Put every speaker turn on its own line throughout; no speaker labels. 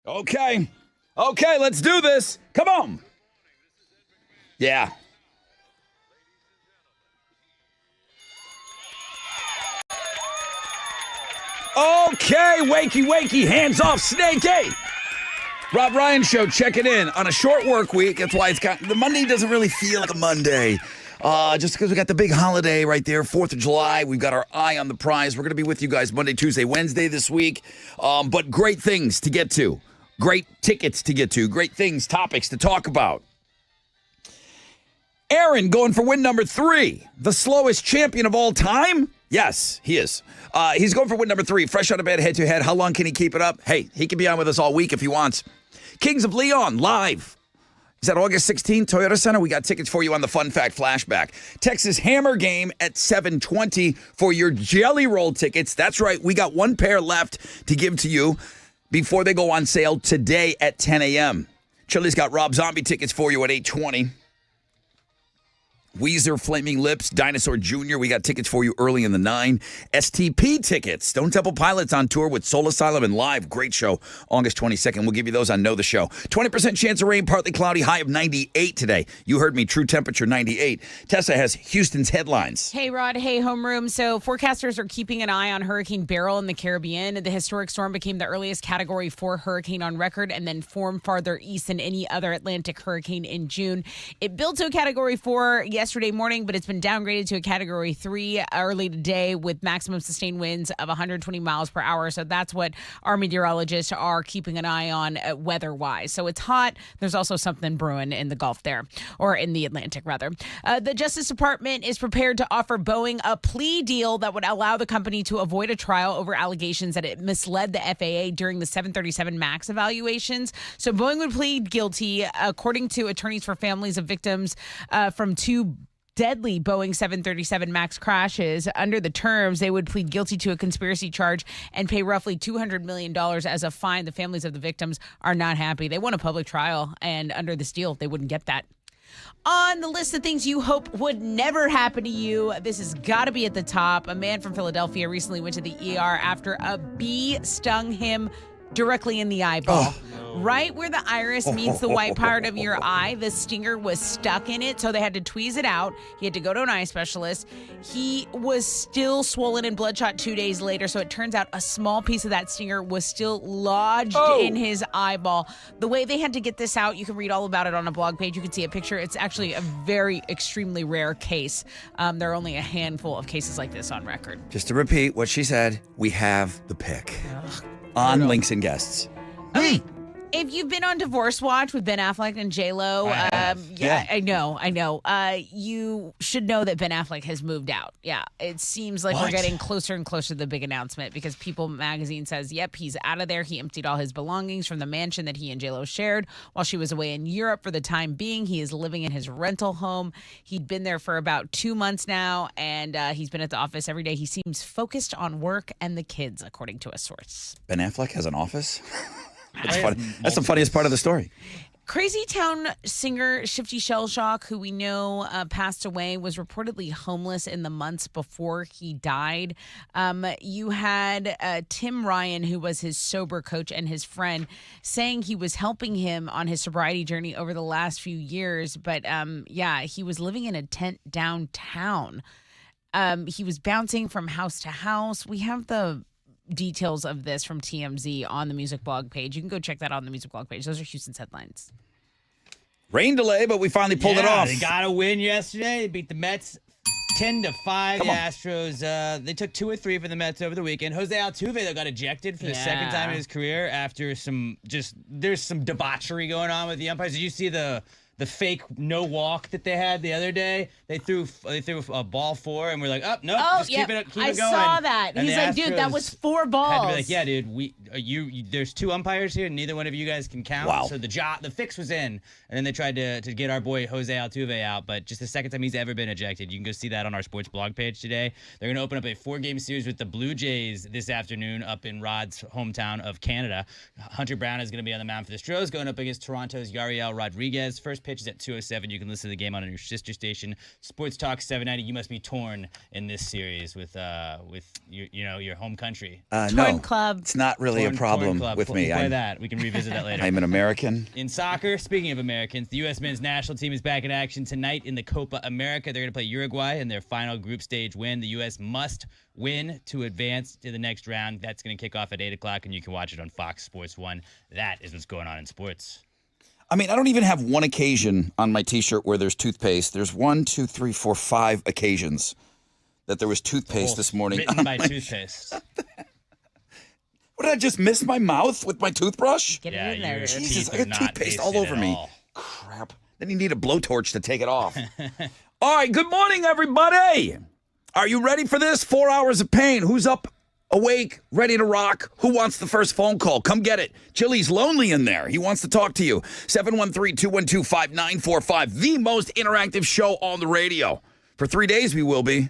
Okay. Okay, let's do this. Come on. Yeah. Okay, wakey, hands off, Snakey. Rob Ryan Show checking in on a short work week. That's why the Monday doesn't really feel like a Monday. Just because we got the big holiday right there, 4th of July. We've got our eye on the prize. We're going to be with you guys Monday, Tuesday, Wednesday this week. But great things to get to. Great tickets to get to. Great things, topics to talk about. Aaron going for win number 3. The slowest champion of all time? Yes, he is. He's going for win number 3. Fresh out of bed, head-to-head. How long can he keep it up? Hey, he can be on with us all week if he wants. Kings of Leon, live. Is that August 16th, Toyota Center? We got tickets for you on the Fun Fact Flashback. Texas Hammer game at 7:20 for your Jelly Roll tickets. That's right. We got one pair left to give to you before they go on sale today at 10 a.m. Chili's got Rob Zombie tickets for you at 8:20. Weezer, Flaming Lips, Dinosaur Jr. We got tickets for you early in the 9. STP tickets. Stone Temple Pilots on tour with Soul Asylum and live. Great show. August 22nd. We'll give you those on Know the Show. 20% chance of rain, partly cloudy, high of 98 today. You heard me. True temperature 98. Tessa has Houston's headlines.
Hey, Rod. Hey, homeroom. So forecasters are keeping an eye on Hurricane Beryl in the Caribbean. The historic storm became the earliest Category 4 hurricane on record and then formed farther east than any other Atlantic hurricane in June. It built to a Category 4 yesterday morning, but it's been downgraded to a Category 3 early today with maximum sustained winds of 120 miles per hour. So that's what our meteorologists are keeping an eye on weather-wise. So it's hot. There's also something brewing in the Gulf there, or in the Atlantic, rather. The Justice Department is prepared to offer Boeing a plea deal that would allow the company to avoid a trial over allegations that it misled the FAA during the 737 MAX evaluations. So Boeing would plead guilty, according to attorneys for families of victims from 2 deadly Boeing 737 MAX crashes. Under the terms, they would plead guilty to a conspiracy charge and pay roughly $200 million as a fine. The families of the victims are not happy. They want a public trial, and under this deal, they wouldn't get that. On the list of things you hope would never happen to you, this has got to be at the top. A man from Philadelphia recently went to the ER after a bee stung him directly in the eyeball. Right where the iris meets the white part of your eye, the stinger was stuck in it, so they had to tweeze it out. He had to go to an eye specialist. He was still swollen and bloodshot 2 days later, so it turns out a small piece of that stinger was still lodged in his eyeball. The way they had to get this out, you can read all about it on a blog page. You can see a picture. It's actually a very extremely rare case. There are only a handful of cases like this on record.
Just to repeat what she said, we have the pick on Links and Guests.
Okay. If you've been on Divorce Watch with Ben Affleck and J-Lo, I know. You should know that Ben Affleck has moved out. Yeah, it seems like we're getting closer and closer to the big announcement because People magazine says, yep, he's out of there. He emptied all his belongings from the mansion that he and J-Lo shared while she was away in Europe for the time being. He is living in his rental home. He'd been there for about 2 months now, and he's been at the office every day. He seems focused on work and the kids, according to a source.
Ben Affleck has an office? That's funny. That's the funniest part of the story.
Crazy Town singer Shifty Shellshock, who we know passed away, was reportedly homeless in the months before he died. You had Tim Ryan, who was his sober coach and his friend, saying he was helping him on his sobriety journey over the last few years. But he was living in a tent downtown. He was bouncing from house to house. We have the details of this from TMZ on the music blog page. You can go check that out on the music blog page. Those are Houston's headlines.
Rain delay, but we finally pulled it off.
They got a win yesterday. They beat the Mets 10-5. The Astros, they took 2 or 3 for the Mets over the weekend. Jose Altuve, though, got ejected for the second time in his career after there's some debauchery going on with the umpires. Did you see the fake no walk that they had the other day? They threw a ball 4, and we're like, just keep it going.
I saw that.
And
he's like, dude, that was 4 balls.
Had to be like, yeah, dude, there's 2 umpires here, and neither one of you guys can count.
Wow.
So the fix was in, and then they tried to get our boy Jose Altuve out, but just the second time he's ever been ejected. You can go see that on our sports blog page today. They're going to open up a 4-game series with the Blue Jays this afternoon up in Rod's hometown of Canada. Hunter Brown is going to be on the mound for the Stros, going up against Toronto's Yariel Rodriguez. First pitch pitch is at 2:07. You can listen to the game on your sister station, Sports Talk 790. You must be torn in this series with your home country.
Torn
No,
club.
it's not really
Torn
a problem
club.
with
We'll
me.
play that. We can revisit that later.
I'm an American.
In soccer, speaking of Americans, the U.S. men's national team is back in action tonight in the Copa America. They're going to play Uruguay in their final group stage win. The U.S. must win to advance to the next round. That's going to kick off at 8 o'clock, and you can watch it on Fox Sports 1. That is what's going on in sports.
I mean, I don't even have one occasion on my T-shirt where there's toothpaste. There's 1, 2, 3, 4, 5 occasions that there was toothpaste this morning.
Written by toothpaste.
What, did I just miss my mouth with my toothbrush?
Get
Yeah,
it in there.
your
dude.
Jesus,
teeth
I
are
got
not
toothpaste all
tasted
over
at
me.
all.
Crap. Then you need a blowtorch to take it off. All right, good morning, everybody. Are you ready for this? 4 hours of pain. Who's up, awake, ready to rock? Who wants the first phone call? Come get it. Chili's lonely in there. He wants to talk to you. 713-212-5945. The most interactive show on the radio. For 3 days, we will be.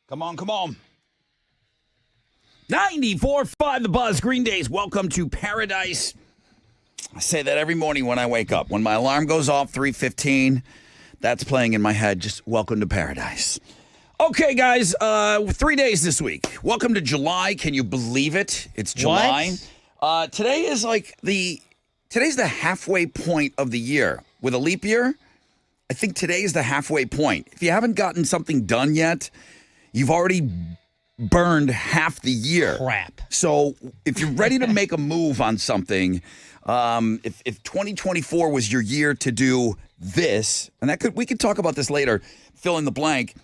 Come on, come on. 94.5 The Buzz, Green Day's Welcome to Paradise. I say that every morning when I wake up. When my alarm goes off, 3:15, that's playing in my head, just Welcome to Paradise. Okay, guys, 3 days this week. Welcome to July. Can you believe it? It's July. Today is today's the halfway point of the year. With a leap year, I think today is the halfway point. If you haven't gotten something done yet, you've already burned half the year.
Crap.
So if you're ready to make a move on something, if 2024 was your year to do this, and we could talk about this later, fill in the blank,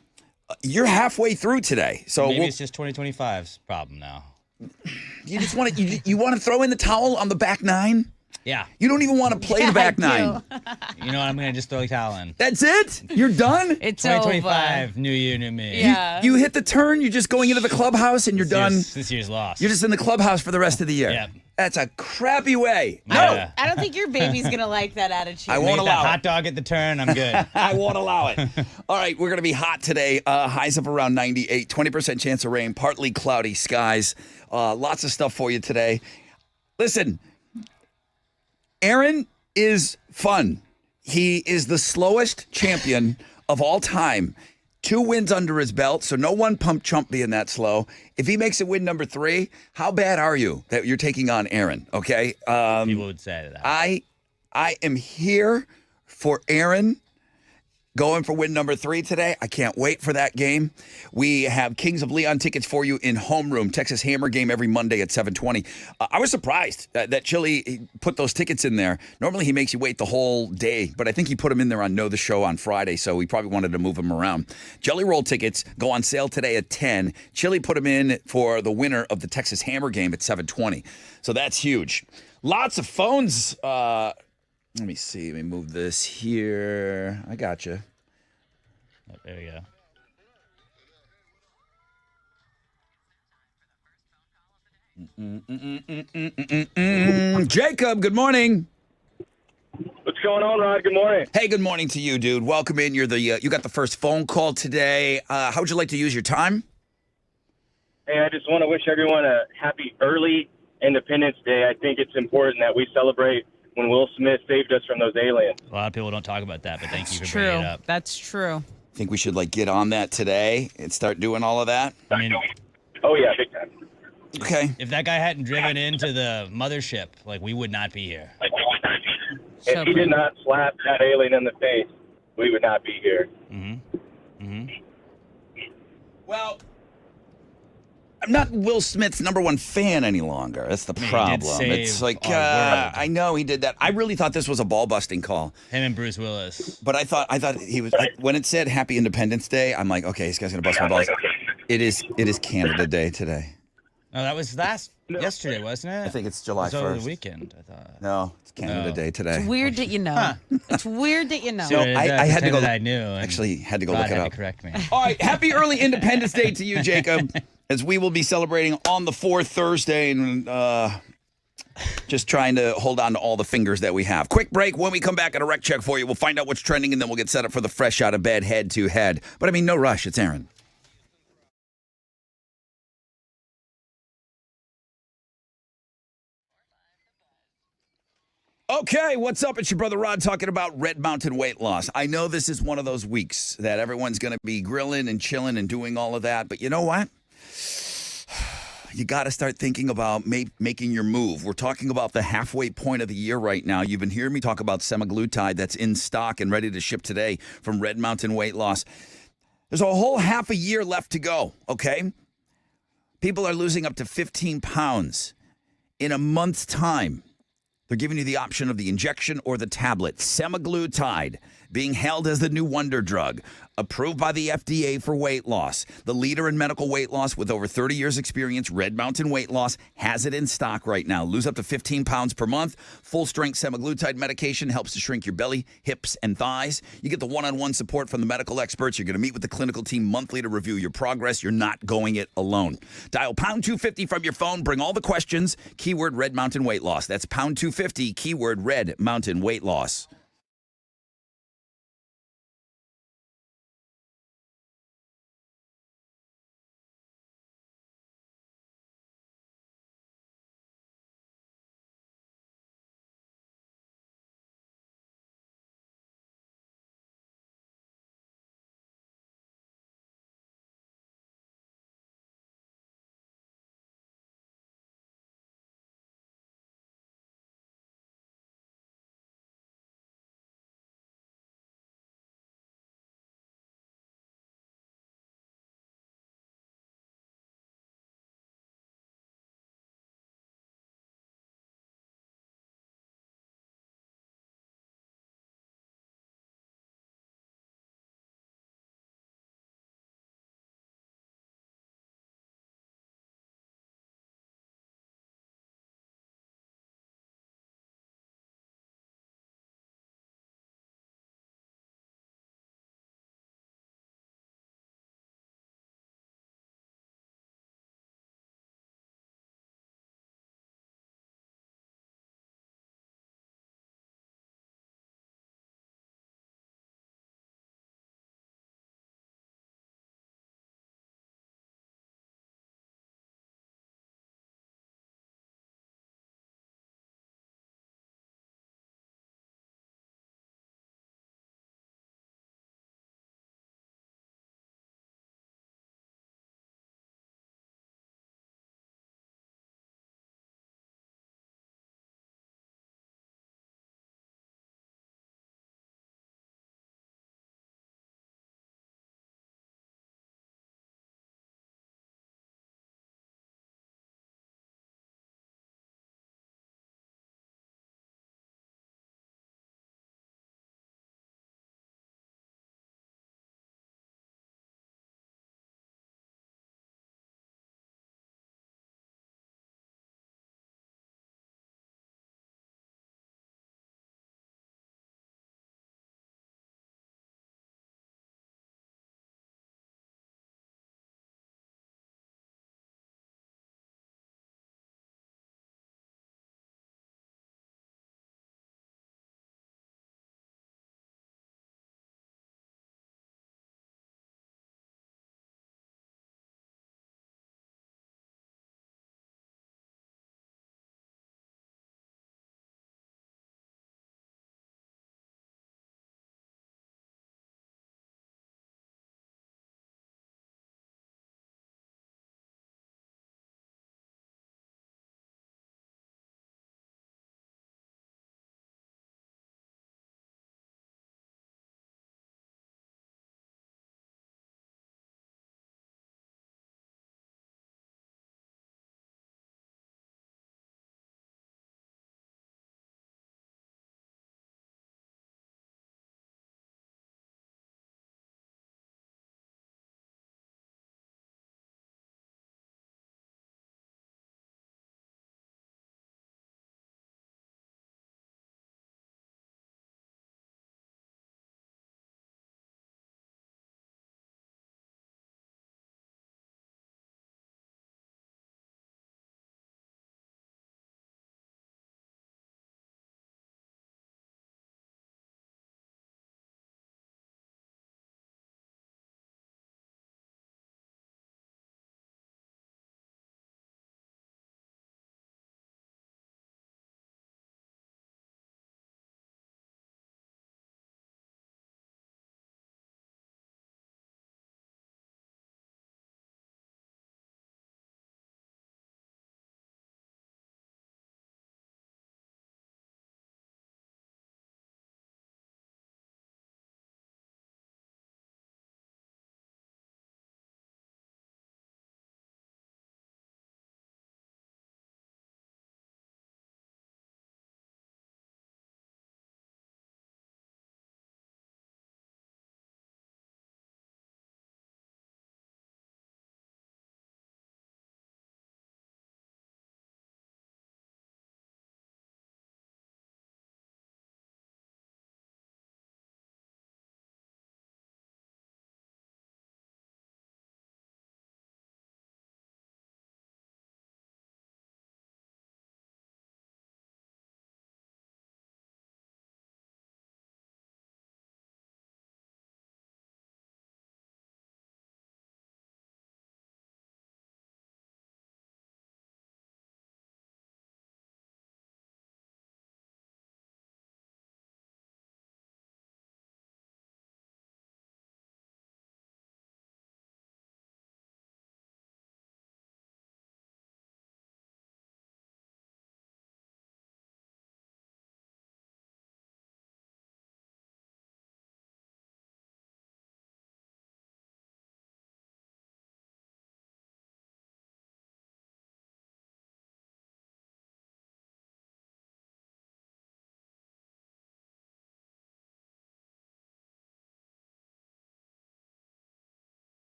you're halfway through today. So
maybe it's just 2025's problem now.
You just want to you want to throw in the towel on the back nine?
Yeah.
You don't even want to play the back nine.
You know what? I'm going to just throw the towel in.
That's it? You're done?
It's
2025,
over.
new year, new me.
Yeah.
You hit the turn, you're just going into the clubhouse and you're done.
This year's lost.
You're just in the clubhouse for the rest of the year.
Yep.
That's a crappy way. No.
Yeah.
I don't think your baby's gonna like that attitude.
I won't
Make
allow
that
it.
hot dog at the turn. I'm good.
I won't allow it. All right, we're going to be hot today. Highs of around 98, 20% chance of rain, partly cloudy skies. Lots of stuff for you today. Listen, Aaron is fun. He is the slowest champion of all time. 2 wins under his belt, so no one pump chump being that slow. If he makes it win number 3, how bad are you that you're taking on Aaron? Okay.
People would say that.
I am here for Aaron going for win number 3 today. I can't wait for that game. We have Kings of Leon tickets for you in homeroom. Texas Hammer game every Monday at 7:20. I was surprised that Chili put those tickets in there. Normally he makes you wait the whole day, but I think he put them in there on Know the Show on Friday, so he probably wanted to move them around. Jelly Roll tickets go on sale today at 10. Chili put them in for the winner of the Texas Hammer game at 7:20. So that's huge. Lots of phones. Let me see. Let me move this here. I got you.
Oh, there we go.
Jacob, good morning.
What's going on, Rod? Good morning.
Hey, good morning to you, dude. Welcome in. You're you got the first phone call today. How would you like to use your time?
Hey, I just want to wish everyone a happy early Independence Day. I think it's important that we celebrate when Will Smith saved us from those aliens.
A lot of people don't talk about that, but thank you for
True.
bringing it up.
That's true.
I think we should get on that today and start doing all of that.
I mean,
Oh, yeah, big time.
Okay.
if that guy hadn't driven into the mothership, we would not be here.
If he did not slap that alien in the face, we would not be here.
Well, I'm not Will Smith's number 1 fan any longer. That's the
he did
problem.
save
It's
our world.
I know he did that. I really thought this was a ball busting call.
Him and Bruce Willis.
But I thought he was when it said Happy Independence Day, I'm like, okay, this guy's gonna bust my balls. It is Canada Day today.
No, that was yesterday, wasn't it?
I think it's July
It was over
1st.
the weekend, I thought.
No, it's Canada
No.
Day today.
It's weird that you know. It's weird that you know.
So I had to go.
I knew. and
Actually, had to go
God
look it
had
up.
to correct me.
All right, happy early Independence Day to you, Jacob, as we will be celebrating on the 4th Thursday and just trying to hold on to all the fingers that we have. Quick break. When we come back, at a rec check for you. We'll find out what's trending, and then we'll get set up for the fresh out of bed head-to-head. But, I mean, no rush. It's Aaron. Okay, what's up? It's your brother Rod talking about Red Mountain weight loss. I know this is one of those weeks that everyone's going to be grilling and chilling and doing all of that, but you know what? You got to start thinking about making your move. We're talking about the halfway point of the year right now. You've been hearing me talk about semaglutide that's in stock and ready to ship today from Red Mountain Weight Loss. There's a whole half a year left to go, okay? People are losing up to 15 pounds in a month's time. They're giving you the option of the injection or the tablet. Semaglutide, being hailed as the new wonder drug, approved by the FDA for weight loss. The leader in medical weight loss with over 30 years experience, Red Mountain Weight Loss, has it in stock right now. Lose up to 15 pounds per month. Full-strength semaglutide medication helps to shrink your belly, hips, and thighs. You get the one-on-one support from the medical experts. You're going to meet with the clinical team monthly to review your progress. You're not going it alone. Dial pound 250 from your phone. Bring all the questions. Keyword Red Mountain Weight Loss. That's pound 250, keyword Red Mountain Weight Loss.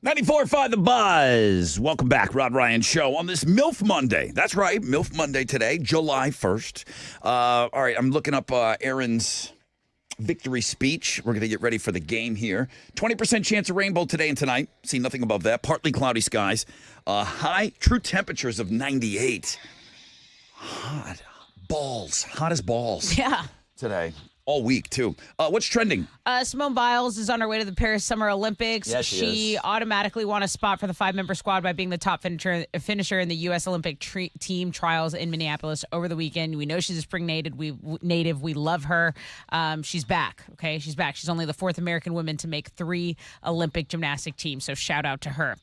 94.5 The Buzz. Welcome back, Rod Ryan Show on this MILF Monday. That's right, MILF Monday today, July 1st. All right, I'm looking up Aaron's victory speech. We're going to get ready for the game here. 20% chance of rainbow today and tonight. See nothing above that. Partly cloudy skies. High true temperatures of 98. Hot as balls
Yeah.
today. All week, too. What's trending?
Simone Biles is on her way to the Paris Summer Olympics.
Yes, she is.
Automatically won a spot for the 5-member squad by being the top finisher in the U.S. Olympic team trials in Minneapolis over the weekend. We know she's a spring native. We love her. She's back, okay? She's back. She's only the 4th American woman to make 3 Olympic gymnastic teams, so shout out to her.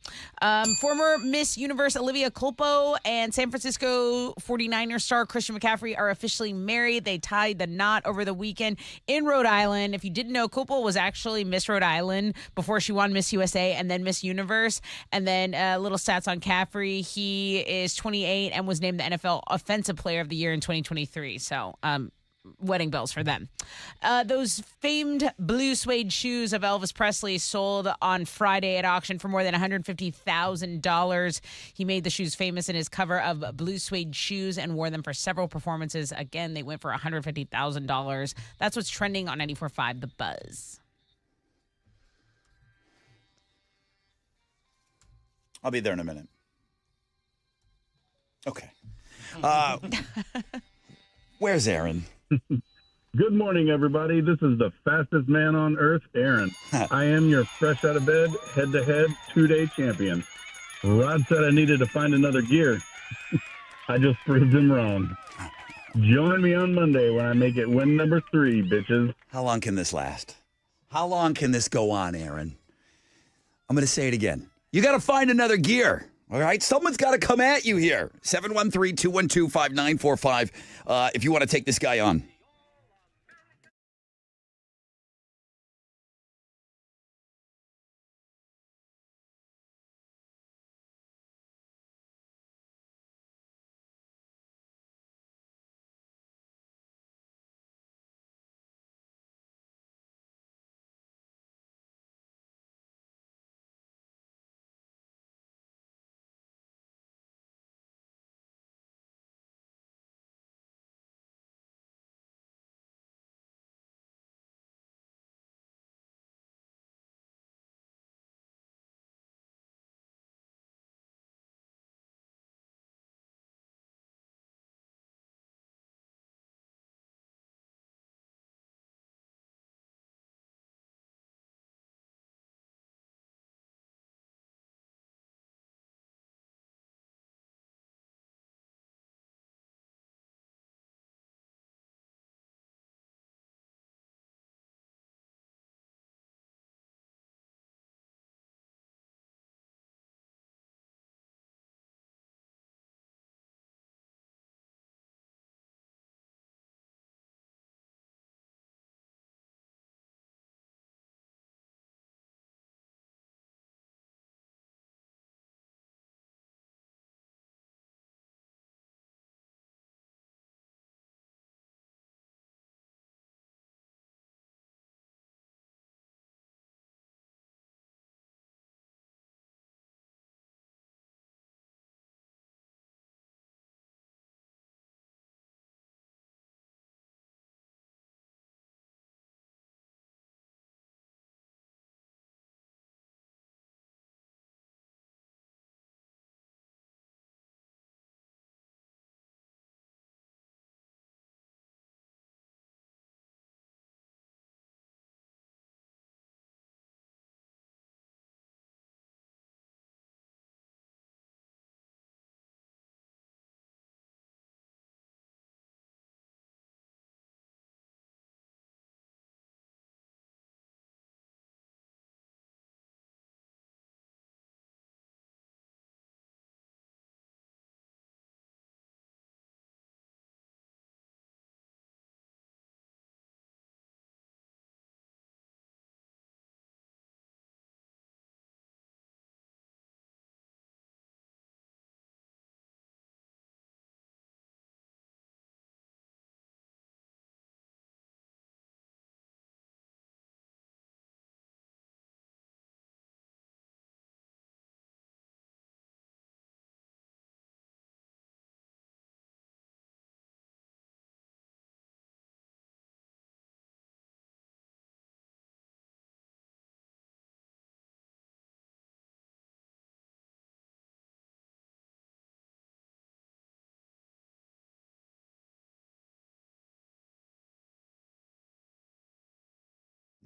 Former Miss Universe Olivia Culpo and San Francisco 49er star Christian McCaffrey are officially married. They tied the knot over the weekend in Rhode Island. If you didn't know, Culpo was actually Miss Rhode Island before she won Miss USA and then Miss Universe. And then little stats on Caffrey. He is 28 and was named the NFL Offensive Player of the Year in 2023. So, wedding bells for them. Those famed blue suede shoes of Elvis Presley sold on Friday at auction for more than $150,000. He made the shoes famous in his cover of Blue Suede Shoes and wore them for several performances. Again, they went for $150,000. That's what's trending on 94.5 The Buzz.
I'll be there in a minute. Okay. Where's Aaron?
Good morning, everybody. This is the fastest man on earth, Aaron. I am your fresh out of bed, head-to-head, 2-day champion. Rod said I needed to find another gear. I just proved him wrong. Join me on Monday when I make it win number 3, bitches.
How long can this last? How long can this go on, Aaron? I'm going to say it again. You got to find another gear. All right? Someone's got to come at you here. 713-212-5945 if you want to take this guy on.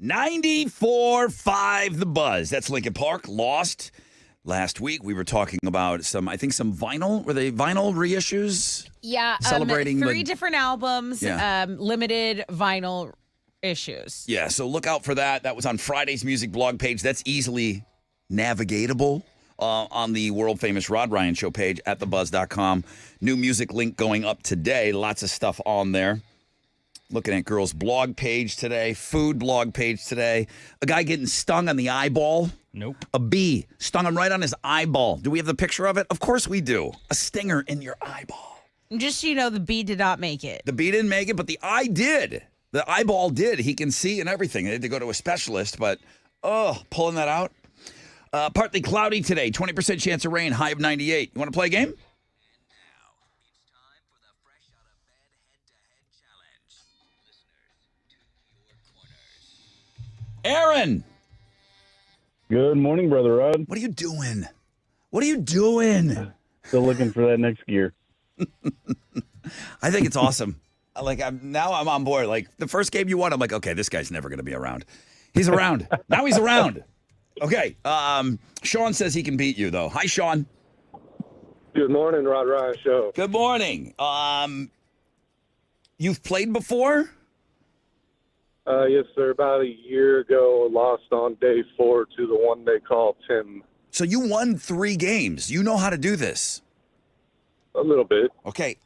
94.5 The Buzz. That's Linkin Park. Lost. Last week we were talking about some vinyl. Were they vinyl reissues?
Yeah,
Celebrating
three
the-
different albums,
Yeah.
limited vinyl issues.
Yeah, so look out for that. That was on Friday's music blog page. That's easily navigatable on the world famous Rod Ryan Show page at thebuzz.com. New music link going up today. Lots of stuff on there. Looking at girls' blog page today, food blog page today. A guy getting stung on the eyeball.
Nope.
A bee stung him right on his eyeball. Do we have the picture of it? Of course we do. A stinger in your eyeball.
Just so you know, the bee did not make it.
The bee didn't make it, but the eye did. The eyeball did. He can see and everything. They had to go to a specialist, but pulling that out. Partly cloudy today. 20% chance of rain. High of 98. You want to play a game? Aaron,
Good morning, Brother Rod.
what are you doing? What are you doing?
Still looking for that next gear.
I think it's awesome. I'm on board. Like the first game you won, I'm like, okay, this guy's never going to be around. He's around. Now he's around. Okay. Sean says he can beat you though. Hi, Sean.
Good morning, Rod Ryan Show.
Good morning. You've played before?
Yes, sir. About a year ago, lost on day 4 to the one they call Tim.
So you won 3 games. You know how to do this.
A little bit.
Okay.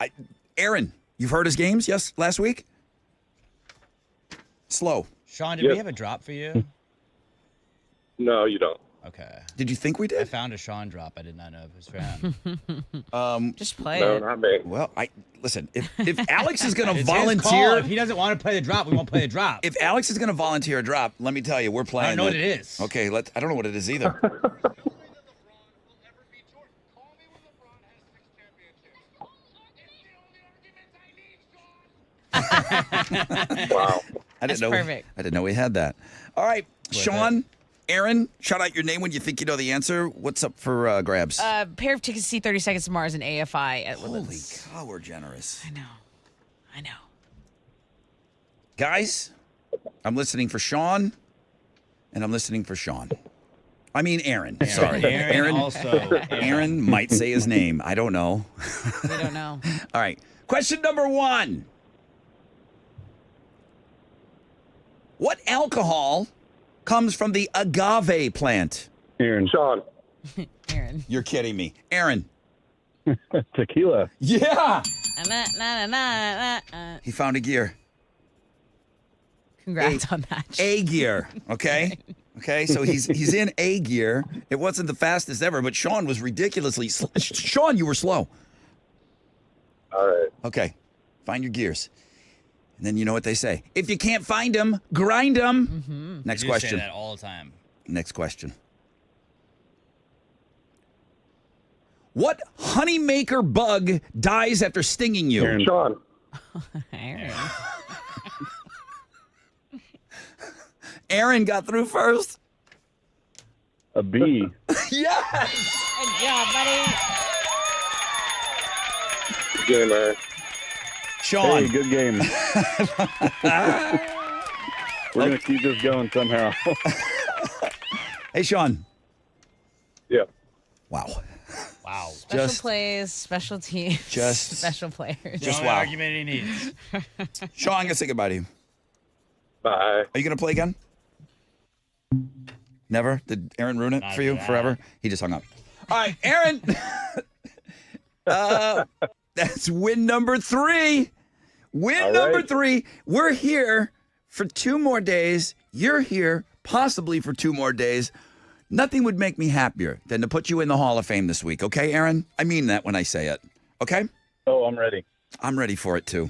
Aaron, you've heard his games? Yes, last week? Slow.
Sean, did
Yep.
we have a drop for you?
No, you don't.
Okay.
Did you think we
I
did?
found a Sean drop. I did not know it was for him.
Just play
No,
it.
not me.
Well, listen, if Alex is going to
It's his call.
volunteer,
If he doesn't want to play the drop, we won't play the drop.
if Alex is going to volunteer a drop, let me tell you, we're
I
playing.
don't know what it is.
Okay, I don't know what it is either.
Wow.
I
That's
didn't know.
perfect.
I didn't know we had that. All right, Sean, Aaron, shout out your name when you think you know the answer. What's up for grabs?
Pair of tickets to see 30 Seconds to Mars and AFI at
Holy
Woodlands.
cow, we're generous.
I know.
Guys, I'm listening for Sean, and I'm listening for Sean. I mean Aaron. Sorry.
Aaron also.
Aaron might say his name. I don't know.
We don't know.
All right. Question number 1. What alcohol comes from the agave plant?
Aaron,
Sean.
Aaron.
You're kidding me. Aaron.
tequila.
Yeah.
Na.
He found a gear.
Congrats on that.
A gear. Okay. Okay. So he's in A gear. It wasn't the fastest ever, but Sean was ridiculously Sean, you were slow.
All right.
Okay. Find your gears. And then you know what they say. If you can't find them, grind them. Next
You say
question.
that all the time.
Next question. What honeymaker bug dies after stinging you?
Aaron.
Sean.
Aaron.
Aaron got through first.
A bee.
Yes.
Good job, buddy.
Good game, man.
Sean.
Hey, good game. We're going to keep this going somehow.
Hey, Sean.
Yeah.
Wow.
Wow.
Special
Just-
plays, special teams,
just-
special players.
Just
Just
wow.
argument he needs.
Sean, I'm going to say goodbye to you.
Bye.
Are you going to play again? Never? Did Aaron ruin it
Not
for you
that.
forever? He just hung up. All right, Aaron. That's win number 3. Win
All
number
right.
3. We're here for 2 more days. You're here possibly for 2 more days. Nothing would make me happier than to put you in the Hall of Fame this week. Okay, Aaron? I mean that when I say it. Okay?
Oh, I'm ready.
I'm ready for it too.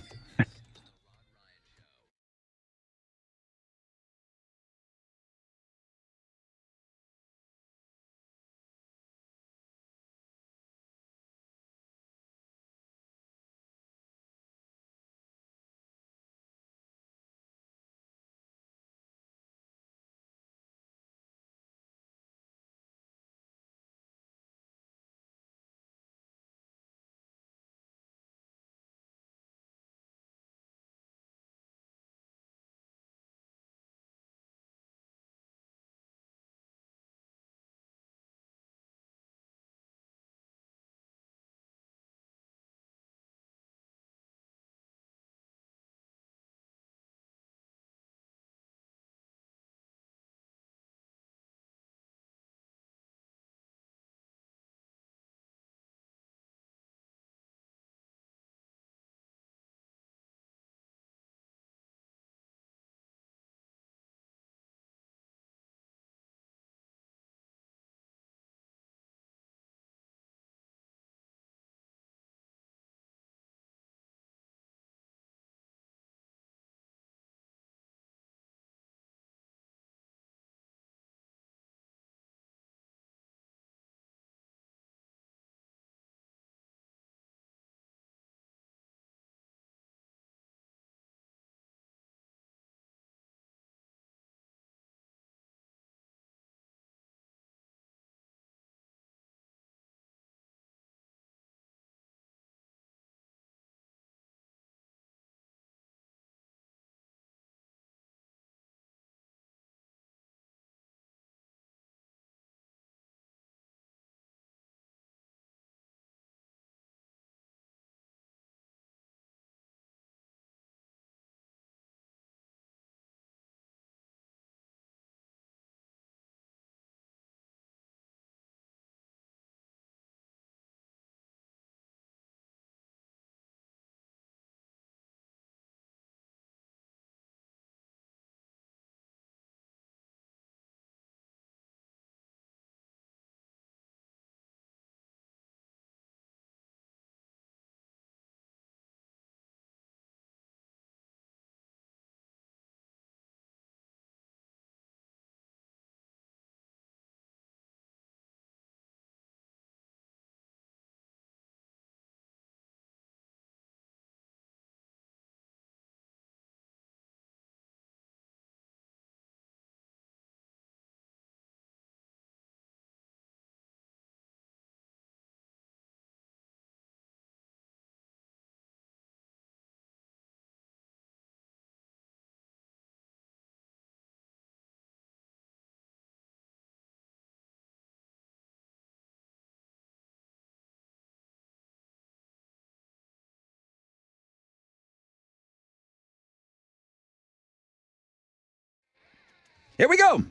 Here we go.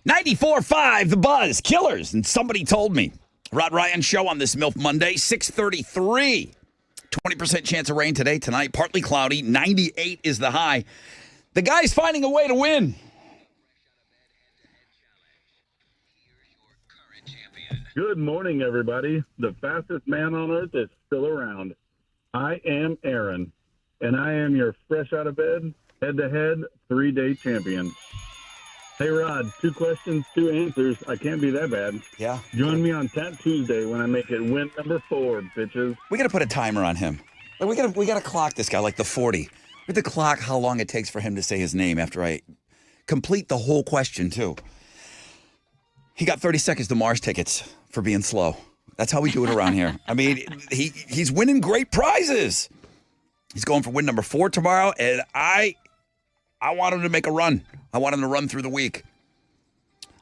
94.5, The Buzz, Killers. And somebody told me. Rod Ryan Show on this MILF Monday, 6:33. 20% chance of rain today, tonight. Partly cloudy. 98 is the high. The guy's finding a way to win.
Good morning, everybody. The fastest man on earth is still around. I am Aaron, and I am your fresh out of bed, head-to-head, 3-day champion. Hey, Rod, 2 questions, 2 answers. I can't be that bad.
Yeah.
Join me on Tat Tuesday when I make it win number 4, bitches.
We got to put a timer on him. Like, we got to clock this guy like the 40. We have to clock how long it takes for him to say his name after I complete the whole question, too. He got 30 seconds to Mars tickets for being slow. That's how we do it around here. I mean, he's winning great prizes. He's going for win number 4 tomorrow, and I want him to make a run. I want him to run through the week.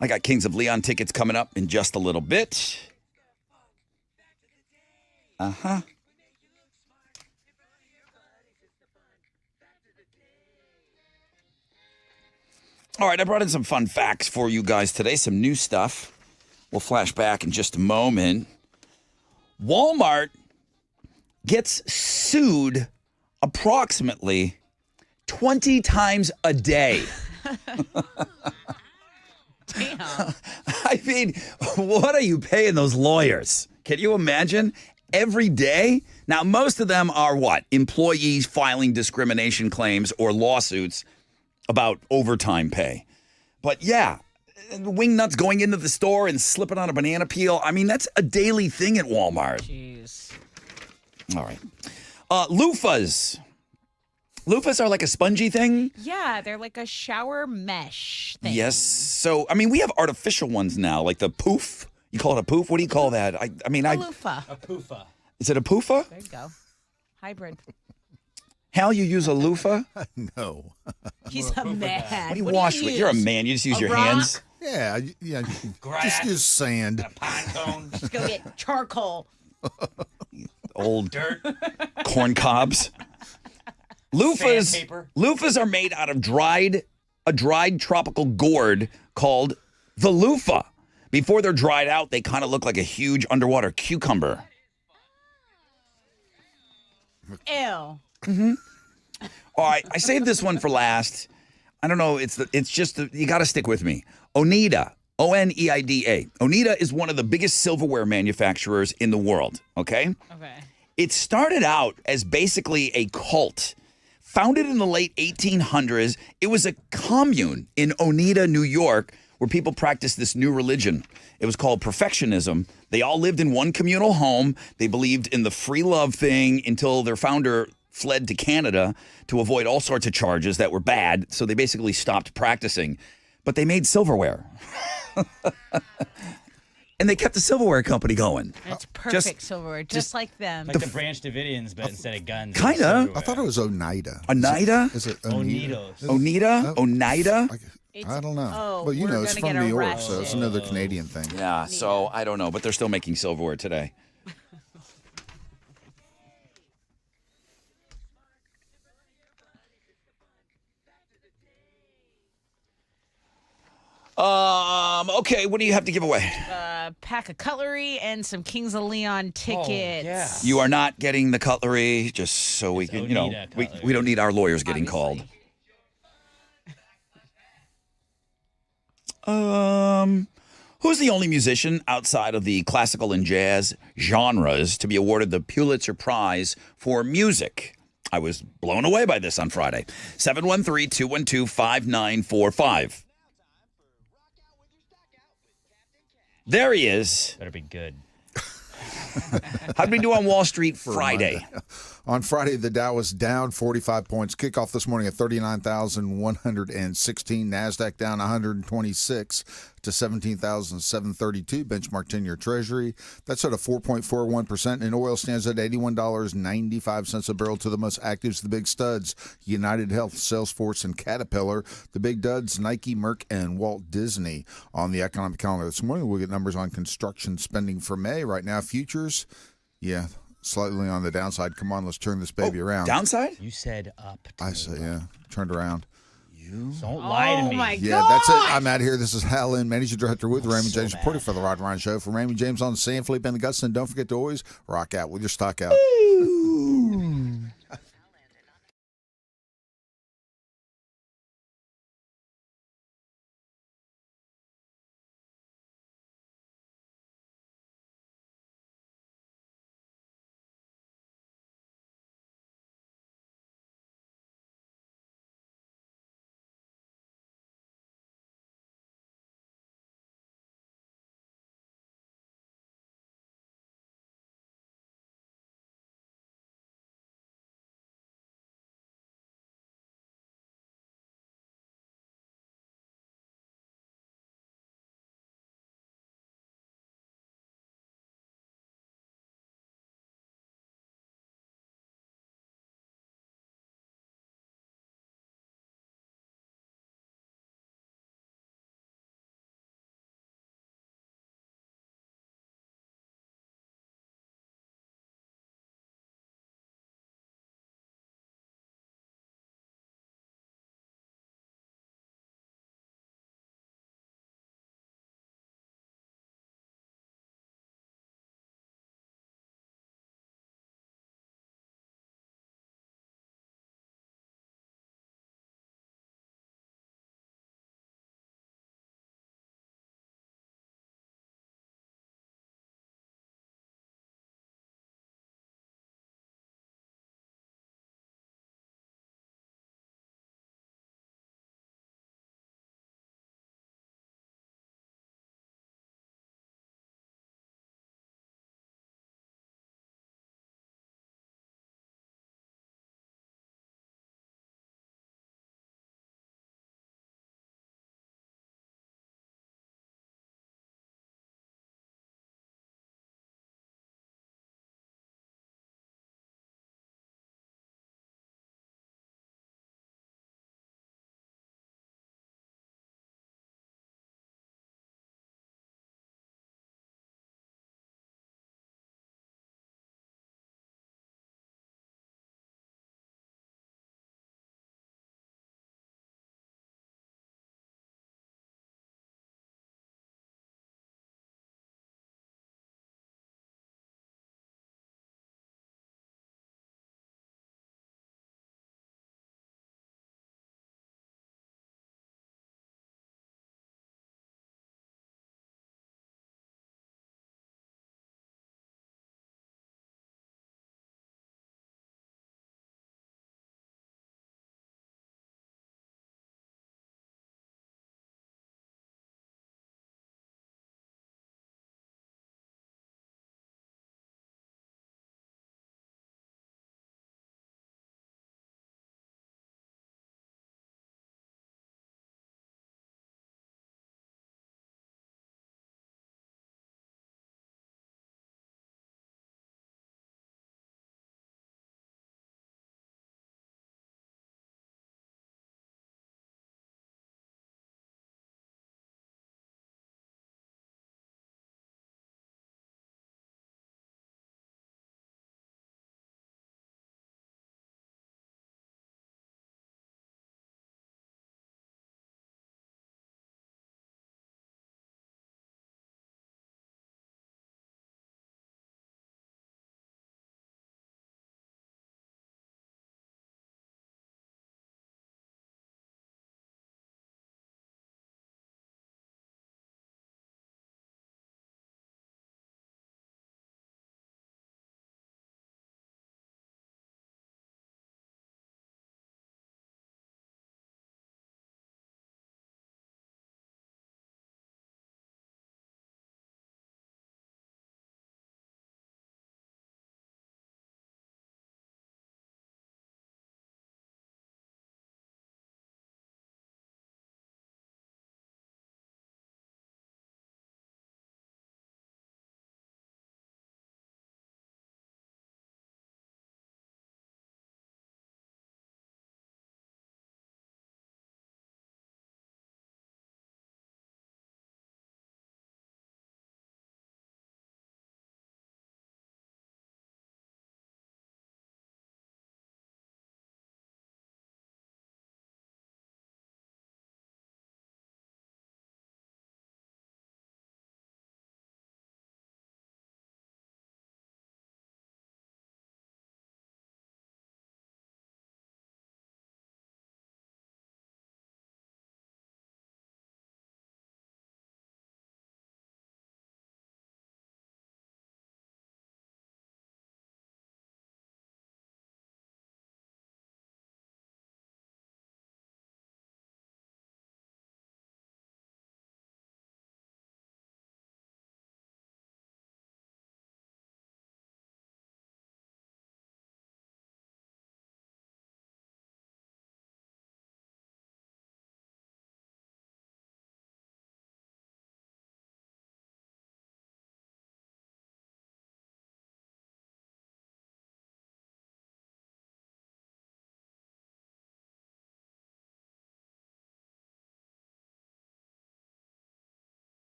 I got Kings of Leon tickets coming up in just a little bit. Uh-huh. All right, I brought in some fun facts for you guys today, some new stuff. We'll flash back in just a moment. Walmart gets sued approximately 20 times a day.
Damn.
I mean, what are you paying those lawyers? Can you imagine? Every day? Now, most of them are what? Employees filing discrimination claims or lawsuits about overtime pay. But yeah, wingnuts going into the store and slipping on a banana peel. I mean, that's a daily thing at Walmart.
Jeez.
All right. Loofahs. Loofahs are like a spongy thing.
Yeah, they're like a shower mesh thing.
Yes. So, I mean, we have artificial ones now, like the poof. You call it a poof? What do you call that? I mean,
A loofah.
A poofa.
Is it a poofa?
There you go. Hybrid.
Hal, you use a loofah?
No.
He's a man.
What do you wash with? You're a man. You just use
A
your
rock?
hands.
Yeah, yeah.
Grass.
Just use sand.
Pine cone.
Just go get charcoal.
Old
Dirt.
corn cobs. Loofahs.
Sandpaper.
Loofahs are made out of a dried tropical gourd called the loofah. Before they're dried out, they kind of look like a huge underwater cucumber.
Ew.
All right, I saved this one for last. I don't know. It's just you got to stick with me. Oneida, Oneida. Oneida is one of the biggest silverware manufacturers in the world. Okay.
Okay.
It started out as basically a cult. Founded in the late 1800s, it was a commune in Oneida, New York, where people practiced this new religion. It was called perfectionism. They all lived in one communal home. They believed in the free love thing until their founder fled to Canada to avoid all sorts of charges that were bad. So they basically stopped practicing. But they made silverware. And they kept the silverware company going.
It's perfect silverware, just like them.
Like the Branch Davidians, but instead of guns.
Kinda.
it's silverware.
I thought it was Oneida.
Oneida?
Is it
Onitos.
Oneida? Oneida?
I don't know.
Oh,
but you
we're
know, it's
gonna
from
get
New York, so it's
arrested.
another Canadian thing.
Yeah, so I don't know, but they're still making silverware today. Okay, what do you have to give away?
A pack of cutlery and some Kings of Leon tickets.
yeah.
You are not getting the cutlery, just so we can,
Oneida
we
cutlery.
don't need our lawyers getting called. Who's the only musician outside of the classical and jazz genres to be awarded the Pulitzer Prize for music? I was blown away by this on Friday. 713-212-5945. There he is.
Better be good.
How'd we do on Wall Street Friday?
On Friday, the Dow was down 45 points. Kickoff this morning at 39,116. NASDAQ down 126 to 17,732. Benchmark 10-year Treasury. That's at a 4.41%. And oil stands at $81.95 a barrel. To the most actives, the big studs, United Health, Salesforce, and Caterpillar. The big duds, Nike, Merck, and Walt Disney. On the economic calendar this morning, we'll get numbers on construction spending for May. Right now, futures, yeah, slightly on the downside. Come on, let's turn this baby around.
Downside?
You said up.
I said, yeah, turned around.
Don't lie to me.
Oh my
Yeah,
God.
that's it. I'm out here. This is Hal Lynn, Managing Director with Raymond James, reporting for the Rod Ryan Show. For Raymond James on San Felipe and Augusta. And don't forget to always rock out with your stock out.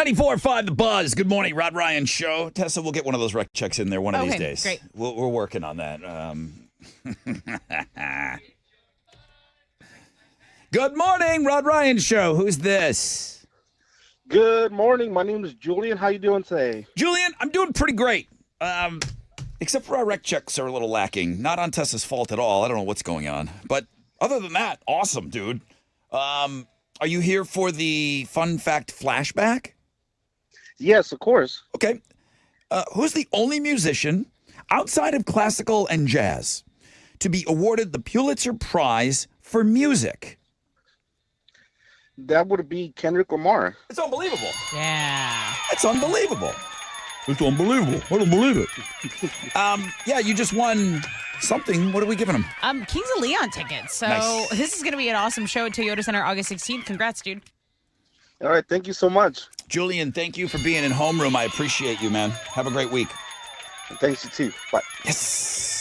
94.5 The Buzz. Good morning, Rod Ryan Show. Tessa, we'll get one of those rec checks in there one of these
Okay,
days.
great.
We're working on that. Good morning, Rod Ryan Show. Who's this?
Good morning. My name is Julian. How you doing today?
Julian, I'm doing pretty great. Except for our rec checks are a little lacking. Not on Tessa's fault at all. I don't know what's going on. But other than that, awesome, dude. Are you here for the fun fact flashback?
Yes, of course.
Okay. Who's the only musician outside of classical and jazz to be awarded the Pulitzer Prize for music?
That would be Kendrick Lamar.
It's unbelievable.
Yeah.
It's unbelievable. It's unbelievable. I don't believe it. Yeah, you just won something. What are we giving him?
Kings of Leon tickets. So
Nice.
this is going to be an awesome show at Toyota Center August 16th. Congrats, dude.
All right. Thank you so much.
Julian, thank you for being in homeroom. I appreciate you, man. Have a great week.
Thanks, you too. Bye.
Yes.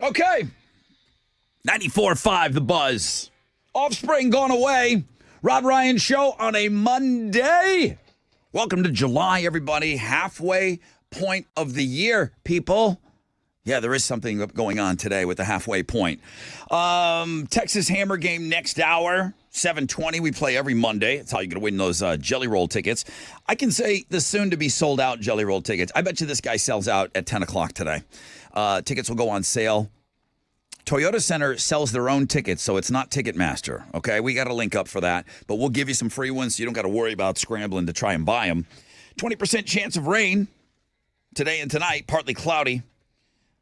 Okay. 94.5 The Buzz. Offspring gone away. Rod Ryan Show on a Monday. Welcome to July, everybody. Halfway point of the year, people. Yeah, there is something going on today with the halfway point. Texas Hammer game next hour, 7:20. We play every Monday. That's how you're going to win those Jelly Roll tickets. I can say the soon-to-be sold-out Jelly Roll tickets. I bet you this guy sells out at 10 o'clock today. Tickets will go on sale. Toyota Center sells their own tickets, so it's not Ticketmaster, okay? We got to link up for that, but we'll give you some free ones so you don't got to worry about scrambling to try and buy them. 20% chance of rain today and tonight, partly cloudy,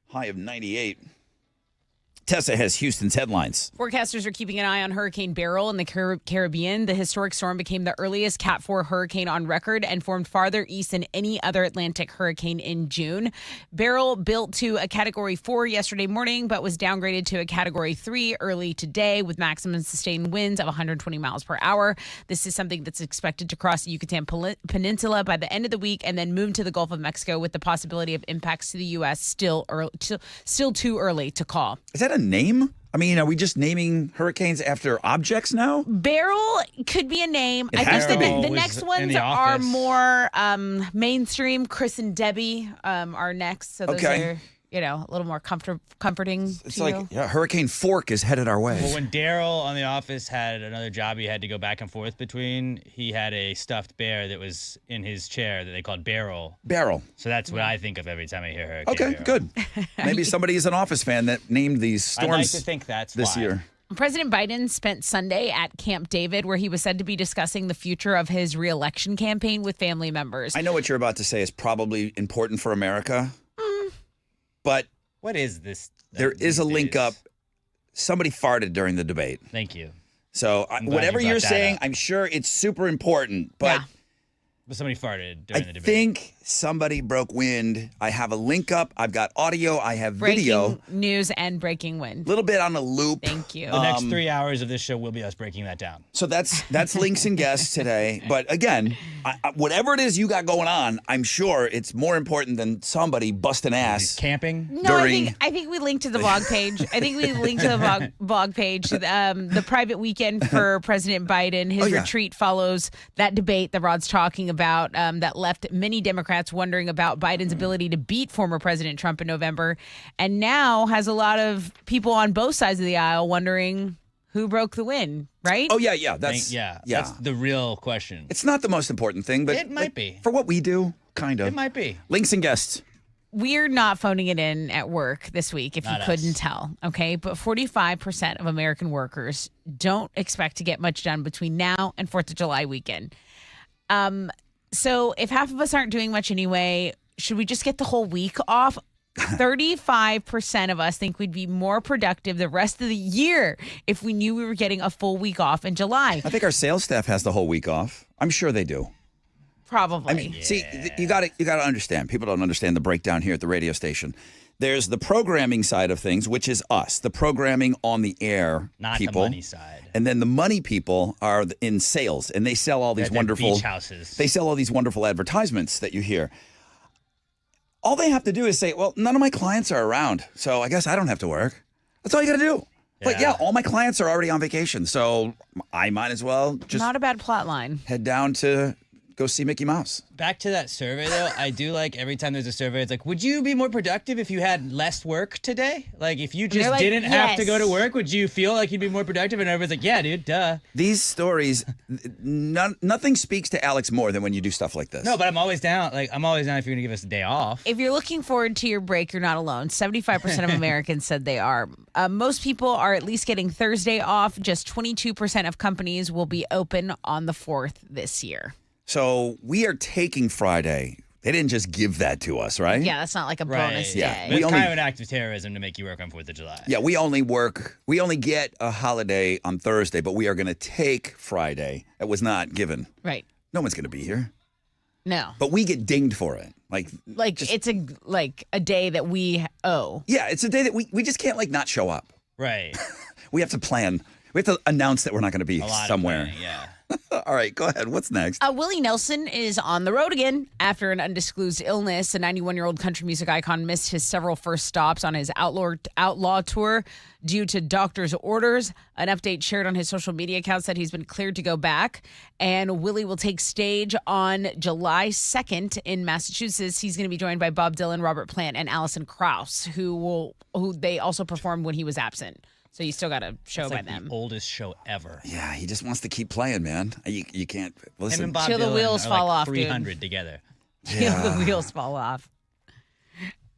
high of 98. Tessa has Houston's headlines.
Forecasters are keeping an eye on Hurricane Beryl in the Caribbean. The historic storm became the earliest Cat 4 hurricane on record and formed farther east than any other Atlantic hurricane in June. Beryl built to a Category 4 yesterday morning, but was downgraded to a Category 3 early today with maximum sustained winds of 120 miles per hour. This is something that's expected to cross the Yucatan Peninsula by the end of the week and then move to the Gulf of Mexico with the possibility of impacts to the U.S. still too early to call.
Is that a name? I mean, are we just naming hurricanes after objects now?
Beryl could be a name.
It
I
has
think
to
the
be.
next
In
ones
The
are
Office.
more mainstream. Chris and Debbie are next. So those
Okay.
are, a little more comforting
It's
to
like,
you.
yeah, Hurricane Fork is headed our way.
Well, when Daryl on The Office had another job he had to go back and forth between, he had a stuffed bear that was in his chair that they called Beryl.
Beryl.
So that's what I think of every time I hear Hurricane
Okay,
Beryl.
good. Maybe somebody is an Office fan that named these
I'd like
storms
to think that's
this
why.
year.
President Biden spent Sunday at Camp David, where he was said to be discussing the future of his reelection campaign with family members.
I know what you're about to say is probably important for America, but
What is this?
there is a link up. Somebody farted during the debate.
Thank you.
So
I'm glad
whatever
you
you're
brought that
saying,
up.
I'm sure it's super important, but
Yeah.
But somebody farted
I
during the debate.
think somebody broke wind. I have a link up. I've got audio. I have video.
Breaking news and breaking wind.
A little bit on a loop.
Thank you.
The next 3 hours of this show will be us breaking that down.
So that's links and guests today. But again, whatever it is you got going on, I'm sure it's more important than somebody busting ass.
Camping?
No,
during-
I think we linked to the blog page. I think we linked to the blog page. The private weekend for President Biden. His
Oh, yeah.
retreat follows that debate that Rod's talking about that left many Democrats wondering about Biden's ability to beat former President Trump in November, and now has a lot of people on both sides of the aisle wondering who broke the win, right?
Oh yeah. That's
That's the real question.
It's not the most important thing, but
It might be.
for what we do, kind of.
It might be.
Links and guests.
We're not phoning it in at work this week, if
Not
you couldn't
us.
tell, okay? But 45% of American workers don't expect to get much done between now and 4th of July weekend. So if half of us aren't doing much anyway, should we just get the whole week off? 35% of us think we'd be more productive the rest of the year if we knew we were getting a full week off in July.
I think our sales staff has the whole week off. I'm sure they do.
Probably.
I mean, see, you got to understand. People don't understand the breakdown here at the radio station. There's the programming side of things, which is us, the programming on the air
Not
people.
the money side.
And then the money people are in sales, and they sell all these
They're
wonderful
beach houses.
They sell all these wonderful advertisements that you hear. All they have to do is say, "Well, none of my clients are around, so I guess I don't have to work." That's all you got to do. But yeah, all my clients are already on vacation, so I might as well just
Not a bad plot line.
head down to go see Mickey Mouse.
Back to that survey, though, I do like every time there's a survey, it's like, would you be more productive if you had less work today? Like, if you just
they're like,
didn't have to
yes.
go to work, would you feel like you'd be more productive? And everyone's like, yeah, dude, duh.
These stories, nothing speaks to Alex more than when you do stuff like this.
No, but I'm always down. Like, I'm always down if you're going to give us a day off.
If you're looking forward to your break, you're not alone. 75% of Americans said they are. Most people are at least getting Thursday off. Just 22% of companies will be open on the 4th this year.
So we are taking Friday. They didn't just give that to us, right?
Yeah, that's not like a bonus
Yeah.
day.
But it's
We
kind
only-
of an act of terrorism to make you work on 4th of July.
Yeah, we only get a holiday on Thursday, but we are going to take Friday. That was not given.
Right.
No one's going to be here.
No.
But we get dinged for it. Like
It's a day that we owe.
yeah, it's a day that we just can't not show up.
Right.
We have to plan. We have to announce that we're not going to be
A lot
somewhere.
of planning, yeah.
All right, go ahead. What's next?
Willie Nelson is on the road again after an undisclosed illness. The 91-year-old country music icon missed his several first stops on his outlaw tour due to doctor's orders. An update shared on his social media account said he's been cleared to go back. And Willie will take stage on July 2nd in Massachusetts. He's going to be joined by Bob Dylan, Robert Plant, and Alison Krauss, who they also performed when he was absent. So you still got a show by them.
The oldest show ever.
Yeah, he just wants to keep playing, man. You can't listen.
Him and Bob
Till the
Dylan
wheels
are
fall
like
off, dude.
300 together.
Till the wheels fall off.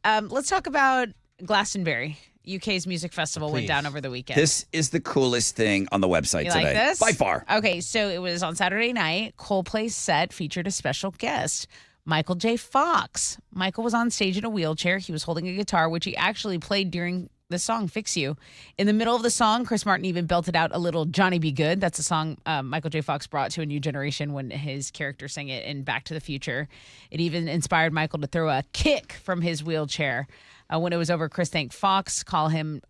Let's talk about Glastonbury. UK's music festival went
Please.
down over the weekend.
This is the coolest thing on the website
You
today.
like this?
By far.
Okay, so it was on Saturday night. Coldplay's set featured a special guest, Michael J. Fox. Michael was on stage in a wheelchair. He was holding a guitar, which he actually played during the song Fix You. In the middle of the song, Chris Martin even belted out a little Johnny Be Good. That's a song Michael J. Fox brought to a new generation when his character sang it in Back to the Future. It even inspired Michael to throw a kick from his wheelchair. When it was over, Chris thanked Fox, called him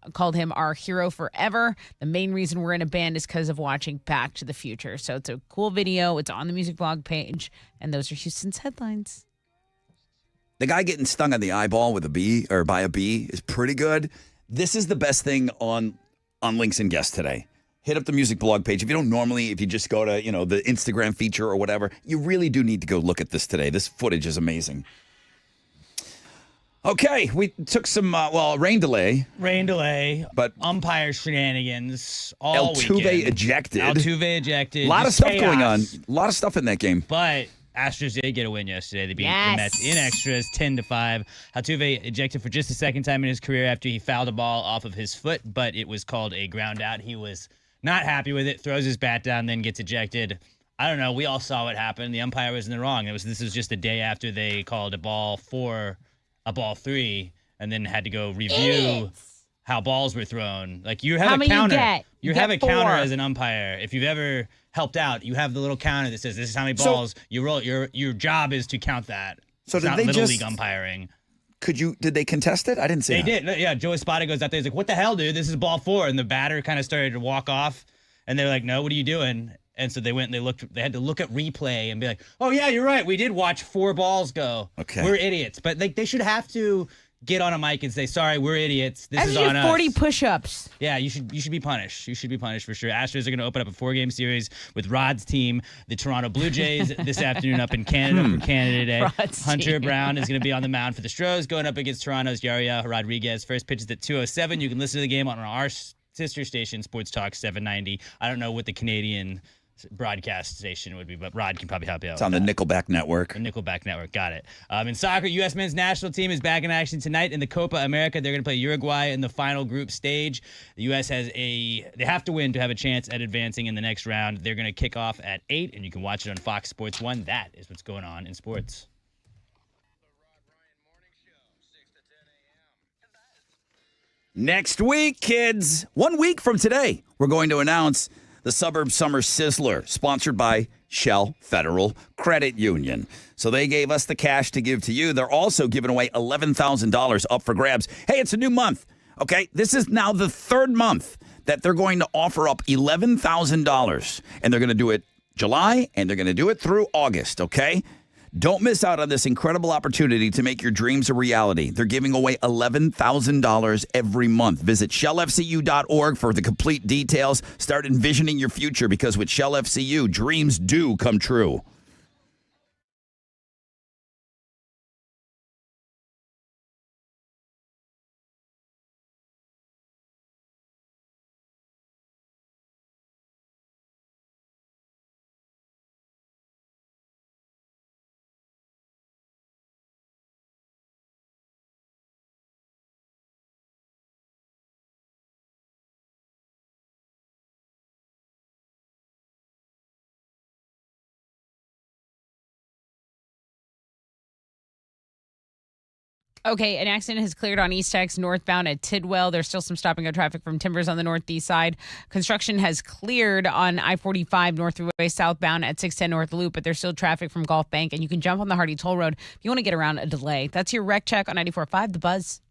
our hero forever. The main reason we're in a band is because of watching Back to the Future. So it's a cool video. It's on the music blog page. And those are Houston's headlines.
The guy getting stung on the eyeball with a bee or by a bee is pretty good. This is the best thing on Links and Guests today. Hit up the music blog page. If you just go to, the Instagram feature or whatever, you really do need to go look at this today. This footage is amazing. Okay, we took some, rain delay.
Rain delay,
But
umpire shenanigans all
Altuve
weekend.
ejected.
Altuve ejected.
A lot of
Just
stuff
chaos.
going on. A lot of stuff in that game.
But Astros did get a win yesterday. They beat
Yes.
the Mets in extras 10-5. Altuve ejected for just the second time in his career after he fouled a ball off of his foot, but it was called a ground out. He was not happy with it, throws his bat down, then gets ejected. I don't know. We all saw what happened. The umpire was in the wrong. This was just the day after they called a ball 4, a ball 3, and then had to go review how balls were thrown. Like you have
How
a
many you
counter.
get?
You
You
have
get
a counter
4.
as an umpire. If you've ever helped out, you have the little counter that says this is how many balls you roll. Your job is to count that.
So
It's
did
not
they
little
just-
league umpiring.
Did they contest it? I didn't see
They
that.
did. Yeah, Joey Espada goes out there. He's like, "What the hell, dude? This is ball 4." And the batter kind of started to walk off, and they're like, "No, what are you doing?" And so they went and they looked. They had to look at replay and be like, "Oh yeah, you're right. We did watch 4 balls go.
Okay.
We're idiots." But they should have to get on a mic and say, "Sorry, we're idiots. This
I
is
should
on
do
us."
40 push-ups.
Yeah, you should be punished. You should be punished for sure. Astros are going to open up a 4-game series with Rod's team, the Toronto Blue Jays, this afternoon up in Canada for Canada Day.
Rod's
Hunter
team.
Brown is going to be on the mound for the Stros, going up against Toronto's Yariel Rodriguez. First pitch is at 2:07. You can listen to the game on our sister station, Sports Talk 790. I don't know what the Canadian broadcast station would be, but Rod can probably help you out.
It's on the Nickelback Network.
The Nickelback Network, got it. In soccer, U.S. men's national team is back in action tonight in the Copa America. They're going to play Uruguay in the final group stage. The U.S. they have to win to have a chance at advancing in the next round. They're going to kick off at 8, and you can watch it on Fox Sports 1. That is what's going on in sports.
Next week, kids, 1 week from today, we're going to announce the Suburb Summer Sizzler, sponsored by Shell Federal Credit Union. So they gave us the cash to give to you. They're also giving away $11,000 up for grabs. Hey, it's a new month, okay? This is now the 3rd month that they're going to offer up $11,000. And they're going to do it July, and they're going to do it through August, okay? Don't miss out on this incredible opportunity to make your dreams a reality. They're giving away $11,000 every month. Visit shellfcu.org for the complete details. Start envisioning your future, because with Shell FCU, dreams do come true.
Okay, an accident has cleared on East X northbound at Tidwell. There's still some stop and go traffic from Timbers on the northeast side. Construction has cleared on I-45 North Thruway southbound at 610 North Loop, but there's still traffic from Gulf Bank, and you can jump on the Hardy Toll Road if you want to get around a delay. That's your wreck check on 94.5 The Buzz.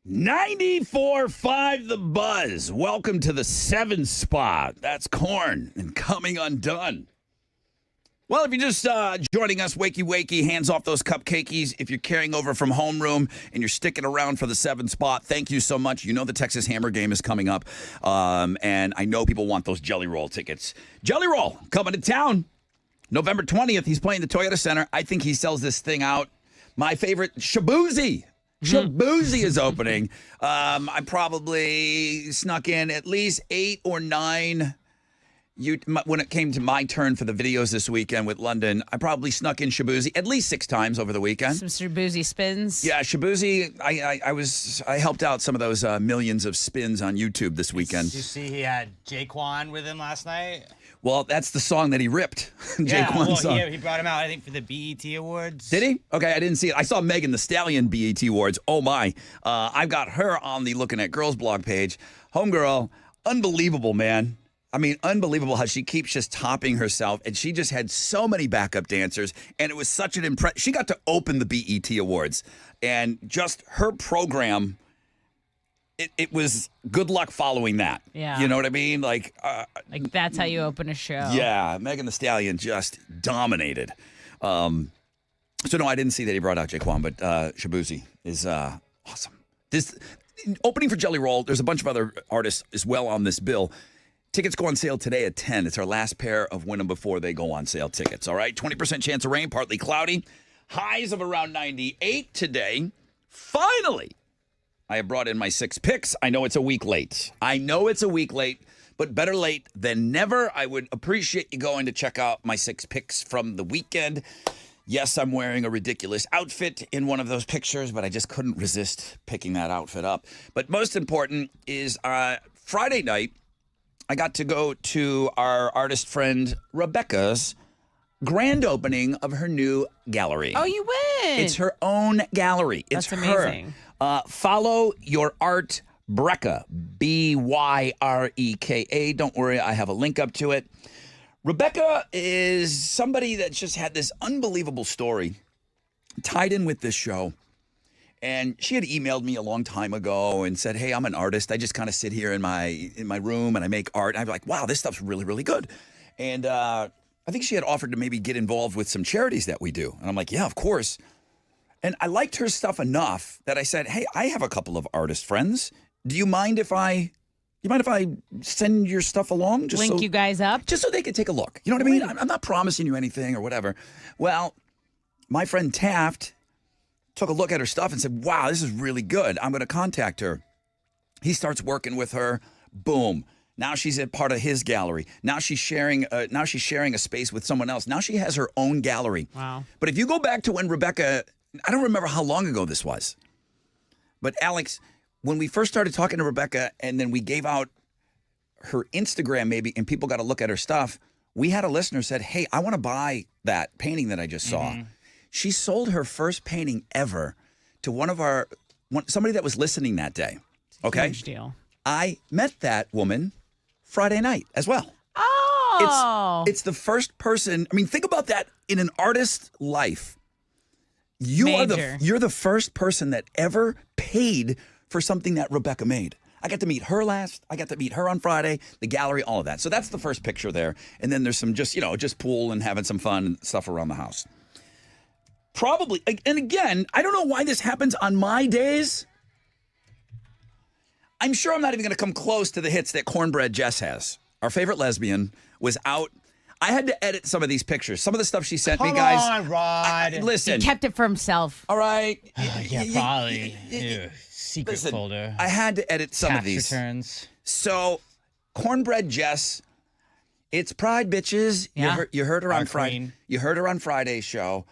94.5 The Buzz. Welcome to the 7 spot. That's Korn and Coming Undone. Well, if you're just joining us, wakey, hands off those cupcakies. If you're carrying over from homeroom and you're sticking around for the 7 spot, thank you so much. You know the Texas Hammer game is coming up, and I know people want those Jelly Roll tickets. Jelly Roll coming to town November 20th. He's playing the Toyota Center. I think he sells this thing out. My favorite, Shabuzi. Shabuzi is opening. I probably snuck in at least 8 or 9. When it came to my turn for the videos this weekend with London, I probably snuck in Shabuzi at least 6 times over the weekend.
Some Shabuzi spins.
Yeah, Shabuzi. I helped out some of those millions of spins on YouTube this weekend.
Did you see he had Jaquan with him last night?
Well, that's the song that he ripped.
Yeah,
Jaquan's song.
he brought him out, I think, for the BET Awards.
Did he? Okay, I didn't see it. I saw Megan Thee Stallion BET Awards. Oh, my. I've got her on the Looking at Girls blog page. Homegirl, unbelievable, man. I mean, unbelievable how she keeps just topping herself. And she just had so many backup dancers. And it was such an impress. She got to open the BET Awards. And just her program, it was good luck following that.
Yeah.
You know what I mean? Like
that's how you open a show.
Yeah, Megan Thee Stallion just dominated. So no, I didn't see that he brought out Jaquan, but Shabuzi is awesome. This opening for Jelly Roll. There's a bunch of other artists as well on this bill. Tickets go on sale today at 10. It's our last pair of win them before they go on sale tickets. All right, 20% chance of rain, partly cloudy. Highs of around 98 today. Finally, I have brought in my 6 picks. I know it's a week late. But better late than never. I would appreciate you going to check out my 6 picks from the weekend. Yes, I'm wearing a ridiculous outfit in one of those pictures, but I just couldn't resist picking that outfit up. But most important is Friday night, I got to go to our artist friend Rebecca's grand opening of her new gallery.
Oh, you win.
It's her own gallery. It's
That's amazing.
Her. Follow Your Art Brecka, Byreka. Don't worry, I have a link up to it. Rebecca is somebody that just had this unbelievable story tied in with this show. And she had emailed me a long time ago and said, hey, I'm an artist. I just kind of sit here in my room and I make art. And I'm like, wow, this stuff's really, really good. And I think she had offered to maybe get involved with some charities that we do. And I'm like, yeah, of course. And I liked her stuff enough that I said, hey, I have a couple of artist friends. Do you mind if I send your stuff along?
Just link you guys up?
Just so they could take a look. You know what I mean? I'm not promising you anything or whatever. Well, my friend Taft took a look at her stuff and said, wow, this is really good. I'm going to contact her. He starts working with her. Boom. Now she's a part of his gallery. Now she's sharing a space with someone else. Now she has her own gallery.
Wow.
But if you go back to when Rebecca, I don't remember how long ago this was. But Alex, when we first started talking to Rebecca and then we gave out her Instagram maybe and people got to look at her stuff, we had a listener said, hey, I want to buy that painting that I just saw. Mm-hmm. She sold her first painting ever to somebody that was listening that day. Okay.
Huge deal.
I met that woman Friday night as well.
Oh.
It's the first person. I mean, think about that in an artist's life. You're the first person that ever paid for something that Rebecca made. I got to meet her last. I got to meet her on Friday, the gallery, all of that. So that's the first picture there. And then there's some just pool and having some fun and stuff around the house. Probably, and again, I don't know why this happens on my days. I'm sure I'm not even going to come close to the hits that Cornbread Jess has. Our favorite lesbian was out. I had to edit some of these pictures. Some of the stuff she sent me, guys.
Come on, Rod.
Listen.
He kept it for himself.
All right.
Yeah, probably. Secret folder.
I had to edit some
Tax
of these.
returns.
So, Cornbread Jess, it's Pride, bitches.
Yeah.
You heard her on Friday.
Queen.
You heard her on Friday's show.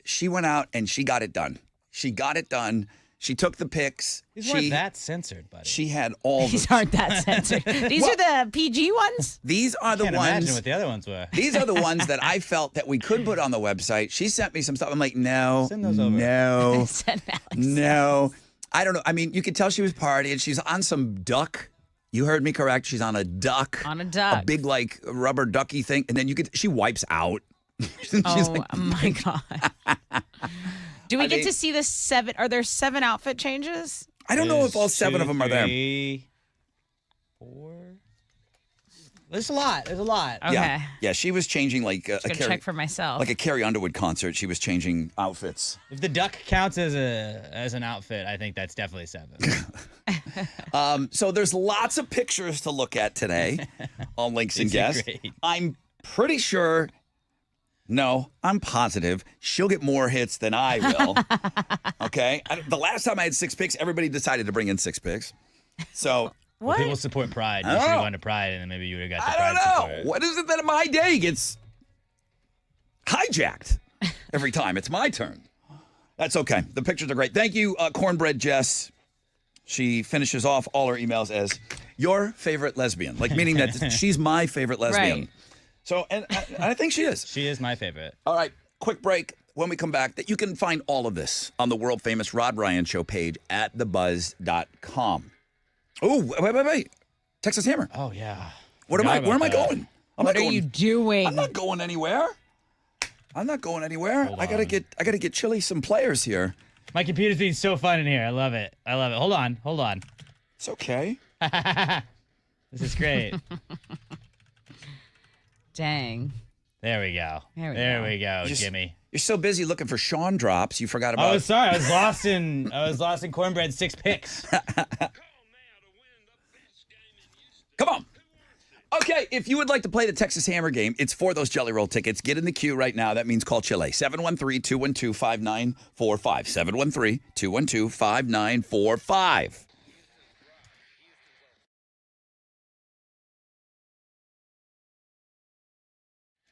She went out and she got it done. She took the pics.
These weren't that censored, buddy.
She had all
These aren't that censored. These are the PG ones?
These are the
Can't
ones.
imagine what the other ones were.
These are the ones that I felt that we could put on the website. She sent me some stuff. I'm like, no.
Send those over.
No.
Send Alex.
No. I don't know. I mean, you could tell she was partying. She's on some duck. You heard me correct. She's on a duck.
On a duck.
A big, like, rubber ducky thing. And then she wipes out. She's
my God. Do we get to see the 7? Are there 7 outfit changes?
I don't know if all 7 of them are there.
3, 4. There's a lot. There's a lot.
Okay.
Yeah, she was changing like a
Gonna check for myself.
like a Carrie Underwood concert. She was changing outfits.
If the duck counts as an outfit, I think that's definitely 7.
So there's lots of pictures to look at today on Links and
These are
Guests.
great.
I'm pretty sure. No, I'm positive she'll get more hits than I will. Okay. The last time I had 6 picks, everybody decided to bring in 6 picks. So
what?
People support Pride. You
I
should
don't
have
know.
gone to Pride, and then maybe you would have got the
I
Pride
don't know.
support.
What is it that my day gets hijacked every time? It's my turn. That's okay. The pictures are great. Thank you, Cornbread Jess. She finishes off all her emails as your favorite lesbian, like meaning that she's my favorite lesbian.
Right.
So, and I think she is.
She is my favorite.
All right, quick break. When we come back, that you can find all of this on the world famous Rod Ryan Show page at thebuzz.com. Oh, wait. Texas Hammer.
Oh yeah.
Where am I going?
What are you doing?
I'm not going anywhere. I gotta get Chili some players here.
My computer's being so fun in here. I love it. Hold on.
It's okay.
This is great.
Dang.
There we go.
There we go.
Just-
Jimmy.
You're so busy looking for Sean drops, you forgot about.
Oh, sorry. I was lost in Cornbread's 6 picks.
Come on. Okay, if you would like to play the Texas Hammer game, it's for those Jelly Roll tickets. Get in the queue right now. That means call Chile. 713-212-5945. 713-212-5945.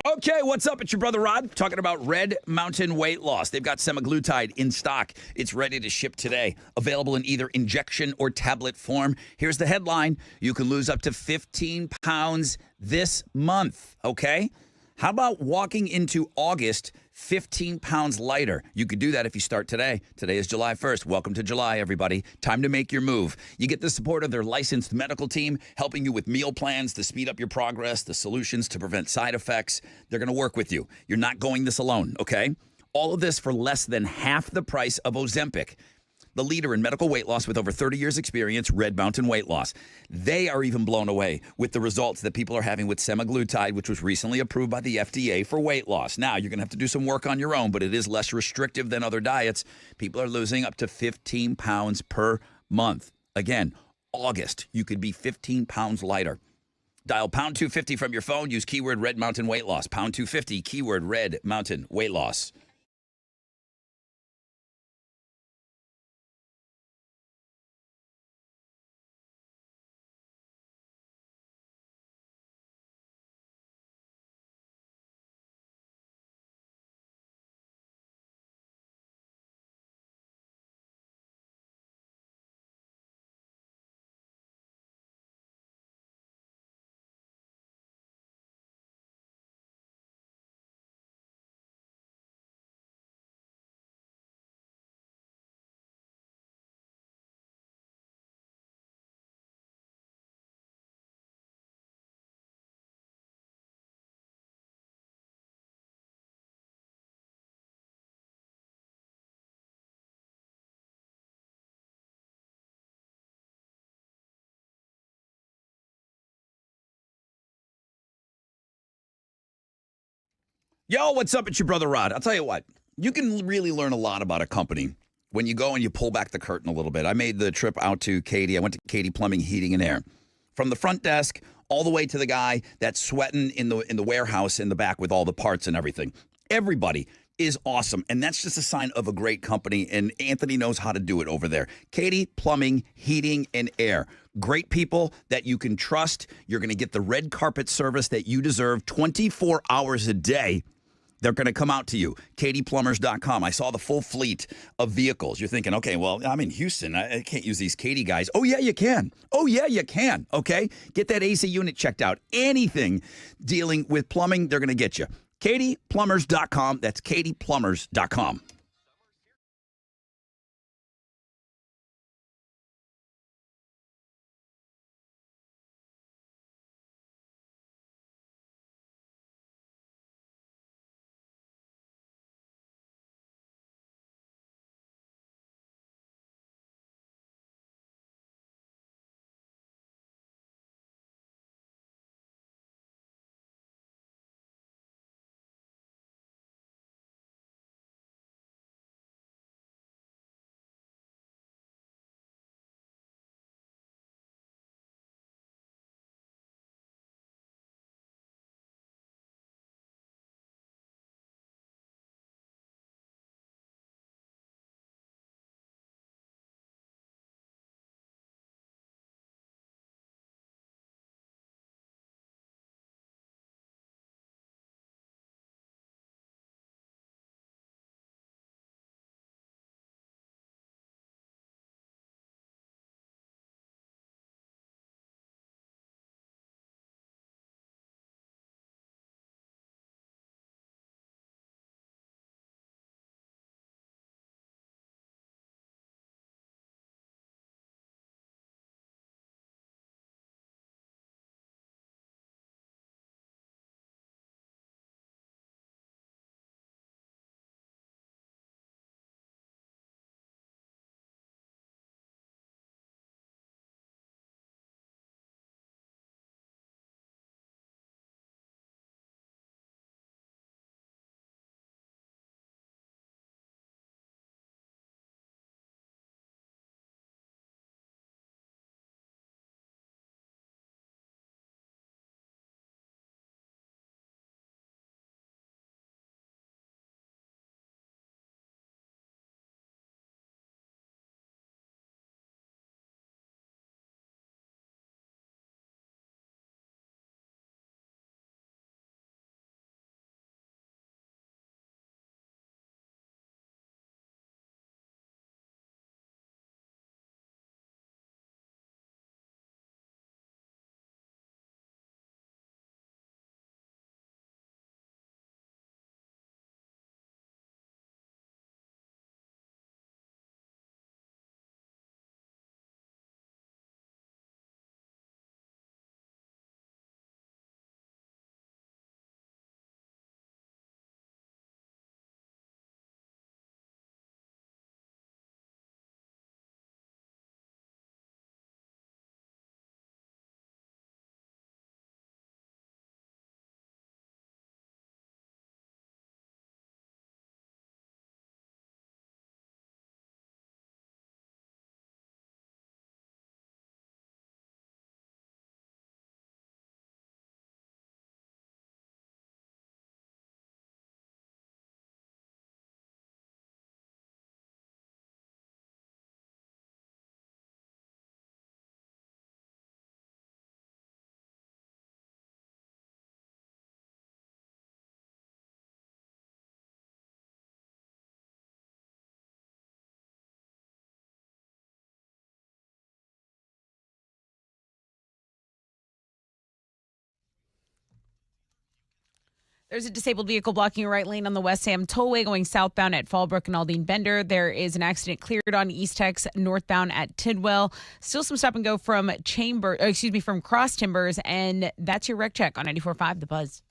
Okay, what's up? It's your brother Rod talking about Red Mountain Weight Loss. They've got semaglutide in stock. It's ready to ship today. Available in either injection or tablet form. Here's the headline. You can lose up to 15 pounds this month, okay? How about walking into August 15 pounds lighter? You could do that if you start today. Today is July 1st. Welcome to July, everybody. Time to make your move. You get the support of their licensed medical team, helping you with meal plans to speed up your progress, the solutions to prevent side effects. They're going to work with you. You're not going this alone, okay? All of this for less than half the price of Ozempic. The leader in medical weight loss with over 30 years experience, Red Mountain Weight Loss. They are even blown away with the results that people are having with semaglutide, which was recently approved by the FDA for weight loss. Now, you're going to have to do some work on your own, but it is less restrictive than other diets. People are losing up to 15 pounds per month. Again, August, you could be 15 pounds lighter. Dial pound 250 from your phone. Use keyword Red Mountain Weight Loss. Pound 250, keyword Red Mountain Weight Loss. Yo, what's up? It's your brother Rod. I'll tell you what, you can really learn a lot about a company when you go and you pull back the curtain a little bit. I made the trip out to Katie. I went to Katie Plumbing, Heating, and Air. From the front desk all the way to the guy that's sweating in the warehouse in the back with all the parts and everything. Everybody is awesome, and that's just a sign of a great company, and Anthony knows how to do it over there. Katie Plumbing, Heating, and Air. Great people that you can trust. You're going to get the red carpet service that you deserve 24 hours a day. They're going to come out to you. KatiePlumbers.com. I saw the full fleet of vehicles. You're thinking, okay, well, I'm in Houston. I can't use these Katie guys. Oh, yeah, you can. Oh, yeah, you can. Okay? Get that AC unit checked out. Anything dealing with plumbing, they're going to get you. KatiePlumbers.com. That's KatiePlumbers.com.
There's a disabled vehicle blocking your right lane on the West Sam Tollway going southbound at Fallbrook and Aldine Bender. There is an accident cleared on East Tex northbound at Tidwell. Still some stop and go from from Cross Timbers, and that's your wreck check on 94.5 The Buzz.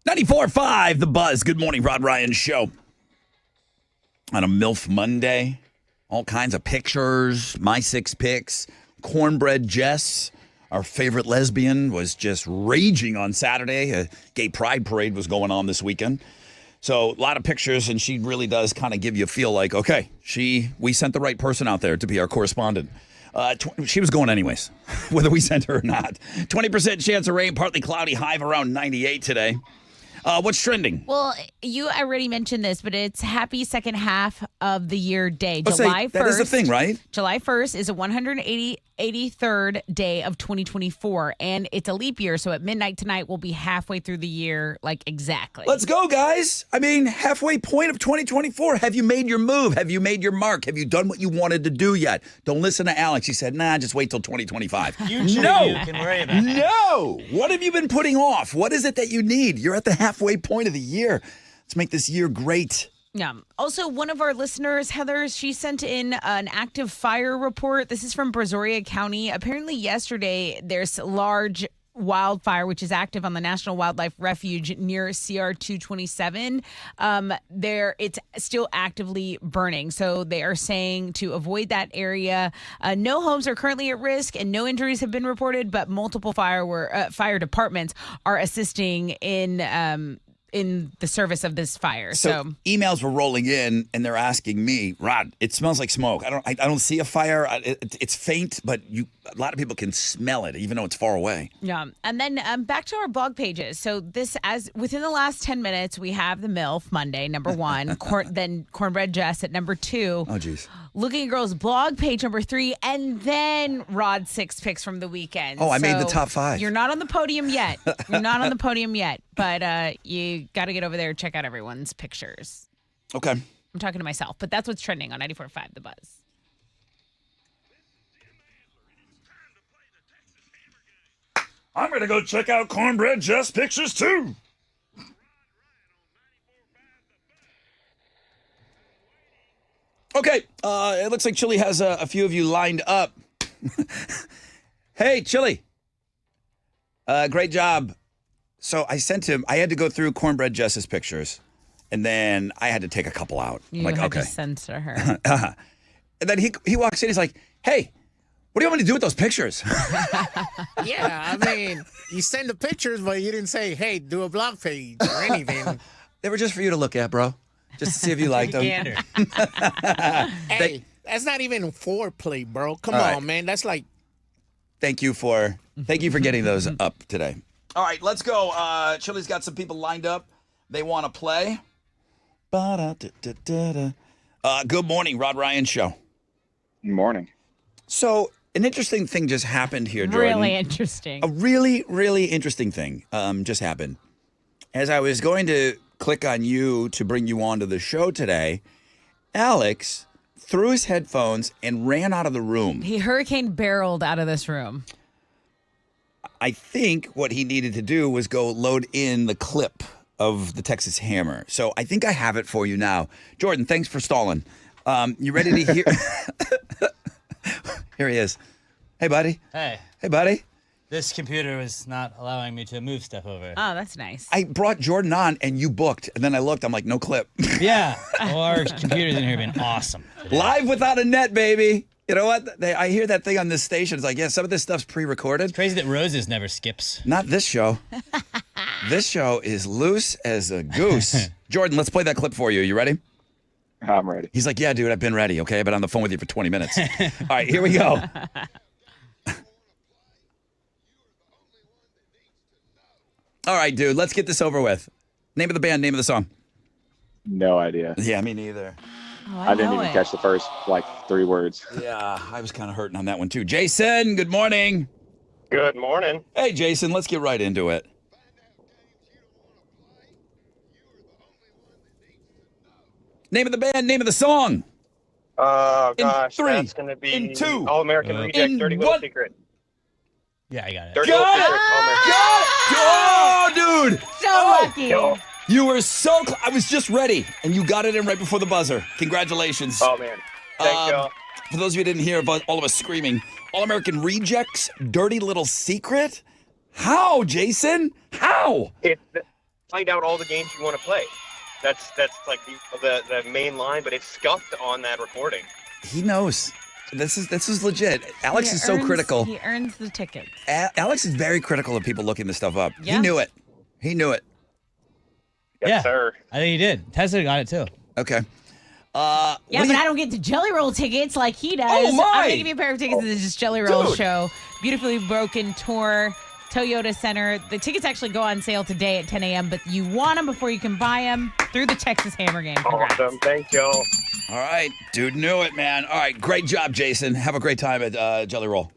.94.5 The Buzz. Good morning, Rod Ryan Show. On a MILF Monday, all kinds of pictures, my 6 picks. Cornbread Jess, our favorite lesbian, was just raging on Saturday. A gay pride parade was going on this weekend. So a lot of pictures, and she really does kind of give you a feel like, okay, we sent the right person out there to be our correspondent. She was going anyways, whether we sent her or not. 20% chance of rain, partly cloudy, high of around 98 today. What's trending?
Well, you already mentioned this, but it's happy second half of the year day. July 1st.
That is the thing, right?
July 1st is a 183rd day of 2024, and it's a leap year, so at midnight tonight, we'll be halfway through the year, like exactly.
Let's go, guys. I mean, halfway point of 2024. Have you made your move? Have you made your mark? Have you done what you wanted to do yet? Don't listen to Alex. He said, nah, just wait till 2025.
You can worry about that.
No. What have you been putting off? What is it that you need? You're at the halfway point of the year. Let's make this year great.
Yeah. Also, one of our listeners, Heather, she sent in an active fire report. This is from Brazoria County. Apparently yesterday, there's a large wildfire, which is active on the National Wildlife Refuge near CR 227. It's still actively burning. So they are saying to avoid that area. No homes are currently at risk and no injuries have been reported, but multiple fire departments are assisting in the service of this fire. So
emails were rolling in, and they're asking me, Rod, it smells like smoke. I don't see a fire. It's faint, but a lot of people can smell it, even though it's far away.
Yeah, and then back to our blog pages. So within the last 10 minutes, we have the MILF Monday, number 1. Then Cornbread Jess at number 2.
Oh, geez.
Looking at Girls blog page number 3, and then Rod's 6 picks from the weekend.
Oh, I made the top 5.
You're not on the podium yet. But you got to get over there and check out everyone's pictures.
Okay.
I'm talking to myself, but that's what's trending on 94.5 The Buzz.
I'm going to go check out Cornbread Jess pictures, too. Okay, it looks like Chili has a few of you lined up. Hey, Chili. Great job. So I sent him, I had to go through Cornbread Jess's pictures, and then I had to take a couple out.
You had to censor her.
And then he walks in, he's like, hey, what do you want me to do with those pictures?
Yeah, I mean, you send the pictures, but you didn't say, hey, do a blog page or anything.
They were just for you to look at, bro. Just to see if you liked them.
Hey, that's not even foreplay, bro. Come
right.
on, man. That's like...
Thank you for getting those up today. All right, let's go. Chili's got some people lined up. They want to play. Good morning, Rod Ryan Show.
Good morning.
So an interesting thing just happened here, Jordan.
Really interesting.
A really, really interesting thing just happened. As I was going to click on you to bring you onto the show today, Alex threw his headphones and ran out of the room.
He hurricane barreled out of this room.
I think what he needed to do was go load in the clip of the Texas Hammer. So I think I have it for you now. Jordan, thanks for stalling. You ready to hear? Here he is. Hey, buddy.
Hey.
Hey, buddy.
This computer was not allowing me to move stuff over.
Oh, that's nice.
I brought Jordan on, and you booked. And then I looked. I'm like, no clip.
Yeah. Well, our computers in here have been awesome today.
Live without a net, baby. You know what? I hear that thing on this station. It's like, yeah, some of this stuff's pre-recorded.
Crazy that Roses never skips.
Not this show. This show is loose as a goose. Jordan, let's play that clip for you. You ready?
I'm ready.
He's like, yeah, dude, I've been ready. Okay, I've been on the phone with you for 20 minutes. All right, here we go. All right, dude, let's get this over with. Name of the band, name of the song.
No idea.
Yeah, me neither.
Oh,
I didn't even catch the first, 3 words.
Yeah, I was kind of hurting on that one, too. Jason, good morning.
Good morning.
Hey, Jason, let's get right into it. Name of the band, name of the song.
Oh,
In
gosh.
3,
That's going to be
in 2,
All-American Reject,
in
Dirty Little
1.
Secret.
Yeah, I got it.
Dirty Little Secret, All-American.
Oh, dude.
So lucky.
You were so close. I was just ready, and you got it in right before the buzzer. Congratulations.
Oh, man. Thank y'all.
For those of you who didn't hear about all of us screaming, All-American Rejects, Dirty Little Secret? How, Jason? How?
Find out all the games you want to play. That's like the main line, but it's scuffed on that recording.
He knows. This is legit. Alex is so critical.
He earns the tickets.
Alex is very critical of people looking this stuff up.
Yeah.
He knew it. He knew it.
Yes, sir.
I think he did. Tessa got it too.
Okay.
Yeah, but I don't get the Jelly Roll tickets like he does.
Oh, my.
I'm going to give you a pair of tickets to this Jelly Roll
Dude.
show. Beautifully Broken Tour, Toyota Center. The tickets actually go on sale today at 10 a.m., but you want them before you can buy them through the Texas Hammer Game. Congrats.
Awesome. Thank y'all.
All right. Dude knew it, man. All right. Great job, Jason. Have a great time at Jelly Roll.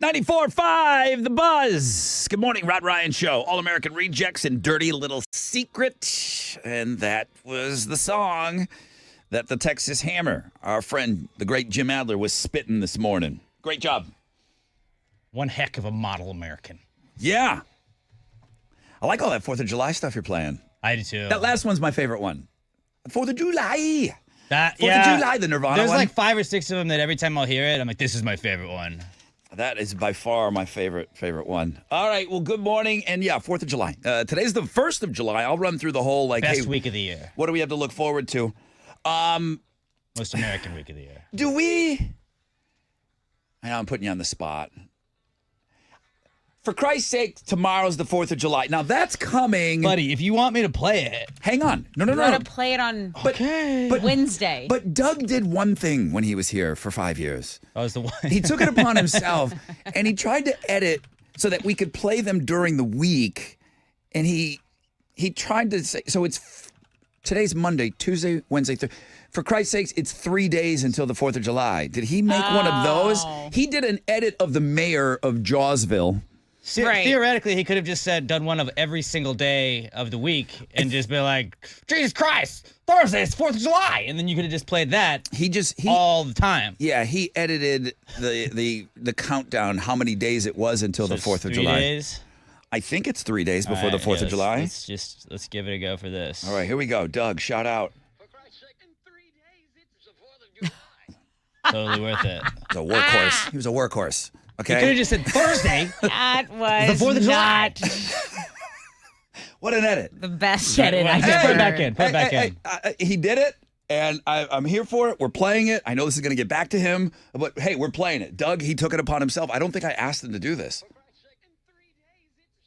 94.5, The Buzz. Good morning, Rod Ryan Show. All-American Rejects and Dirty Little Secret. And that was the song that the Texas Hammer, our friend, the great Jim Adler, was spitting this morning. Great job.
One heck of a model American.
Yeah. I like all that 4th of July stuff you're playing.
I do too.
That last one's my favorite one. 4th of July.
That
4th of July, the Nirvana
There's
one.
like 5 or 6 of them that every time I'll hear it, I'm like, this is my favorite one.
That is by far my favorite one. All right, well, good morning. And yeah, 4th of July. Today's the 1st of July. I'll run through the whole,
Best week of the year.
What do we have to look forward to?
Most American week of the year.
Do we? I know I'm putting you on the spot. For Christ's sake, tomorrow's the 4th of July. Now, that's coming.
Buddy, if you want me to play it.
Hang on. No.
We're going to play it on Wednesday.
But Doug did one thing when he was here for 5 years.
That was the one.
He took it upon himself, and he tried to edit so that we could play them during the week. And he tried to say, so today's Monday, Tuesday, Wednesday, Thursday. For Christ's sakes, it's 3 days until the 4th of July. Did he make one of those? He did an edit of the mayor of Jawsville.
Right.
Theoretically, he could have just done one of every single day of the week and just been like, Jesus Christ, Thursday, it's 4th of July. And then you could have just played that all the time.
Yeah, he edited the countdown, how many days it was until the 4th of July.
3 days?
I think it's 3 days before the 4th of July.
Let's give it a go for this.
All right, here we go. Doug, shout out.
Totally worth it.
He was a workhorse. He was a workhorse. Okay.
You could have just said Thursday.
That was
the 4th of July.
What an edit.
The best edit I've
Just
ever
put it back
heard.
in. Put it back in.
He did it, and I'm here for it. We're playing it. I know this is going to get back to him, but hey, we're playing it. Doug, he took it upon himself. I don't think I asked him to do this.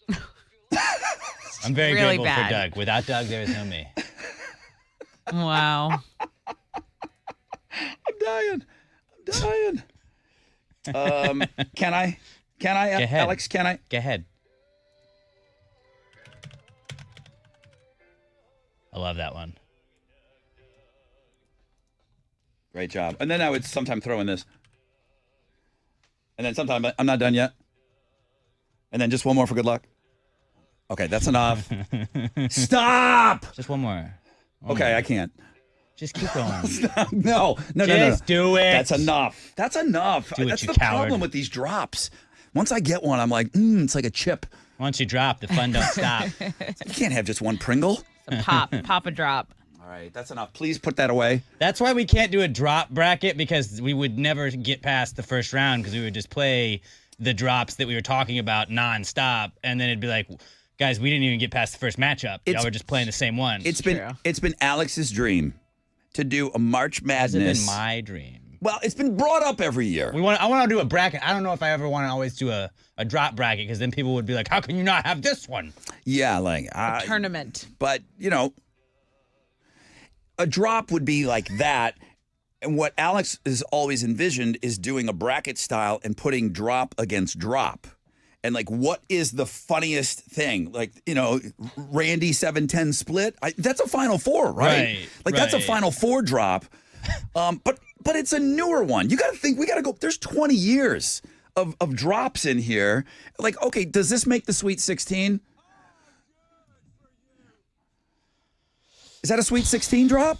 I'm very
really
grateful
bad.
for Doug. Without Doug, there is no me.
Wow.
I'm dying. Can I,
Go ahead.
Alex, can I?
Go ahead. I love that one.
Great job. And then I would sometime throw in this. And then sometime, I'm not done yet. And then just one more for good luck. Okay, that's enough. Stop!
Just one more.
Okay, I can't.
Just keep going.
No.
Just do it.
That's enough. That's
Do it,
That's
you
the
coward.
problem with these drops. Once I get one, I'm like, it's like a chip.
Once you drop, the fun don't stop.
You can't have just one Pringle.
Pop a drop.
All right, that's enough. Please put that away.
That's why we can't do a drop bracket, because we would never get past the first round, because we would just play the drops that we were talking about nonstop, and then it'd be like, guys, we didn't even get past the first matchup. Y'all were just playing the same one.
It's been Alex's dream to do a March Madness.
It's been my dream.
Well, it's been brought up every year.
I want to do a bracket. I don't know if I ever want to always do a drop bracket, because then people would be like, how can you not have this one?
Yeah, like
Tournament.
But, a drop would be like that. And what Alex has always envisioned is doing a bracket style and putting drop against drop. And like, what is the funniest thing? Like, Randy 710 split. That's a Final Four, right? That's a Final Four drop. But it's a newer one. You got to think. We got to go. There's 20 years of drops in here. Like, okay, does this make the Sweet 16? Is that a Sweet 16 drop?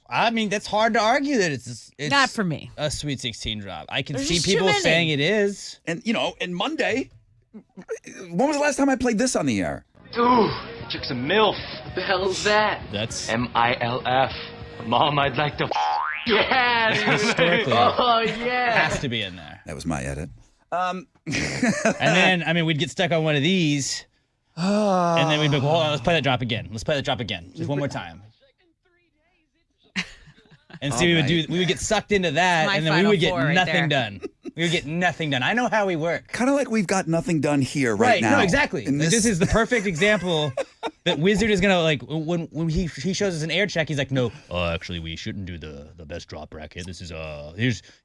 I mean, that's hard to argue that it's
Not for me.
a Sweet 16 drop. I can
There's
see
just too
people
many.
saying it is.
And and Monday. When was the last time I played this on the air?
Ooh, chick's a MILF. The hell's that?
That's
MILF. Mom, I'd like to yeah, dude.
historically
Oh, yeah.
has to be in there.
That was my edit.
And then, we'd get stuck on one of these, and then we'd be like, well, hold on, let's play that drop again. Just one more time. And see, we would get sucked into that,
My
and then we
Final
would get
Four right
nothing
there.
done. We would get nothing done. I know how we work.
Kind of like we've got nothing done here right now.
No, exactly.
And
This is the perfect example that Wizard is gonna when he shows us an air check. He's like, no, actually, we shouldn't do the best drop bracket. This is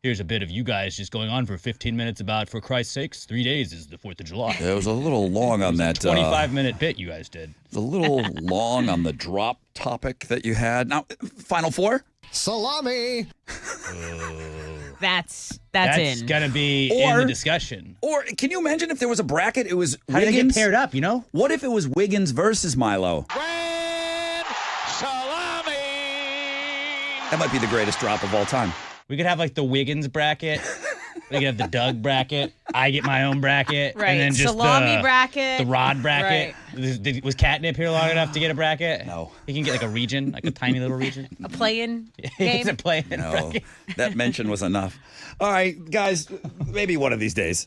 here's a bit of you guys just going on for 15 minutes about, for Christ's sakes, 3 days is the 4th of July.
It was a little long on that.
25-minute bit you guys did.
It was a little long on the drop topic that you had. Now, Final Four.
Salami.
That's in.
gonna be in
Or-
the discussion.
Or can you imagine if there was a bracket? It was
How do they get
Wiggins.
paired up? You know?
What if it was Wiggins versus Milo? That might be the greatest drop of all time.
We could have like the Wiggins bracket. We could have the Doug bracket. I get my own bracket.
Right.
And then just
Salami
the
bracket.
The Rod bracket. Was Catnip here long enough to get a bracket?
No.
He can get like a region, like a tiny little region.
A play-in
It's
game.
a play-in
No,
bracket.
that mention was enough. All right, guys, maybe one of these days.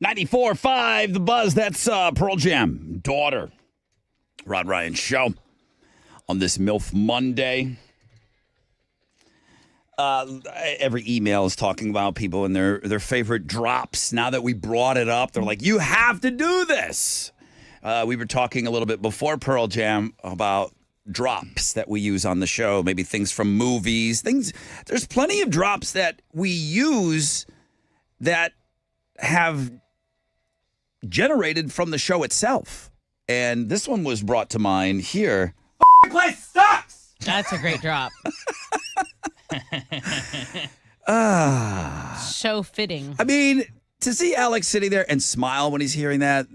.94.5 The Buzz. That's Pearl Jam. Daughter. Rod Ryan Show on this MILF Monday. Every email is talking about people and their favorite drops. Now that we brought it up, they're like, you have to do this. We were talking a little bit before Pearl Jam about drops that we use on the show, maybe things from movies, things. There's plenty of drops that we use that have generated from the show itself. And this one was brought to mind here. Place sucks!
That's a great drop. So fitting.
I mean, To see Alex sitting there and smile when he's hearing that,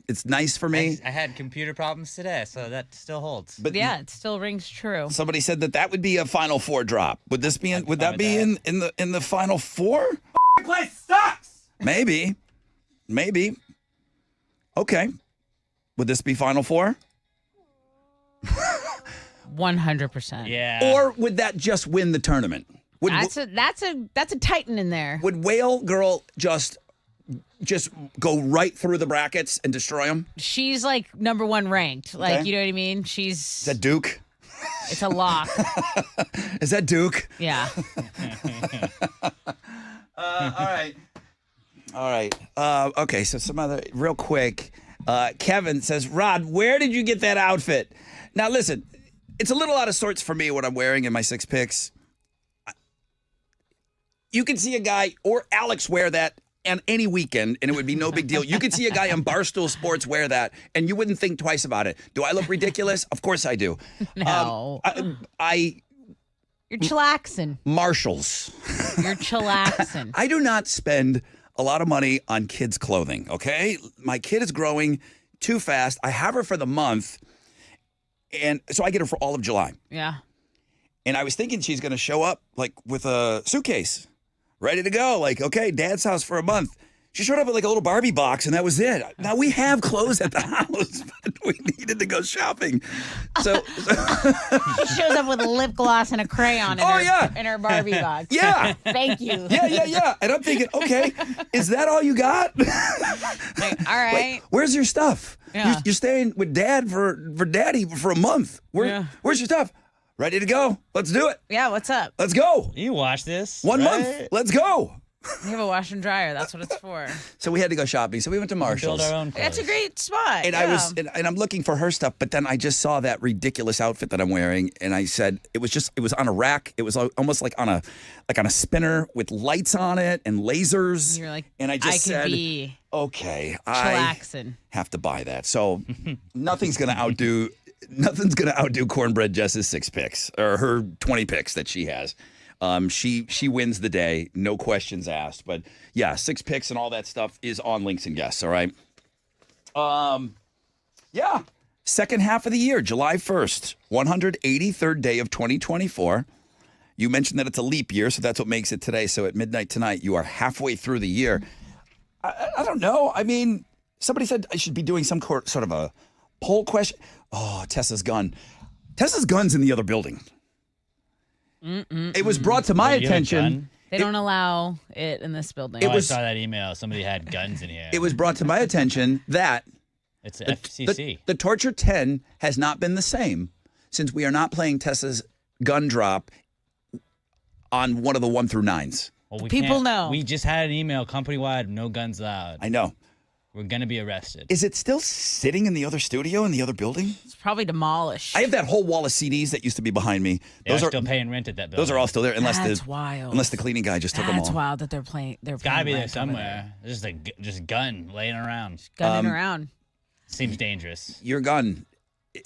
it's nice for me.
I had computer problems today, so that still holds.
But
Yeah, it still rings true.
somebody said that would be a Final Four drop. Would this be? Would that be in the Final Four?
Place sucks.
Maybe. Okay. Would this be Final Four?
100%.
Yeah.
Or would that just win the tournament? Would,
That's a Titan in there.
would Whale Girl just go right through the brackets and destroy them?
She's like number 1 ranked. Like,
Okay.
you know what I mean?
Is that Duke?
It's a lock.
Is that Duke?
Yeah.
All right. Okay, so some other, real quick. Kevin says, Rod, where did you get that outfit? Now, listen, it's a little out of sorts for me what I'm wearing in my 6 picks. You could see a guy or Alex wear that on any weekend, and it would be no big deal. You could see a guy on Barstool Sports wear that, and you wouldn't think twice about it. Do I look ridiculous? Of course I do.
No. You're chillaxing.
Marshalls.
You're chillaxing.
I do not spend a lot of money on kids' clothing, okay? My kid is growing too fast. I have her for the month, and so I get her for all of July.
Yeah.
And I was thinking she's going to show up like with a suitcase, ready to go. Like, okay, Dad's house for a month. She showed up with like a little Barbie box, and that was it. Now we have clothes at the house, but we needed to go shopping. So
She shows up with a lip gloss and a crayon in her Barbie box.
Yeah.
Thank you.
Yeah. And I'm thinking, okay, is that all you got?
Like, all right.
Like, where's your stuff?
Yeah.
You're staying with Dad for Daddy for a month. Where's your stuff? Ready to go. Let's do it.
Yeah, what's up?
Let's go.
You watch this.
1
right?
month. Let's go.
You have a wash and dryer. That's what it's for.
So we had to go shopping. So we went to Marshall's.
Build our own
That's a
clothes.
great spot.
And
yeah.
I was, and I'm looking for her stuff, but then I just saw that ridiculous outfit that I'm wearing, and I said it was on a rack. It was almost like on a spinner with lights on it and lasers.
You're like,
and I just
I
said,
could be
okay, I
chillaxing.
have to buy that. So nothing's gonna outdo Cornbread Jess's 6 picks or her 20 picks that she has. She wins the day, no questions asked. But yeah, 6 picks and all that stuff is on Links and Guests. All right. Yeah. Second half of the year, July 1st, 183rd day of 2024. You mentioned that it's a leap year, so that's what makes it today. So at midnight tonight, you are halfway through the year. I don't know. I mean, somebody said I should be doing some sort of a poll question. Oh, Tessa's gun. Tessa's gun's in the other building. It was brought to my
Wait, you have a
attention.
gun?
They don't allow it in this building.
I saw that email. Somebody had guns in here.
It was brought to my attention that
It's the FCC.
the Torture 10 has not been the same since we are not playing Tessa's gun drop on one of the 1 through 9s.
Well, we
People
can't-
know.
We just had an email company-wide, no guns allowed.
I know.
We're going to be arrested.
Is it still sitting in the other studio in the other building?
It's probably demolished.
I have that whole wall of CDs that used to be behind me.
They're still paying rent at that building.
Those are all still there, unless
That's
the
wild.
unless the cleaning guy just took them all.
That's wild that they're playing. They're
It's got to be there
rent over
somewhere. There's just a gun laying around.
Gunning around.
Seems dangerous.
Your gun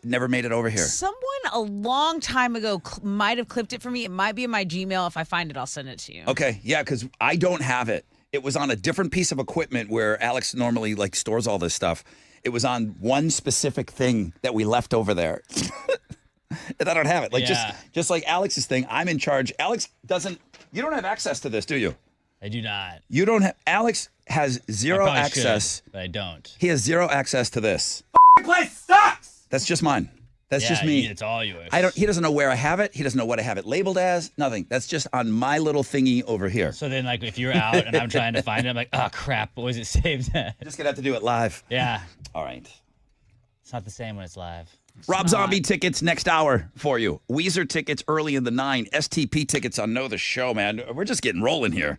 never made it over here.
Someone a long time ago might have clipped it for me. It might be in my Gmail. If I find it, I'll send it to you.
Okay, yeah, because I don't have it. It was on a different piece of equipment where Alex normally like stores all this stuff. It was on one specific thing that we left over there. And I don't have it. Like
Yeah.
just like Alex's thing, I'm in charge. Alex doesn't. You don't have access to this, do you?
I do not.
You don't have. Alex has zero
I probably
access.
should, but I don't.
He has zero access to this.
Place sucks!
That's just mine. That's
Yeah,
just me.
It's all yours.
He doesn't know where I have it. He doesn't know what I have it labeled as. Nothing. That's just on my little thingy over here.
So then, like, if you're out and I'm trying to find it, I'm like, oh, crap. What was it saved at?
I'm just going to have to do it live.
Yeah.
All right.
It's not the same when it's live.
Rob Zombie tickets next hour for you. Weezer tickets early in the 9. STP tickets on Know the Show, man. We're just getting rolling here.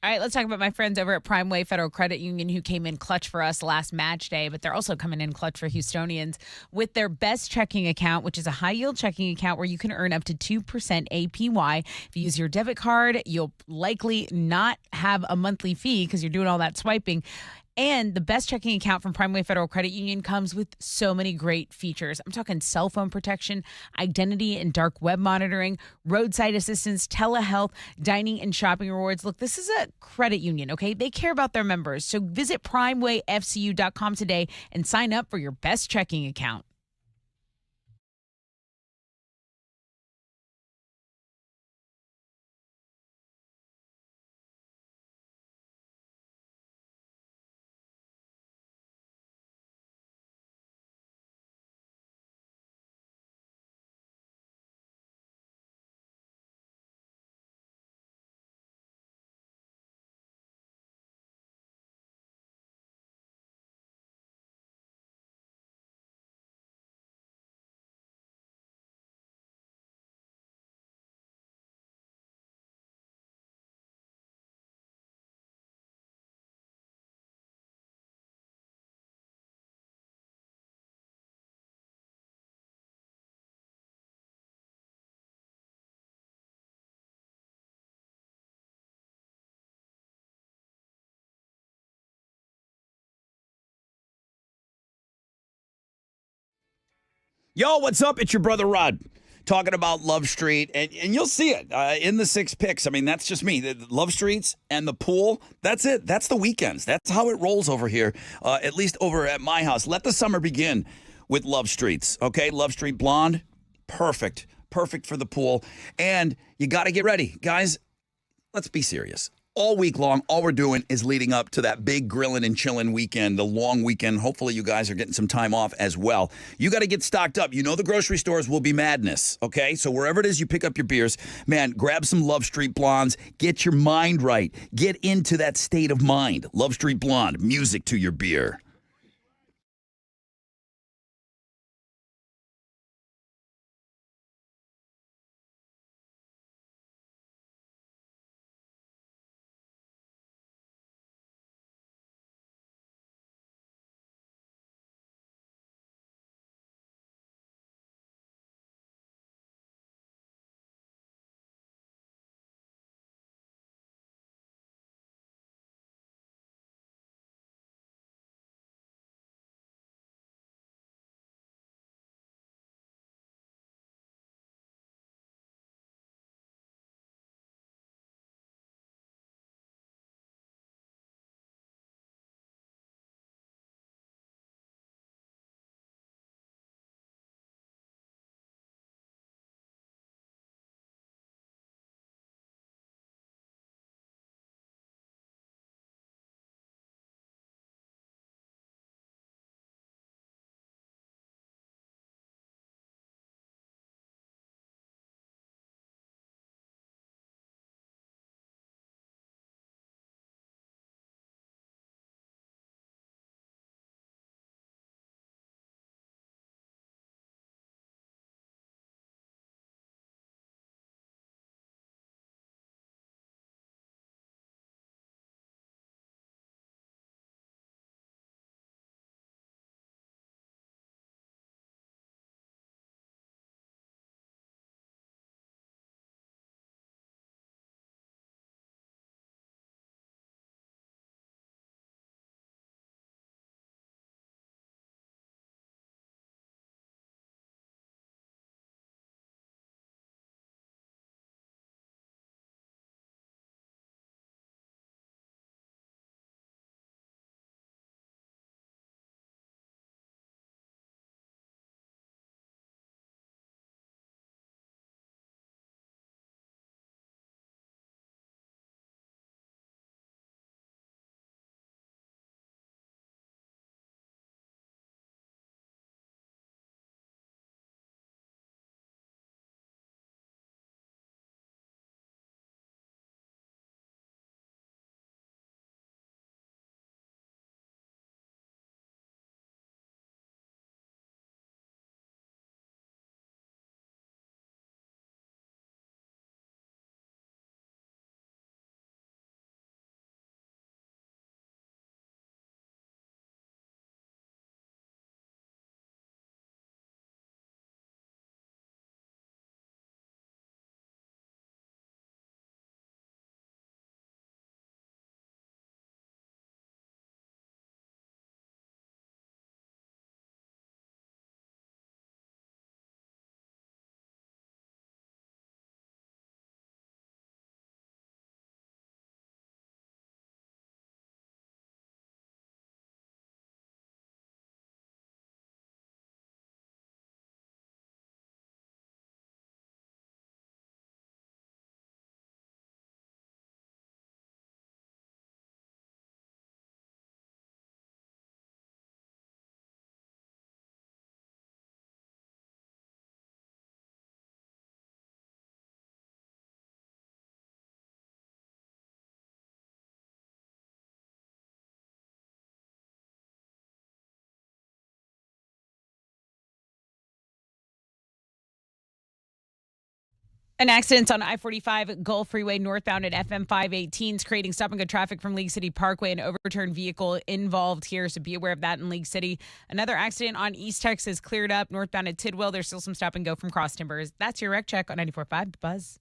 All right, let's talk about my friends over at Primeway Federal Credit Union who came in clutch for us last match day, but they're also coming in clutch for Houstonians with their best checking account, which is a high-yield checking account where you can earn up to 2% APY. If you use your debit card, you'll likely not have a monthly fee because you're doing all that swiping. And the best checking account from Primeway Federal Credit Union comes with so many great features. I'm talking cell phone protection, identity and dark web monitoring, roadside assistance, telehealth, dining and shopping rewards. Look, this is a credit union, okay? They care about their members. So visit primewayfcu.com today and sign up for your best checking account.
Yo, what's up? It's your brother Rod talking about Love Street, and you'll see it in the 6 picks. I mean, that's just me. The Love Streets and the pool, that's it. That's the weekends. That's how it rolls over here, at least over at my house. Let the summer begin with Love Streets, okay? Love Street Blonde, perfect. Perfect for the pool. And you got to get ready. Guys, let's be serious. All week long, all we're doing is leading up to that big grilling and chilling weekend, the long weekend. Hopefully you guys are getting some time off as well. You got to get stocked up. You know the grocery stores will be madness, okay? So wherever it is you pick up your beers, man, grab some Love Street Blondes. Get your mind right. Get into that state of mind. Love Street Blonde, music to your beer.
An accident on I-45 Gulf Freeway northbound at FM 518 is creating stop-and-go traffic from League City Parkway. An overturned vehicle involved here, so be aware of that in League City. Another accident on East Texas cleared up northbound at Tidwell. There's still some stop-and-go from Cross Timbers. That's your wreck check on 94.5 The Buzz.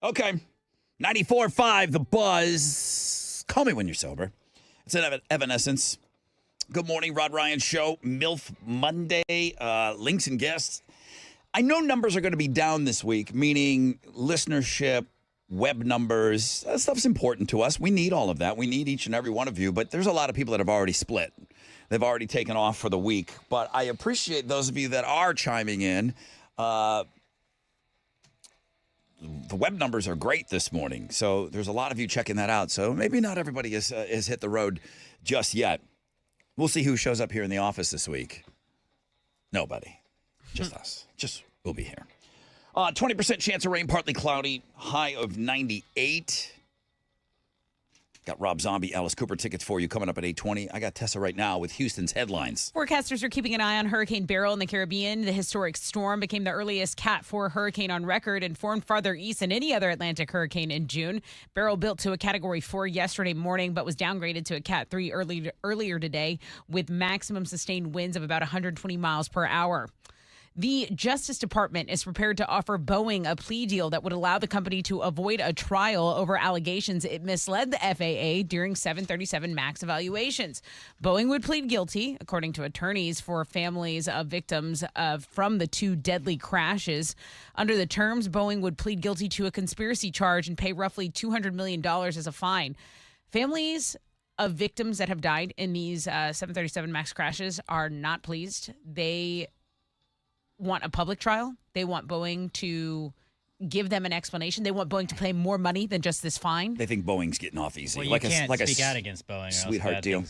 Okay. 94.5 The Buzz. Call me when you're sober. It's an Evanescence. Good morning, Rod Ryan Show. MILF Monday. Links and guests. I know numbers are going to be down this week, meaning listenership, web numbers. That stuff's important to us. We need all of that. We need each and every one of you. But there's a lot of people that have already split. They've already taken off for the week. But I appreciate those of you that are chiming in. The web numbers are great this morning, so there's a lot of you checking that out. So maybe not everybody has hit the road just yet. We'll see who shows up here in the office this week. Nobody. Just us. We'll be here. 20% chance of rain, partly cloudy, high of 98. Got Rob Zombie, Alice Cooper tickets for you coming up at 8:20. I got Tessa right now with Houston's headlines.
Forecasters are keeping an eye on Hurricane Beryl in the Caribbean. The historic storm became the earliest Cat 4 hurricane on record and formed farther east than any other Atlantic hurricane in June. Beryl built to a Category 4 yesterday morning, but was downgraded to a Cat 3 earlier today with maximum sustained winds of about 120 miles per hour. The Justice Department is prepared to offer Boeing a plea deal that would allow the company to avoid a trial over allegations it misled the FAA during 737 MAX evaluations. Boeing would plead guilty, according to attorneys for families of victims from the 2 deadly crashes. Under the terms, Boeing would plead guilty to a conspiracy charge and pay roughly $200 million as a fine. Families of victims that have died in these 737 MAX crashes are not pleased. They want a public trial. They want Boeing to give them an explanation. They want Boeing to pay more money than just this fine.
They think Boeing's getting off easy.
Well, you can't speak out against Boeing.
Sweetheart deal.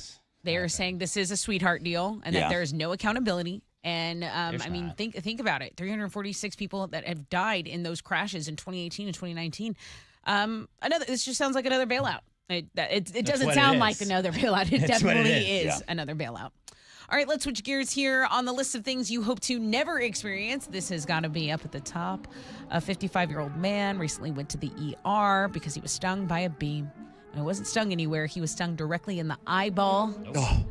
They are saying this is a sweetheart deal and that there is no accountability. And I mean, think about it. 346 people that have died in those crashes in 2018 and 2019. This just sounds like another bailout. It doesn't sound like another bailout. It definitely is another bailout. All right, let's switch gears here on the list of things you hope to never experience. This has got to be up at the top. A 55-year-old man recently went to the ER because he was stung by a bee. And he wasn't stung anywhere. He was stung directly in the eyeball.
Oh.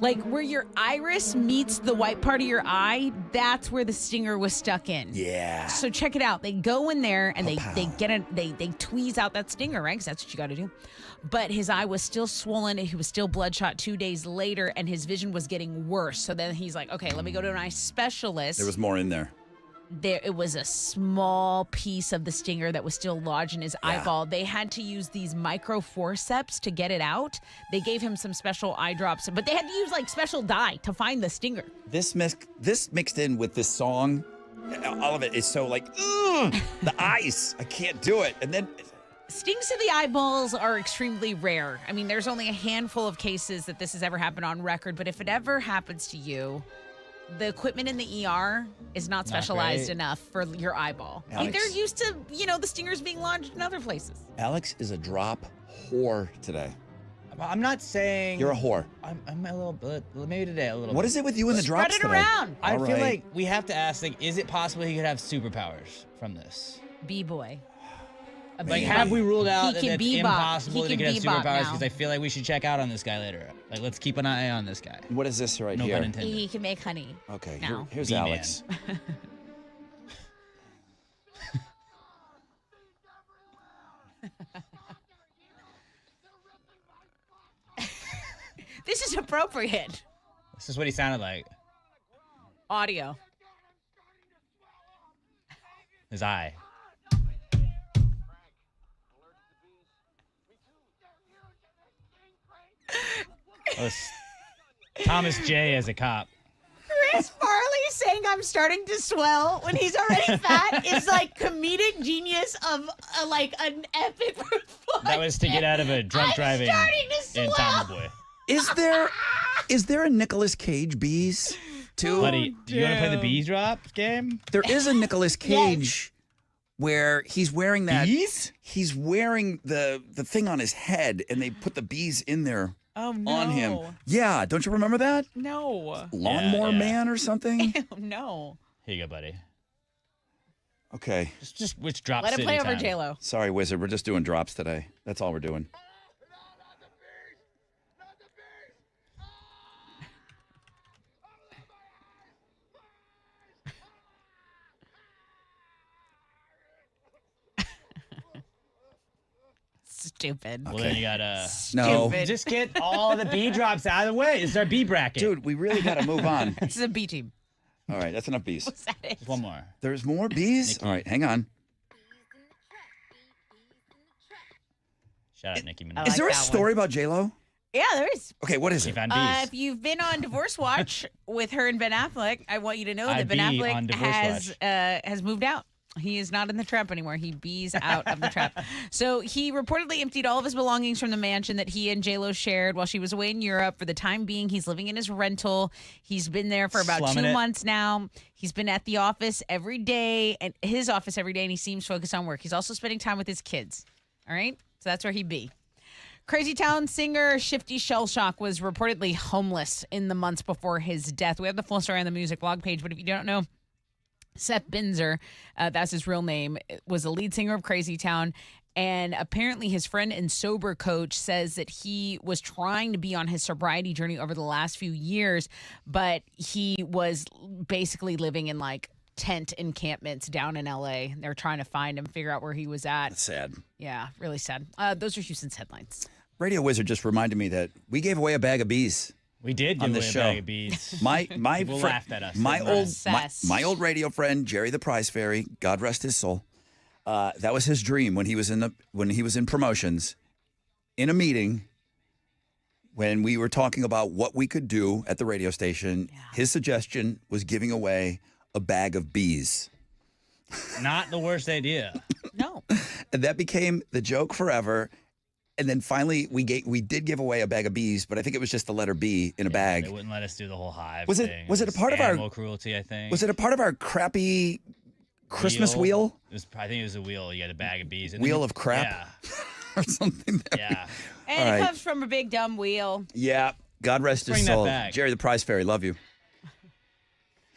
Like where your iris meets the white part of your eye, that's where the stinger was stuck in.
Yeah.
So check it out. They go in there and they tweeze out that stinger, right? Because that's what you got to do. But his eye was still swollen and he was still bloodshot 2 days later and his vision was getting worse. So then he's like, okay, let me go to an eye specialist.
There was more in there.
It was a small piece of the stinger that was still lodged in his eyeball. They had to use these micro forceps to get it out. They gave him some special eye drops, but they had to use like special dye to find the stinger.
This mixed in with this song, all of it is so like, the eyes. I can't do it. And then
stings to the eyeballs are extremely rare. I mean, there's only a handful of cases that this has ever happened on record, but if it ever happens to you, the equipment in the ER is not specialized enough for your eyeball.
Alex,
they're used to, the stingers being lodged in other places.
Alex is a drop whore today.
I'm not saying
you're a whore.
I'm a little bit, maybe today a little.
What is it with you and the drops
today? Spread it around.
I feel like we have to ask, like, is it possible he could have superpowers from this?
B-boy.
Like, have we ruled out that it's impossible that he could have superpowers?
Because
I feel like we should check out on this guy later. Like, let's keep an eye on this guy.
What is this right
no
here?
Pun intended.
He can make honey.
Okay,
now.
Here's
B-man.
Alex.
This is appropriate.
This is what he sounded like.
Audio.
His eye. Thomas J. as a cop.
Chris Farley saying I'm starting to swell when he's already fat is like comedic genius of like an epic performance.
That was to get out of a drunk driving in Tommy Boy.
Is there a Nicolas Cage bees too?
Buddy, do you want to play the bees drop game?
There is a Nicolas Cage where he's wearing that.
Bees?
He's wearing the thing on his head, and they put the bees in there.
Oh, no.
On him. Yeah, don't you remember that?
No.
Lawnmower Man or something?
No.
Here you go, buddy.
Okay.
Just which drops?
Let it play over J-Lo.
Sorry, Wizard. We're just doing drops today. That's all we're doing.
Stupid.
Well, then you got
no.
Just get all the B drops out of the way. It's our B bracket.
Dude, we really got to move on.
This is a B team.
All right, that's enough bees.
What's that?
Just one more.
There's more bees?
Nikki.
All right, hang on.
Shout out Nicki Minaj.
like
Is there a
that
story about J-Lo?
Yeah, there is.
Okay, what is
She
it?
found bees.
If you've been on Divorce Watch with her and Ben Affleck, I want you to know that Ben
be on
Affleck
Divorce
has moved out. He is not in the trap anymore. He bees out of the trap. So he reportedly emptied all of his belongings from the mansion that he and J-Lo shared while she was away in Europe. For the time being, he's living in his rental. He's been there for about
Slumming
2
it.
months now. He's been at the office every day, and his office every day, and he seems focused on work. He's also spending time with his kids. All right? So that's where he be. Crazy Town singer Shifty Shellshock was reportedly homeless in the months before his death. We have the full story on the music blog page, but if you don't know, Seth Binzer, that's his real name, was a lead singer of Crazy Town. And apparently his friend and sober coach says that he was trying to be on his sobriety journey over the last few years, but he was basically living in like tent encampments down in LA. They're trying to find him, figure out where he was at.
That's sad.
Yeah, really sad. Those are Houston's headlines.
Radio Wizard just reminded me that we gave away a bag of bees.
We did
on
give
the
away
show.
a bag of bees.
My
People
friend,
laughed at us.
my old radio friend Jerry the Prize Fairy, God rest his soul. That was his dream when he was in promotions, in a meeting. When we were talking about what we could do at the radio station, his suggestion was giving away a bag of bees.
Not the worst idea.
No.
And that became the joke forever. And then finally, we did give away a bag of bees, but I think it was just the letter B in a bag.
They wouldn't let us do the whole hive
Was it-
thing.
was it a part of our-
animal cruelty, I think.
Was it a part of our crappy Christmas wheel?
I think it was a wheel. You had a bag of bees. And
Wheel
then-
of crap?
Yeah.
Or something?
Yeah.
And
All
it
right.
comes from a big dumb wheel.
Yeah. God rest his
Bring that
soul.
back.
Jerry the Prize Fairy, love you.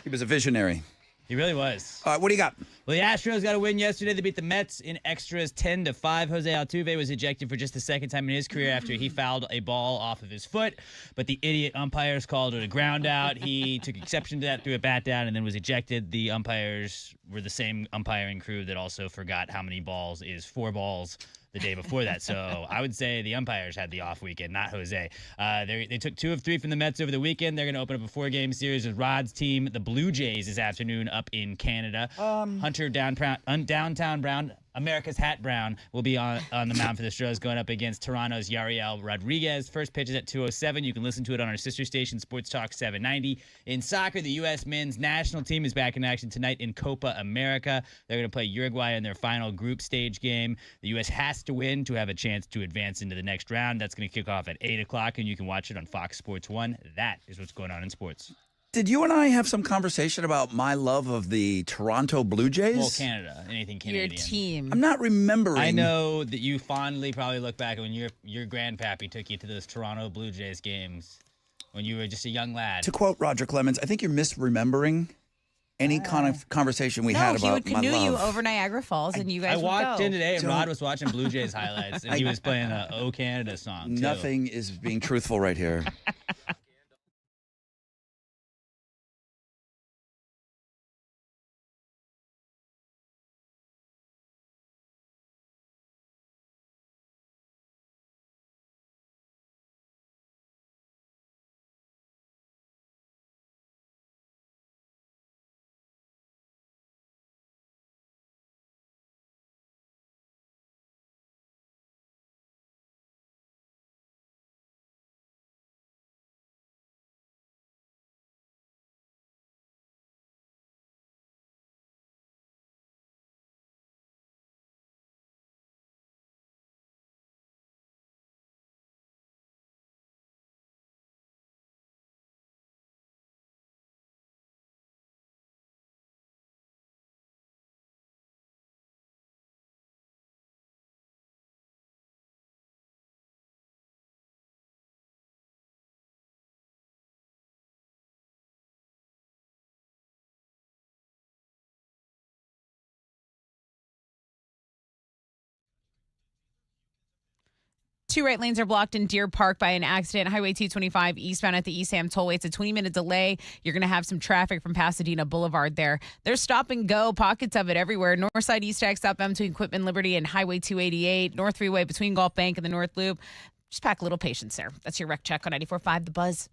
He was a visionary.
He really was.
All right, what do you got?
Well, the Astros got a win yesterday. They beat the Mets in extras 10-5. Jose Altuve was ejected for just the second time in his career after he fouled a ball off of his foot, but the idiot umpires called it a ground out. He took exception to that, threw a bat down, and then was ejected. The umpires were the same umpiring crew that also forgot how many balls is 4 balls the day before that. So I would say the umpires had the off weekend, not Jose. They took 2 of 3 from the Mets over the weekend. They're going to open up a 4-game series with Rod's team, the Blue Jays, this afternoon up in Canada. Hunter Downtown Brown, America's Hat Brown, will be on the mound for the Astros, going up against Toronto's Yariel Rodriguez. First pitch is at 2:07. You can listen to it on our sister station, Sports Talk 790. In soccer, the U.S. men's national team is back in action tonight in Copa America. They're going to play Uruguay in their final group stage game. The U.S. has to win to have a chance to advance into the next round. That's going to kick off at 8 o'clock, and you can watch it on Fox Sports 1. That is what's going on in sports.
Did you and I have some conversation about my love of the Toronto Blue Jays?
Well, Canada, anything Canadian.
Your team.
I'm not remembering.
I know that you fondly probably look back when your grandpappy took you to those Toronto Blue Jays games when you were just a young lad.
To quote Roger Clemens, I think you're misremembering any kind of conversation we had
No, he
about
would
my
canoe
love.
you over Niagara Falls, and you guys
I
would
walked
go.
in today, and
Don't-
Rod was watching Blue Jays highlights, and he was playing a "Oh Canada" song. Too.
Nothing is being truthful right here.
Two right lanes are blocked in Deer Park by an accident. Highway 225 eastbound at the East Ham Tollway. It's a 20-minute delay. You're going to have some traffic from Pasadena Boulevard there. There's stop and go, pockets of it everywhere. North side, East Ag, southbound between Quitman Liberty and Highway 288. North Freeway between Gulf Bank and the North Loop. Just pack a little patience there. That's your wreck check on 94.5 The Buzz.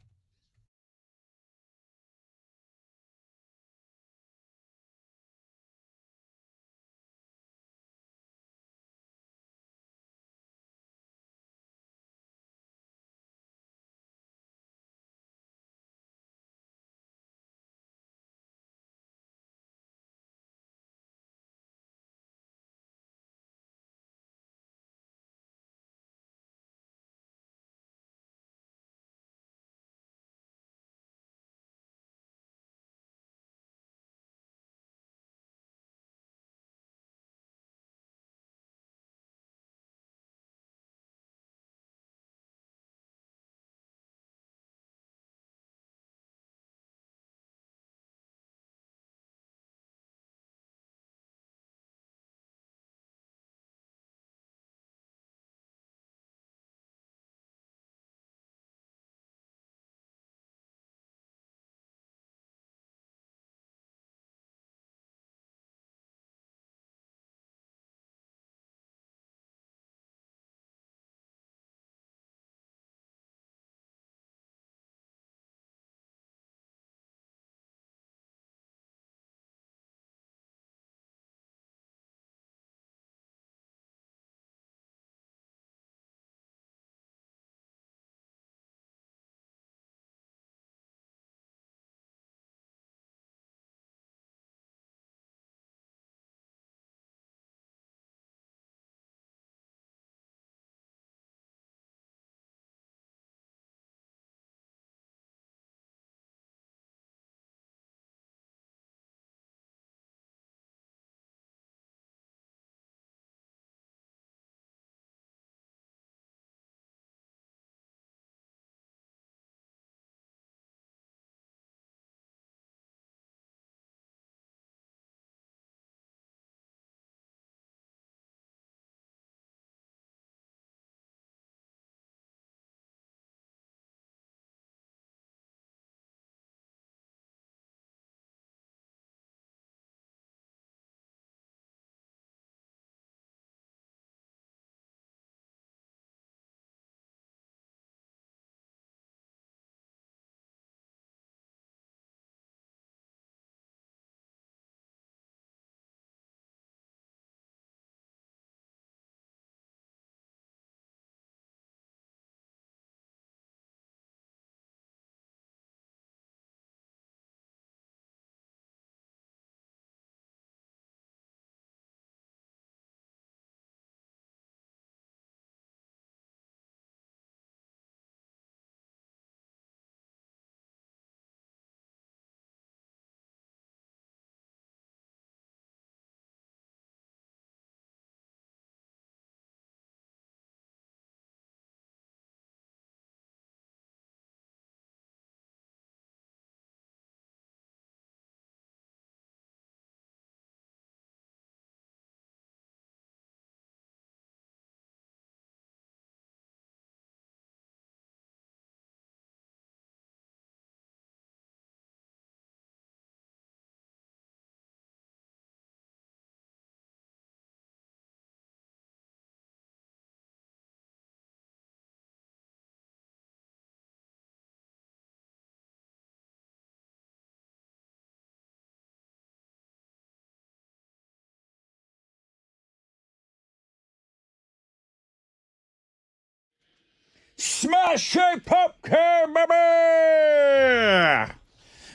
Smash, shake, popcorn, baby!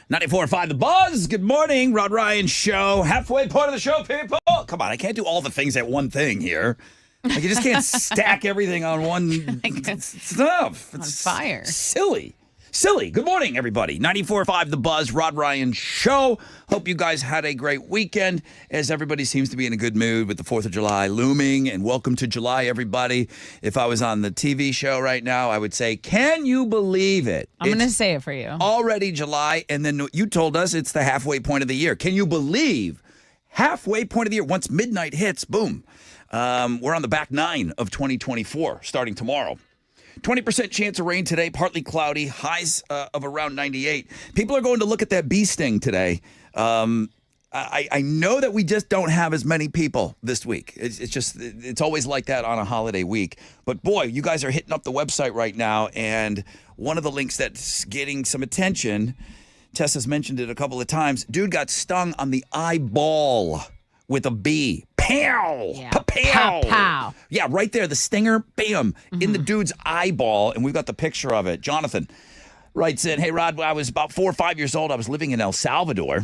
94.5 The Buzz. Good morning, Rod Ryan Show. Halfway point of the show, people. Come on, I can't do all the things at one thing here. Like, you just can't stack everything on one stuff. It's
on fire.
Silly. Good morning, everybody. 94.5 The Buzz, Rod Ryan Show. Hope you guys had a great weekend as everybody seems to be in a good mood with the 4th of July looming. And welcome to July, everybody. If I was on the TV show right now, I would say, can you believe it?
I'm going to say it for you.
Already July, and then you told us it's the halfway point of the year. Can you believe halfway point of the year? Once midnight hits, boom. We're on the back nine of 2024, starting tomorrow. 20% chance of rain today, partly cloudy, highs of around 98. People are going to look at that bee sting today. I know that we just don't have as many people this week. It's always like that on a holiday week. But boy, you guys are hitting up the website right now, and one of the links that's getting some attention, Tessa's mentioned it a couple of times, dude got stung on the eyeball with a bee. Pow!
Yeah.
Pow!
Pow.
Yeah, right there, the stinger, bam, in the dude's eyeball, and we've got the picture of it. Jonathan writes in, hey, Rod, when I was about 4 or 5 years old, I was living in El Salvador,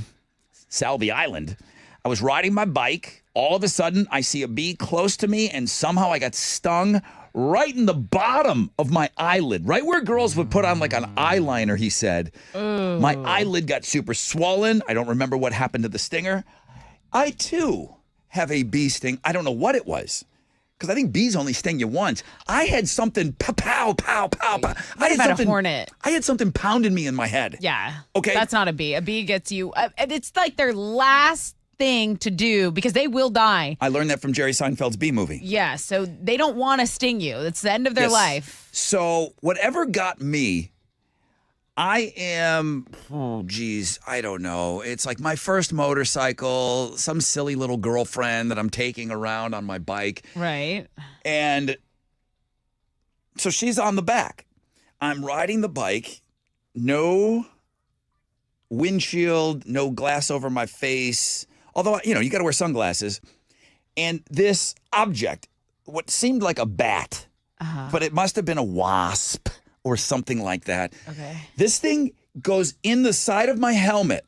Salvi Island. I was riding my bike. All of a sudden, I see a bee close to me, and somehow I got stung right in the bottom of my eyelid, right where girls would put on like an eyeliner, he said.
Ooh.
My eyelid got super swollen. I don't remember what happened to the stinger. I, too, have a bee sting. I don't know what it was, because I think bees only sting you once. I had something pow, pow, pow, pow.
What about a hornet?
I had something pounding me in my head.
Yeah.
Okay.
That's not a bee. A bee gets you. It's like their last thing to do because they will die.
I learned that from Jerry Seinfeld's Bee Movie.
Yeah. So they don't want to sting you. It's the end of their
Yes.
life.
So whatever got me, I am, I don't know. It's like my first motorcycle, some silly little girlfriend that I'm taking around on my bike.
Right.
And so she's on the back. I'm riding the bike, no windshield, no glass over my face. Although, you got to wear sunglasses. And this object, what seemed like a bat, but it must have been a wasp or something like that.
Okay.
This thing goes in the side of my helmet.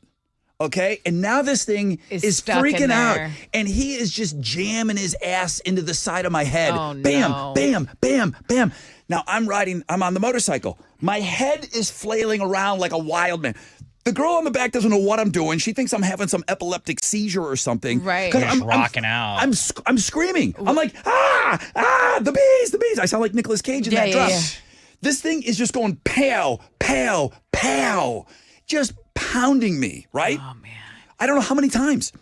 Okay. And now this thing is
stuck in
freaking out.
there.
And he is just jamming his ass into the side of my head.
Oh,
Bam,
no.
bam, bam, bam. Now I'm on the motorcycle. My head is flailing around like a wild man. The girl on the back doesn't know what I'm doing. She thinks I'm having some epileptic seizure or something.
Right.
'Cause
You're just rocking out.
I'm screaming. I'm like, the bees. I sound like Nicolas Cage in that drop.
Yeah.
This thing is just going pow, pow, pow, just pounding me, right?
Oh, man.
I don't know how many times.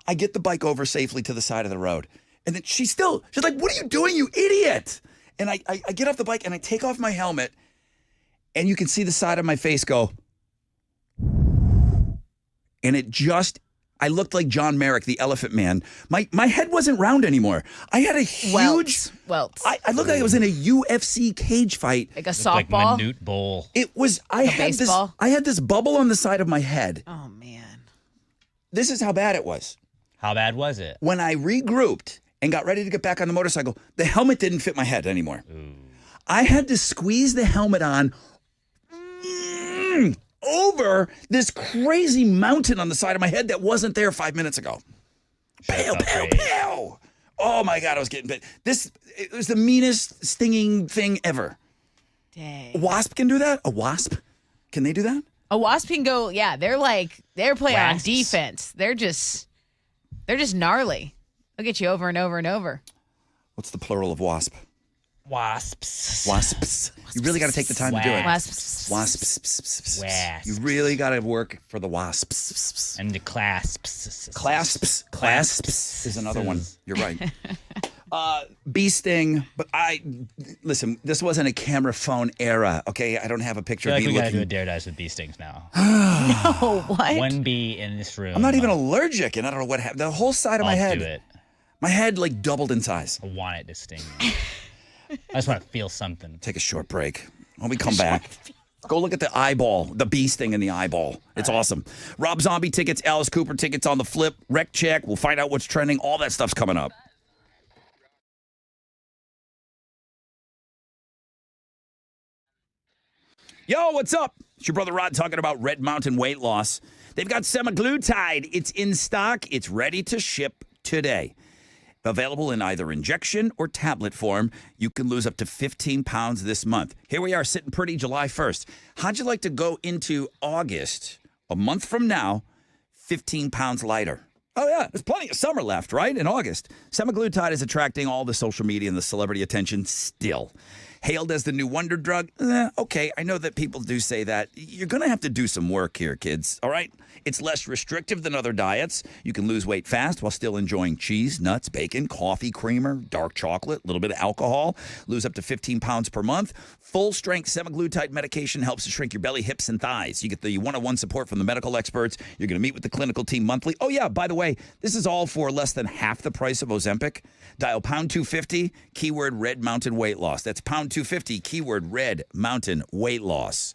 I get the bike over safely to the side of the road. And then she's like, what are you doing, you idiot? And I get off the bike and I take off my helmet, and you can see the side of my face go. And I looked like John Merrick, the Elephant Man. My head wasn't round anymore. I had a huge
Welts.
I looked like I was in a UFC cage fight.
Like a
Like
softball.
Minute Bowl.
It was I had
baseball?
this bubble on the side of my head.
Oh, man.
This is how bad it was.
How bad was it?
When I regrouped and got ready to get back on the motorcycle, the helmet didn't fit my head anymore. I had to squeeze the helmet on over this crazy mountain on the side of my head that wasn't there 5 minutes ago. Pow, pow, pow. Oh my God, I was getting bit. It was the meanest stinging thing ever.
Dang.
A wasp can do that? A wasp? Can they do that?
A wasp can go, yeah, they're playing on
Wasps.
defense. They're just gnarly. They'll get you over and over and over.
What's the plural of wasp?
Wasps.
Wasps. You really got to take the time to do it.
Wasps.
Wasps.
Wasps.
You really got to work for the wasps.
And the clasps.
Clasps is another one. You're right. Bee sting, but listen, this wasn't a camera phone era, okay? I don't have a picture
I
of
feel
me
like we gotta do a
looking.
Dare Dice with bee stings now.
Oh, what?
One bee in this room.
I'm not even allergic, and I don't know what happened. The whole side of my
I'll
head,
do it.
my head like doubled in size.
I want it to sting me. I just want to feel something.
Take a short break. When we come back, go look at the eyeball, the bee sting in the eyeball. It's awesome. Rob Zombie tickets, Alice Cooper tickets on the flip, rec check. We'll find out what's trending. All that stuff's coming up. Yo, what's up? It's your brother Rod talking about Red Mountain weight loss. They've got semaglutide. It's in stock. It's ready to ship today. Available in either injection or tablet form. You can lose up to 15 pounds this month. Here we are sitting pretty July 1st. How'd you like to go into August, a month from now, 15 pounds lighter? Oh, yeah, there's plenty of summer left, right, in August. Semaglutide is attracting all the social media and the celebrity attention still. Hailed as the new wonder drug, okay, I know that people do say that. You're going to have to do some work here, kids, all right? It's less restrictive than other diets. You can lose weight fast while still enjoying cheese, nuts, bacon, coffee, creamer, dark chocolate, a little bit of alcohol. Lose up to 15 pounds per month. Full-strength semaglutide medication helps to shrink your belly, hips, and thighs. You get the one-on-one support from the medical experts. You're going to meet with the clinical team monthly. Oh, yeah, by the way, this is all for less than half the price of Ozempic. Dial pound 250, keyword Red Mountain weight loss. That's pound 250, keyword Red Mountain weight loss.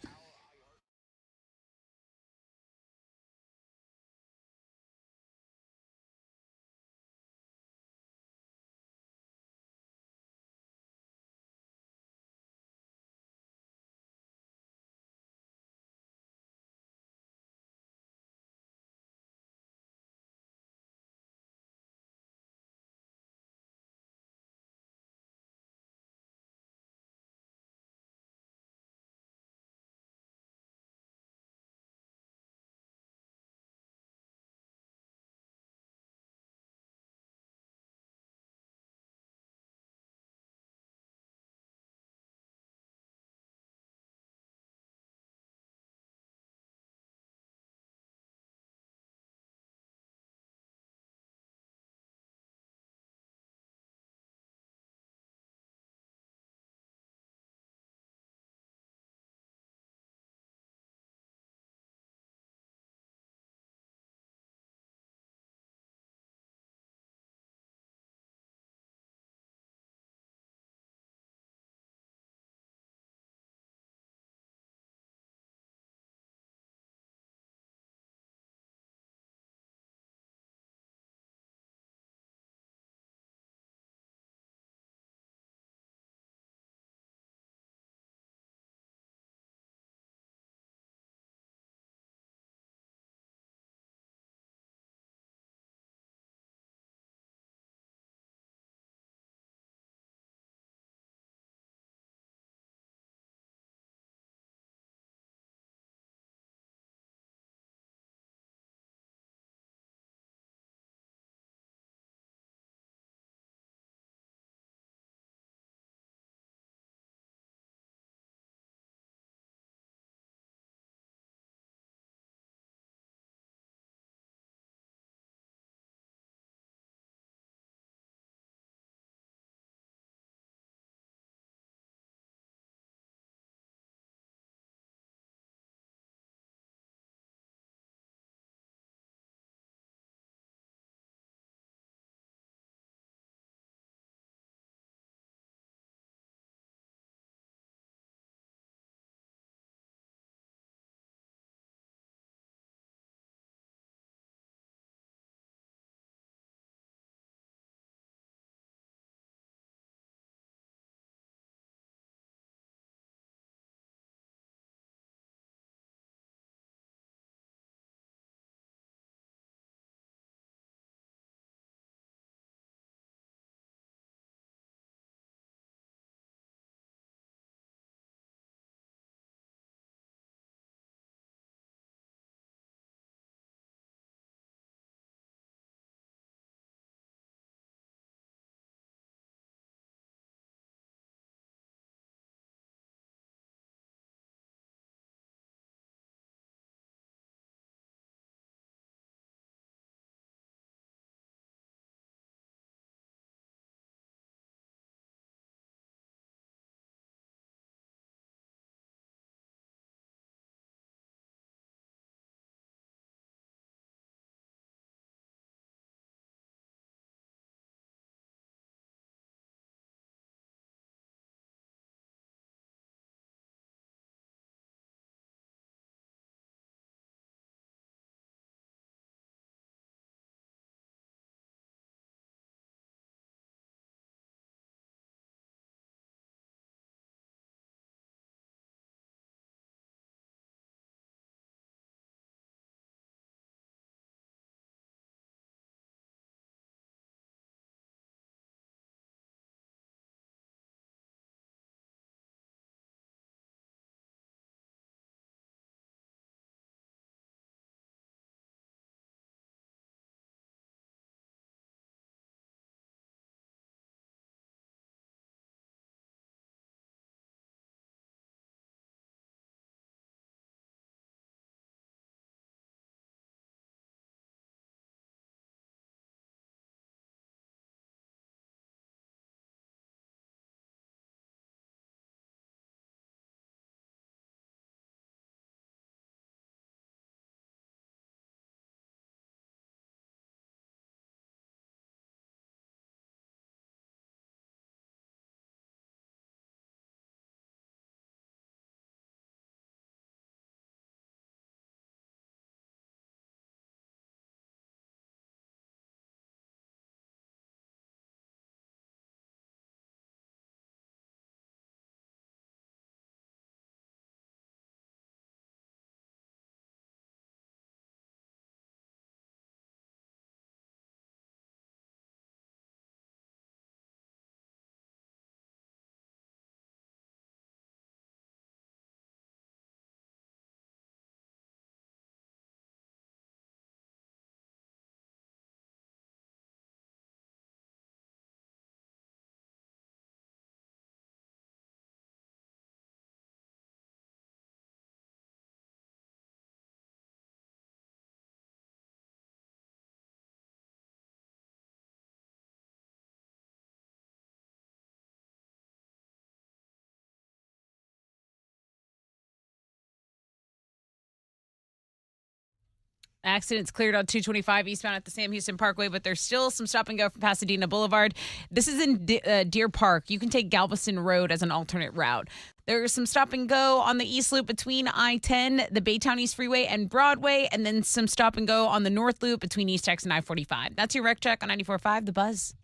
Accidents cleared on 225 eastbound at the Sam Houston Parkway, but there's still some stop and go from Pasadena Boulevard. This is in Deer Park. You can take Galveston Road as an alternate route. There's some stop and go on the East Loop between I-10, the Baytown East Freeway, and Broadway, and then some stop and go on the North Loop between East Tex and I-45. That's your Rec Check on 94.5 The Buzz.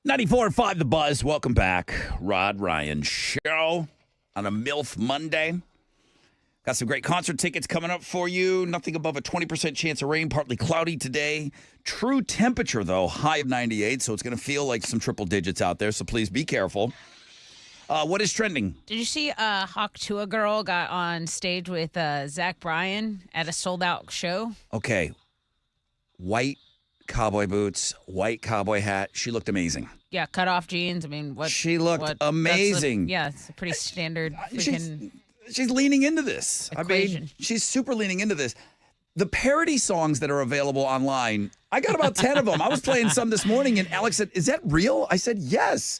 .5 The Buzz. Welcome back. Rod Ryan Show on a MILF Monday. Got some great concert tickets coming up for you. Nothing above a 20% chance of rain, partly cloudy today. True temperature, though, high of 98, so it's going to feel like some triple digits out there, so please be careful. What is trending?
Did you see Hawk Tua girl got on stage with Zach Bryan at a sold-out show?
Okay. White cowboy boots, white cowboy hat. She looked amazing.
Yeah, cut off jeans. I mean, what?
She looked amazing.
It's a pretty standard freaking
She's leaning into this.
equation.
I mean, she's super leaning into this. The parody songs that are available online, I got about 10 of them. I was playing some this morning, and Alex said, "Is that real?" I said, "Yes."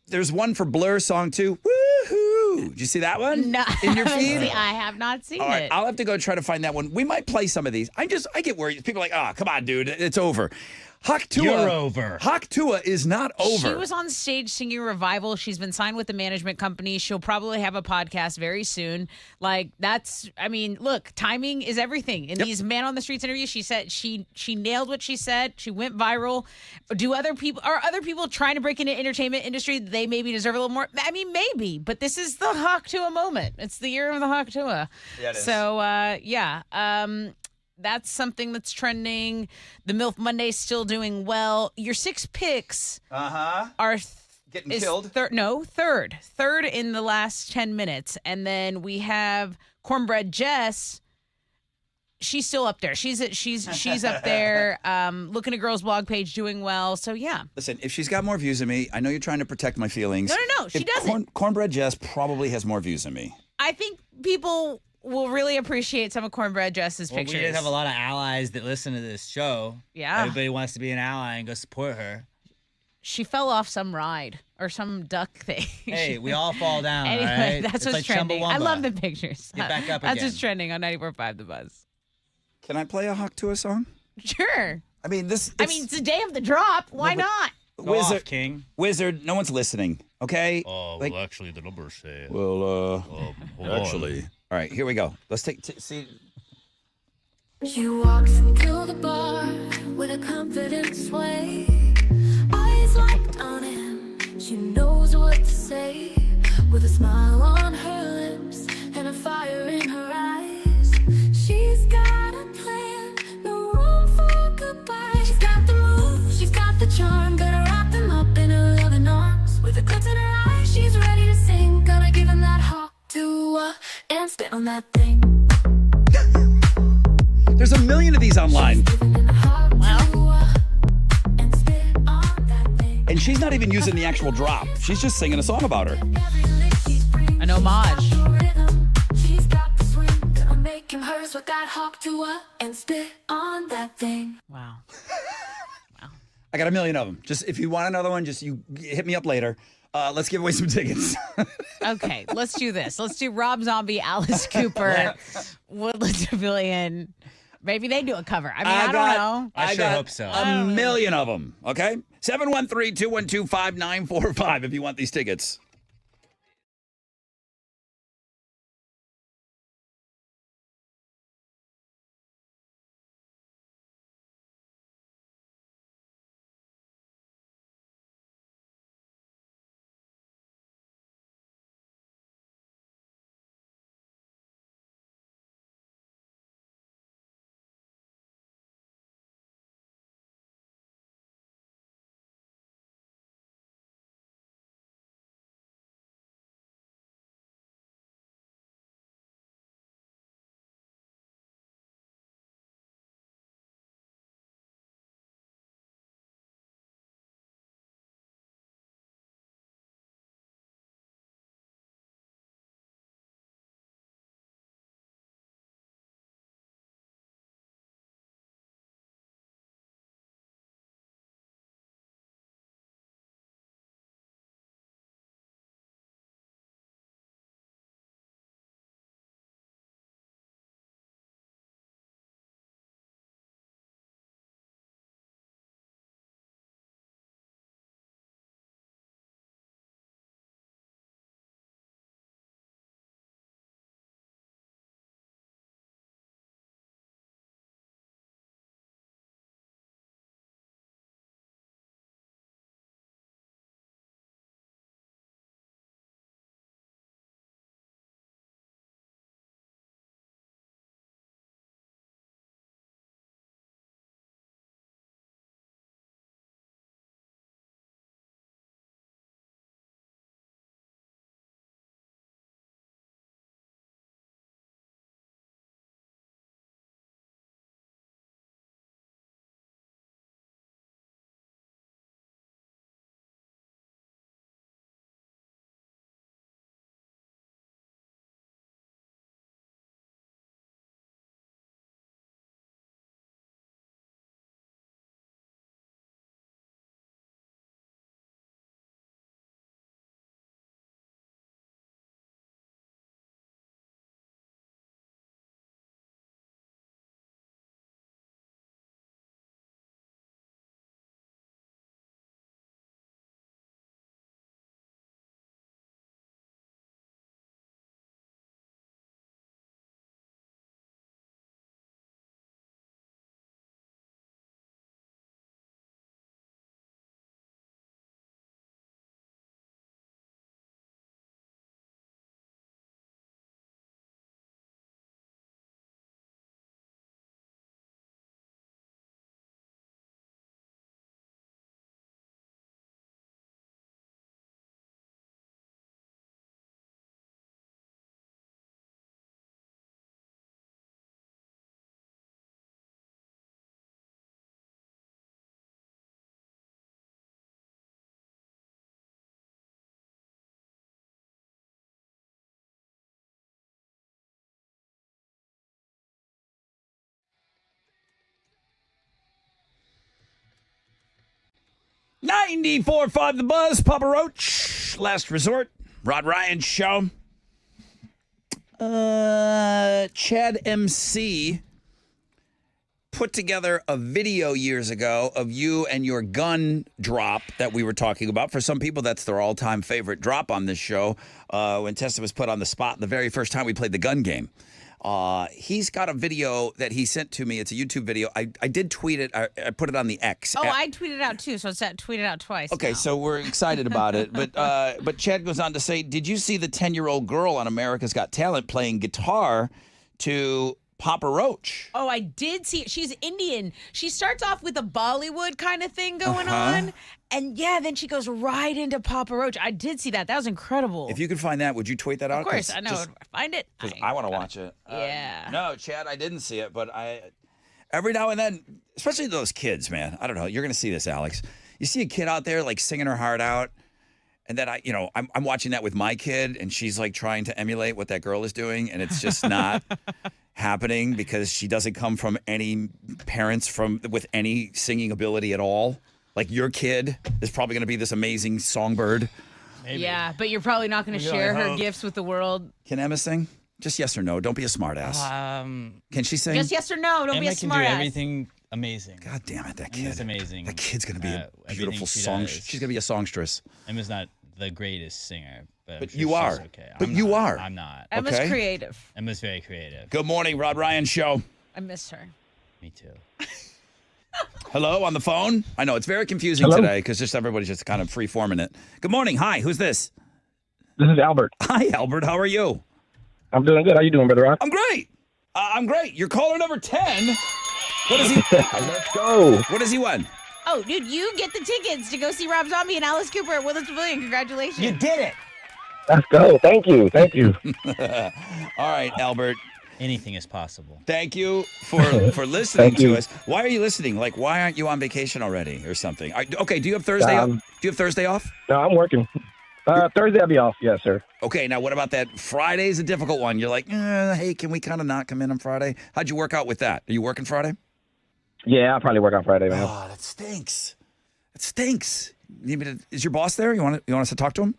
There's one for Blur song too. Woohoo! Did you see that one?
No,
in your feed?
I have not seen
All right,
it.
I'll have to go try to find that one. We might play some of these. I get worried. People are like, "Oh, come on, dude, it's over." Hawk Tua,
You're over.
Hawk Tua is not over.
She was on stage singing Revival. She's been signed with the management company. She'll probably have a podcast very soon. Look, timing is everything. In these Man on the Streets interviews, she said she nailed what she said. She went viral. Are other people trying to break into the entertainment industry? They maybe deserve a little more. I mean, maybe, but this is the Hawk Tua moment. It's the year of the Hawk Tua.
Yeah, it is.
So, that's something that's trending. The MILF Monday's still doing well. Your 6 picks are
Getting killed?
Third in the last 10 minutes. And then we have Cornbread Jess. She's still up there. She's up there. Looking at Girls blog page, doing well. So yeah.
Listen, if she's got more views than me, I know you're trying to protect my feelings.
No, she doesn't.
Cornbread Jess probably has more views than me.
I think people will really appreciate some of Cornbread Jess's pictures.
We just have a lot of allies that listen to this show.
Yeah.
Everybody wants to be an ally and go support her.
She fell off some ride or some duck thing.
Hey, we all fall down,
Anyway,
right?
that's
It's
what's
like
trending. I
Chumbawamba.
love the pictures.
Get back up
That's
again.
what's trending on 94.5 The Buzz.
Can I play a Hawk Tua song?
Sure.
I mean, it's
the day of the drop. Why not?
Go
Wizard,
off, King.
Wizard, no one's listening, okay?
Actually, the numbers say.
Well,
hold
actually. All right, here we go. Let's see.
She walks into the bar with a confident sway. Eyes locked on him, she knows what to say. With a smile on her lips and a fire in her eyes. She's got a plan, no room for goodbye. She's got the move, she's got the charm. Gonna wrap him up in her loving arms. With a glint in her eyes, she's ready to sing. Gonna give him that Hawk Tua and spit on that thing.
There's a million of these online. And she's not even using the actual drop. She's just singing a song about her.
An homage.
She's got the swing, gonna make him hers with that Hawk Tua and spit on that thing.
Wow.
I got a million of them. Just if you want another one, just you hit me up later. Let's give away some tickets.
Okay, let's do this. Let's do Rob Zombie, Alice Cooper, Woodland Pavilion. Maybe they do a cover. I mean, I don't know.
I sure hope so.
A million of them, okay? 713-212-5945 if you want these tickets. 94.5 The Buzz, Papa Roach, Last Resort, Rod Ryan Show. Chad MC put together a video years ago of you and your gun drop that we were talking about. For some people, that's their all-time favorite drop on this show. When Tessa was put on the spot the very first time we played the gun game. He's got a video that he sent to me. It's a YouTube video. I did tweet it. I put it on the X.
Oh, I tweeted out too, so it's tweeted out twice.
Okay,
now.
so we're excited about it. But Chad goes on to say, did you see the 10-year-old girl on America's Got Talent playing guitar to Papa Roach?
Oh, I did see it. She's Indian. She starts off with a Bollywood kind of thing going on. And yeah, then she goes right into Papa Roach. I did see that. That was incredible.
If you could find that, would you tweet that out?
Of course, I know. Find it.
Because I want to watch it.
Yeah.
No, Chad, I didn't see it, but every now and then, especially those kids, man. I don't know. You're going to see this, Alex. You see a kid out there like singing her heart out, and then I'm watching that with my kid, and she's like trying to emulate what that girl is doing, and it's just not happening because she doesn't come from any parents with any singing ability at all. Like your kid is probably going to be this amazing songbird.
Maybe.
Yeah, but you're probably not going to share her gifts with the world.
Can Emma sing? Just yes or no. Don't be a smartass. Can she sing?
Just yes or no. Don't be a
Emma can
smart
do
ass.
everything amazing.
God damn it, that kid.
Emma's amazing.
That kid's going to be a beautiful
she
song.
does.
She's going to be a songstress.
Emma's not the greatest singer, but,
But
I'm sure
you
she's
are.
Okay.
But
I'm
you
not.
are.
I'm not.
Emma's
Okay.
creative.
Emma's very creative.
Good morning, Rod Ryan Show.
I miss her.
Me too.
Hello, on the phone? I know, it's very confusing today because just everybody's just kind of free-forming it. Good morning. Hi, who's this?
This is Albert.
Hi, Albert. How are you?
I'm doing good. How you doing, Brother Rod?
I'm great. I'm great. You're caller number 10. What is he?
Let's go.
What does he want?
Oh, dude, you get the tickets to go see Rob Zombie and Alice Cooper at Willis Pavilion. Congratulations.
You did it.
Let's go. Thank you. Thank you.
All right, Albert.
Anything is possible.
Thank you for listening to us. Why are you listening? Like, why aren't you on vacation already or something? Okay, do you have Thursday off? Do you have Thursday off?
No, I'm working. Thursday I'll be off. Yes, sir.
Okay, now what about that? Friday's a difficult one. You're like, hey, can we kind of not come in on Friday? How'd you work out with that? Are you working Friday?
Yeah, I'll probably work on Friday, man.
Oh, that stinks. That stinks. Is your boss there? You want us to talk to him?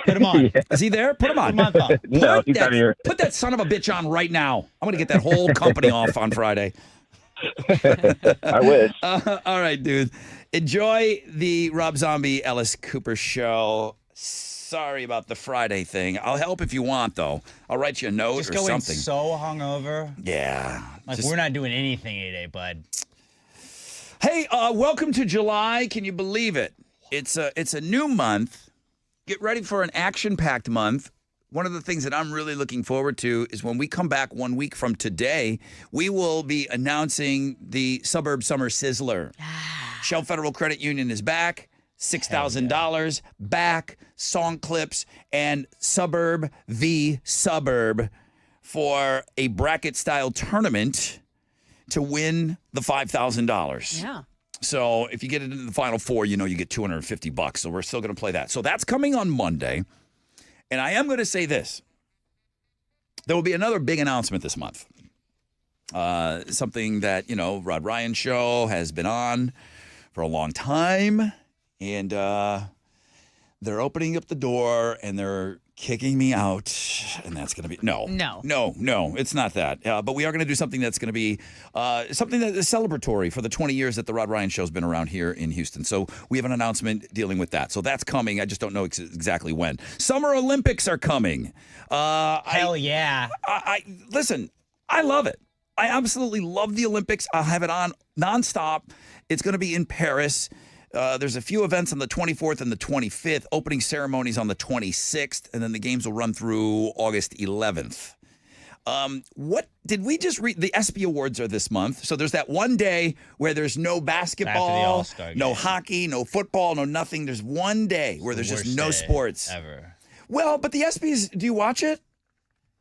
Put him on.
Yeah.
Is he there? Put him on.
Put him on.
No, he's not here.
Put that son of a bitch on right now. I'm going to get that whole company off on Friday.
I wish.
All right, dude. Enjoy the Rob Zombie Alice Cooper show. Sorry about the Friday thing. I'll help if you want, though. I'll write you a note
Just
or
going
something.
so hungover.
Yeah.
Like we're not doing anything today, bud.
Hey, welcome to July. Can you believe it? It's a new month. Get ready for an action-packed month. One of the things that I'm really looking forward to is when we come back 1 week from today, we will be announcing the Suburb Summer Sizzler. Shell Federal Credit Union is back. $6,000 back, song clips, and Suburb v. Suburb for a bracket-style tournament to win the $5,000.
Yeah.
So if you get it into the final four, you get $250. So we're still going to play that. So that's coming on Monday. And I am going to say this. There will be another big announcement this month. Something that, Rod Ryan Show has been on for a long time. And they're opening up the door and they're kicking me out. And that's going to be, no, it's not that. But we are going to do something that's going to be something that is celebratory for the 20 years that the Rod Ryan Show's been around here in Houston. So we have an announcement dealing with that. So that's coming. I just don't know exactly when. Summer Olympics are coming.
Hell yeah.
Listen, I love it. I absolutely love the Olympics. I'll have it on nonstop. It's going to be in Paris. There's a few events on the 24th and the 25th, opening ceremonies on the 26th, and then the games will run through August 11th. What did we just read? The ESPY Awards are this month. So there's that one day where there's no basketball, no hockey, no football, no nothing. There's one day where there's just no sports.
Ever.
Well, but the ESPYs, do you watch it?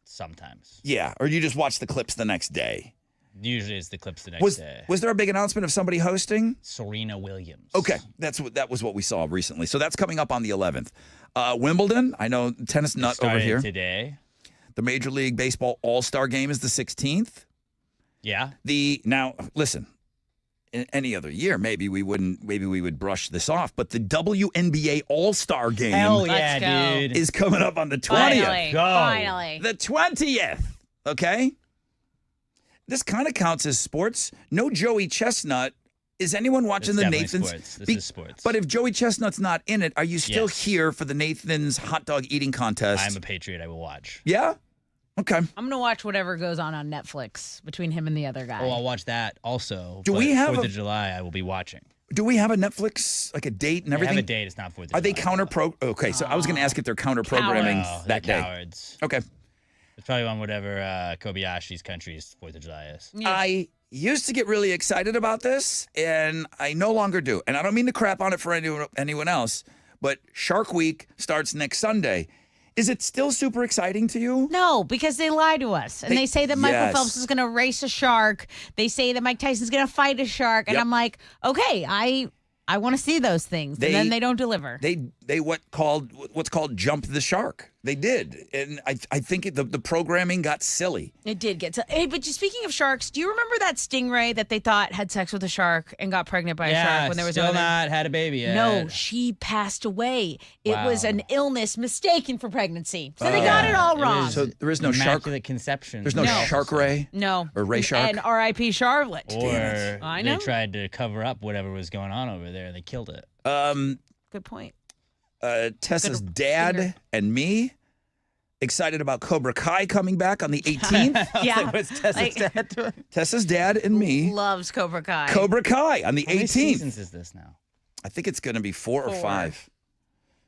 Sometimes.
Yeah, or you just watch the clips the next day?
Usually it's the clips the next day.
Was there a big announcement of somebody hosting?
Serena Williams.
Okay, that was what we saw recently. So that's coming up on the 11th. Wimbledon, I know tennis nut over here.
Today.
The Major League Baseball All-Star Game is the 16th.
Yeah.
Now listen, in any other year, maybe we would brush this off. But the WNBA All-Star Game
Hell yeah, dude.
is coming up on the 20th.
Finally.
Go.
Finally.
The 20th. Okay? This kind of counts as sports. No Joey Chestnut. Is anyone watching
It's
the
definitely
Nathans?
sports. This is sports.
But if Joey Chestnut's not in it, are you still
Yes.
here for the Nathans hot dog eating contest?
I'm a patriot. I will watch.
Yeah? Okay.
I'm going to watch whatever goes on Netflix between him and the other guy.
Oh, I'll watch that also.
Do
but
we have
4th
a-
of July? I will be watching.
Do we have a Netflix, like a date and
I
everything?
have a date. It's not 4th of
Are they
July.
Okay, so I was going to ask if they're counter-programming
Oh,
that
they're
day.
cowards.
Okay.
It's probably on whatever Kobayashi's country's 4th of July is.
I used to get really excited about this, and I no longer do. And I don't mean to crap on it for anyone else, but Shark Week starts next Sunday. Is it still super exciting to you?
No, because they lie to us. And they say that Michael
Yes.
Phelps is going to race a shark. They say that Mike Tyson's going to fight a shark. And
Yep.
I'm like, okay, I want to see those things. And then they don't deliver.
They what's called jump the shark. They did, and I think the programming got silly.
It did get to. Hey, but just speaking of sharks, do you remember that stingray that they thought had sex with a shark and got pregnant by a shark when there was
still
no
not had a baby yet.
No, she passed away. It was
Wow.
an illness mistaken for pregnancy. So they got it all wrong.
So there is no shark.
Immaculate conception.
There's no Shark Ray.
No.
Or Ray Shark.
And R.I.P. Charlotte.
Or
I
they
know.
tried to cover up whatever was going on over there. They killed it.
Good point.
Tessa's dad and me excited about Cobra Kai coming back on the 18th.
Yeah.
What's Tessa's dad doing?
Tessa's dad and me.
Loves Cobra Kai.
Cobra Kai on the
How many
18th.
seasons is this now?
I think it's going to be 4 or 5.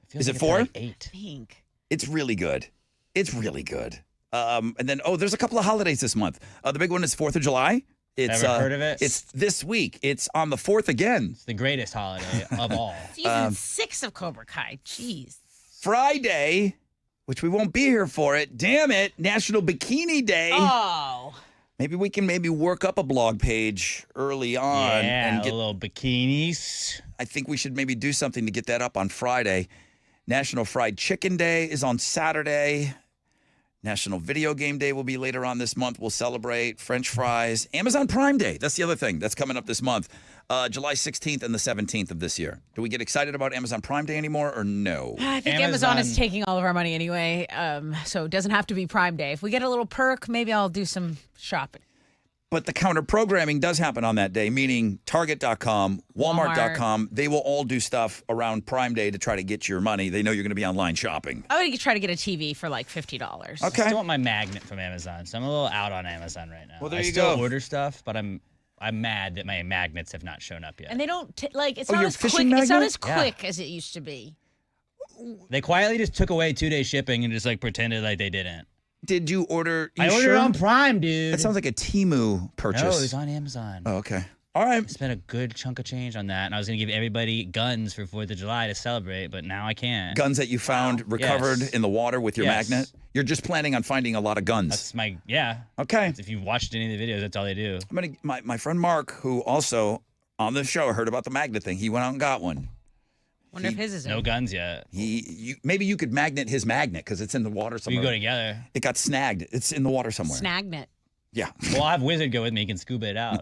Feels
Is
like
it
it's
4?
like 8.
Pink.
It's really good. It's really good. And then there's a couple of holidays this month. The big one is 4th of July. It's
Ever heard of it?
It's this week. It's on the 4th again.
It's the greatest holiday of all.
Season 6 of Cobra Kai. Jeez.
Friday, which we won't be here for it. Damn it, National Bikini Day.
Oh.
Maybe we can work up a blog page early on
Yeah,
and get
little bikinis.
I think we should maybe do something to get that up on Friday. National Fried Chicken Day is on Saturday. National Video Game Day will be later on this month. We'll celebrate French fries. Amazon Prime Day. That's the other thing that's coming up this month. July 16th and the 17th of this year. Do we get excited about Amazon Prime Day anymore or no?
I think Amazon is taking all of our money anyway, so it doesn't have to be Prime Day. If we get a little perk, maybe I'll do some shopping.
But the counter programming does happen on that day, meaning Target.com, Walmart.com. They will all do stuff around Prime Day to try to get your money. They know you're going to be online shopping.
I would try to get a TV for like $50.
I still want my magnet from Amazon, so I'm a little out on Amazon right now.
Well, there
I
you
still
go.
order stuff, but I'm mad that my magnets have not shown up yet.
And they don't it's
Oh,
not
your
as quick.
fishing
It's not
magnet?
as quick as it used to be.
They quietly just took away 2-day shipping and just like pretended like they didn't.
Did you order?
I ordered on Prime, dude.
That sounds like a Temu purchase.
No, it was on Amazon.
Oh, okay. All right.
I spent a good chunk of change on that, and I was going to give everybody guns for 4th of July to celebrate, but now I can't.
Guns that you found recovered
Yes.
in the water with your
Yes.
magnet. You're just planning on finding a lot of guns.
That's my, yeah.
Okay.
If you've watched any of the videos, that's all they do.
My friend Mark, who also on the show heard about the magnet thing, he went out and got one.
Wonder if his is
No
in.
guns yet.
Maybe you could magnet his magnet because it's in the water
We
somewhere.
can go together.
It got snagged. It's in the water somewhere.
Snagnet.
Yeah.
Well, I'll have Wizard go with me. He can scuba it out.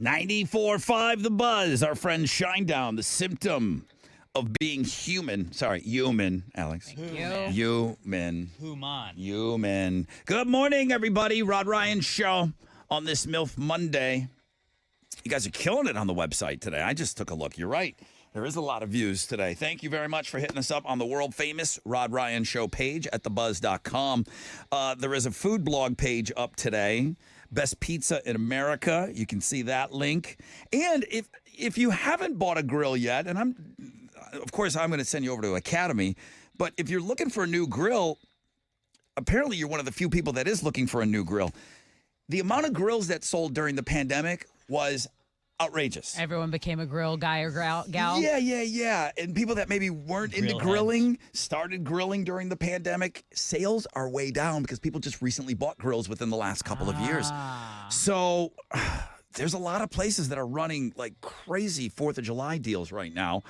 94.5 The Buzz. Our friend Shinedown, the symptom of being human. Sorry, human, Alex. Human. Human. Good morning, everybody. Rod Ryan Show on this MILF Monday. You guys are killing it on the website today. I just took a look. You're right. There is a lot of views today. Thank you very much for hitting us up on the world famous Rod Ryan Show page at thebuzz.com. There is a food blog page up today. Best Pizza in America. You can see that link. And if you haven't bought a grill yet, and I'm going to send you over to Academy, but if you're looking for a new grill, apparently you're one of the few people that is looking for a new grill. The amount of grills that sold during the pandemic was outrageous.
Everyone became a grill guy or gal.
Yeah. And people that maybe weren't into grilling started grilling during the pandemic. Sales are way down because people just recently bought grills within the last couple of years. So there's a lot of places that are running like crazy 4th of July deals right now.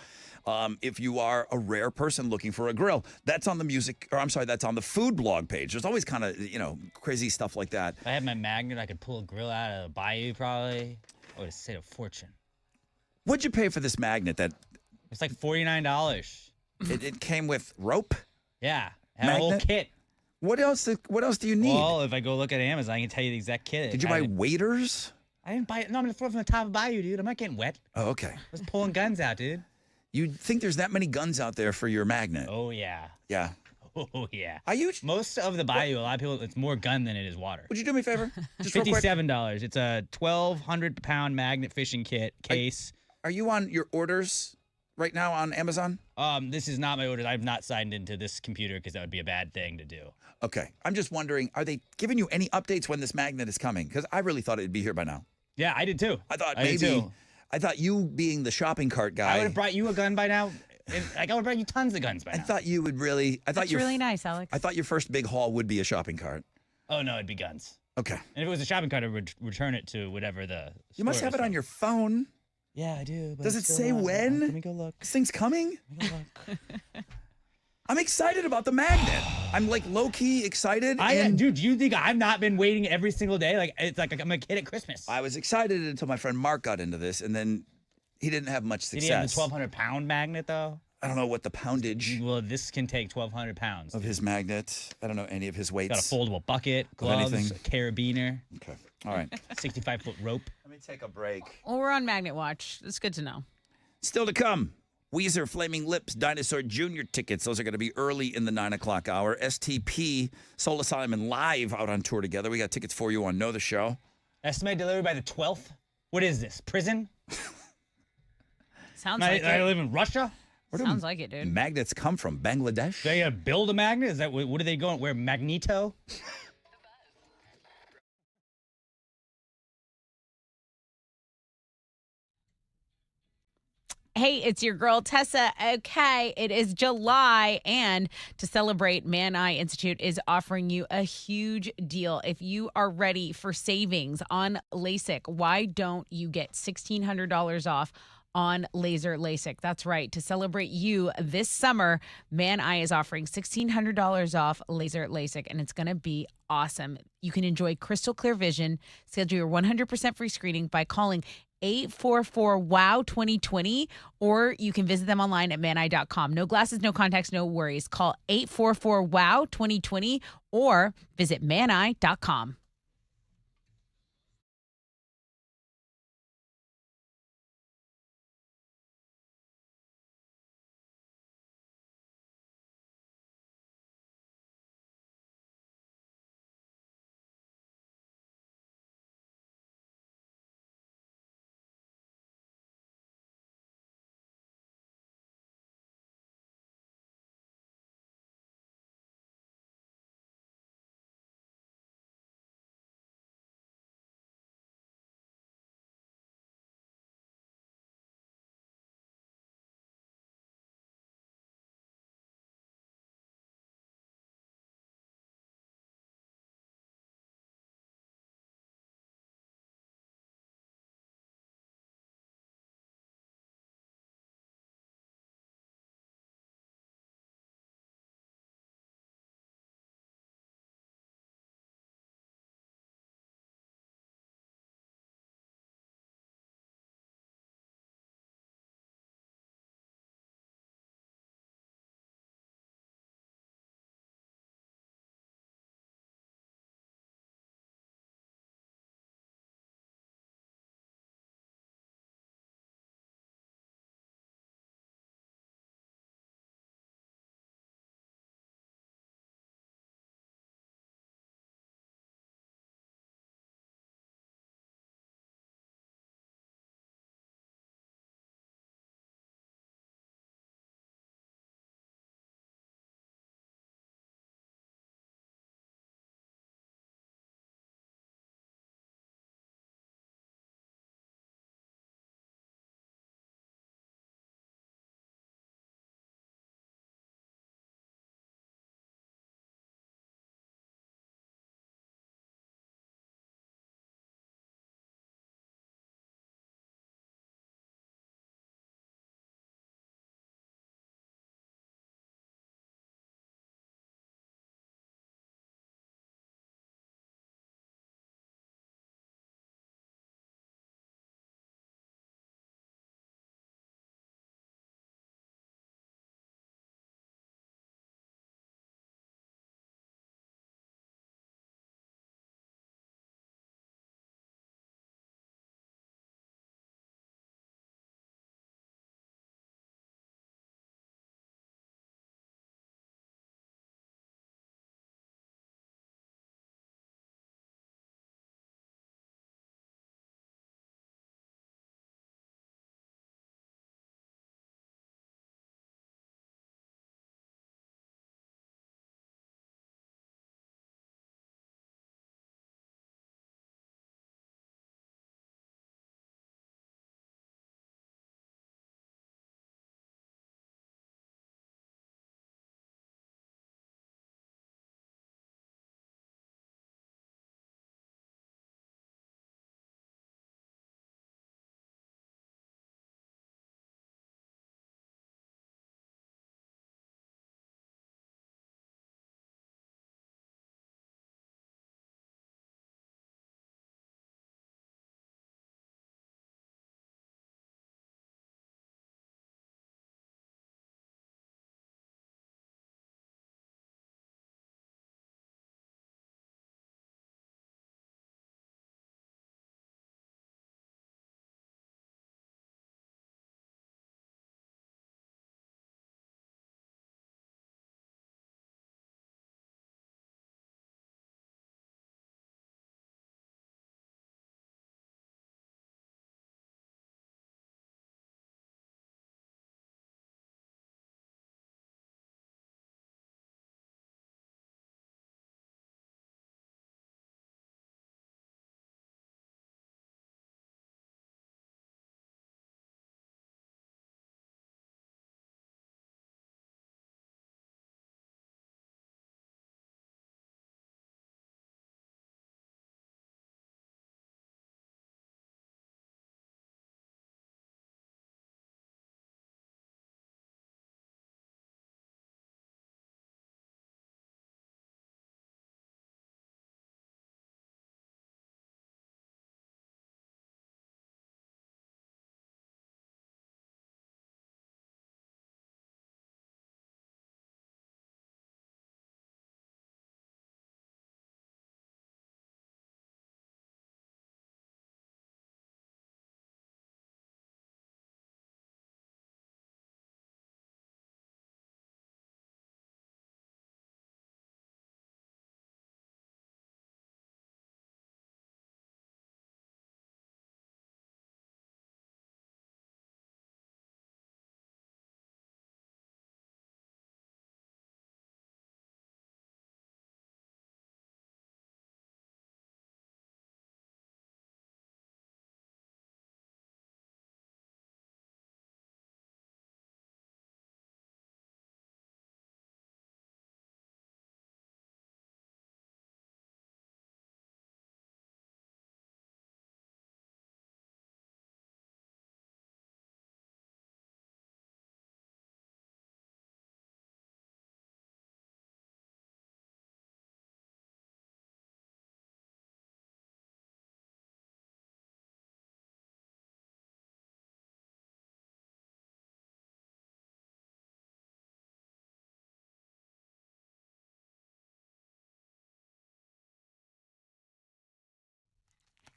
If you are a rare person looking for a grill, that's on the that's on the food blog page. There's always kind of, crazy stuff like that.
If I had my magnet, I could pull a grill out of the bayou probably. I would have saved a fortune.
What'd you pay for this magnet?
It's like $49.
It came with rope?
Yeah. Had a whole kit.
What else do you need?
Well, if I go look at Amazon, I can tell you the exact kit.
Did you buy waders?
I didn't buy it. No, I'm going to throw it from the top of the bayou, dude. I'm not getting wet.
Oh, okay.
I was pulling guns out, dude.
You think there's that many guns out there for your magnet?
Oh, yeah.
Yeah.
Oh, yeah.
Most
of the bayou, a lot of people, it's more gun than it is water.
Would you do me a favor? Just real quick.
$57. It's a 1,200-pound magnet fishing kit case.
Are you on your orders right now on Amazon?
This is not my orders. I've not signed into this computer because that would be a bad thing to do.
Okay. I'm just wondering, are they giving you any updates when this magnet is coming? Because I really thought it'd be here by now.
Yeah, I did too.
I thought you being the shopping cart guy.
I would have brought you a gun by now. I would have brought you tons of guns by now.
I thought you would really.
That's really nice, Alex.
I thought your first big haul would be a shopping cart.
Oh, no, it'd be guns.
Okay.
And if it was a shopping cart, I would return it to whatever the.
You must have it on your phone.
Yeah, I do. But
Does it say when?
Let me go look.
This thing's coming?
Let me go look.
I'm excited about the magnet. I'm like low-key excited.
Dude, do you think I've not been waiting every single day? Like it's like I'm a kid at Christmas.
I was excited until my friend Mark got into this, and then he didn't have much success.
Did he have the 1,200-pound magnet though?
I don't know what the poundage.
Well, this can take 1,200 pounds
of his magnet. I don't know any of his weights.
Got a foldable bucket, gloves, a carabiner.
Okay. All right.
65-foot rope.
Let me take a break.
Well, we're on Magnet Watch. It's good to know.
Still to come. Weezer, Flaming Lips, Dinosaur Jr. tickets. Those are going to be early in the 9 o'clock hour. STP, Soul Asylum live out on tour together. We got tickets for you on Know the Show.
Estimated delivery by the 12th? What is this? Prison?
Sounds like it.
I live in Russia?
Sounds like it, dude.
Magnets come from Bangladesh?
They build a magnet? Is that what are they going? Where Magneto?
Hey, it's your girl Tessa. Okay, it is July, and to celebrate, Man Eye Institute is offering you a huge deal. If you are ready for savings on LASIK, why don't you get $1,600 off on laser LASIK? That's right. To celebrate you this summer, Man Eye is offering $1,600 off laser LASIK, and it's going to be awesome. You can enjoy crystal clear vision. Schedule your 100% free screening by calling 844-WOW-2020, or you can visit them online at maneye.com. No glasses, no contacts, no worries. Call 844-WOW-2020 or visit maneye.com.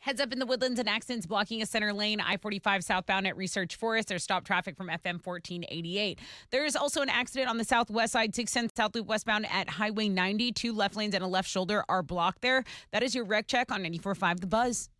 Heads up in the Woodlands, and accidents blocking a center lane, I-45 southbound at Research Forest. There's stop traffic from FM 1488. There is also an accident on the southwest side, 610 South Loop westbound at Highway 90. 2 left lanes and a left shoulder are blocked there. That is your wreck check on 94.5 The Buzz.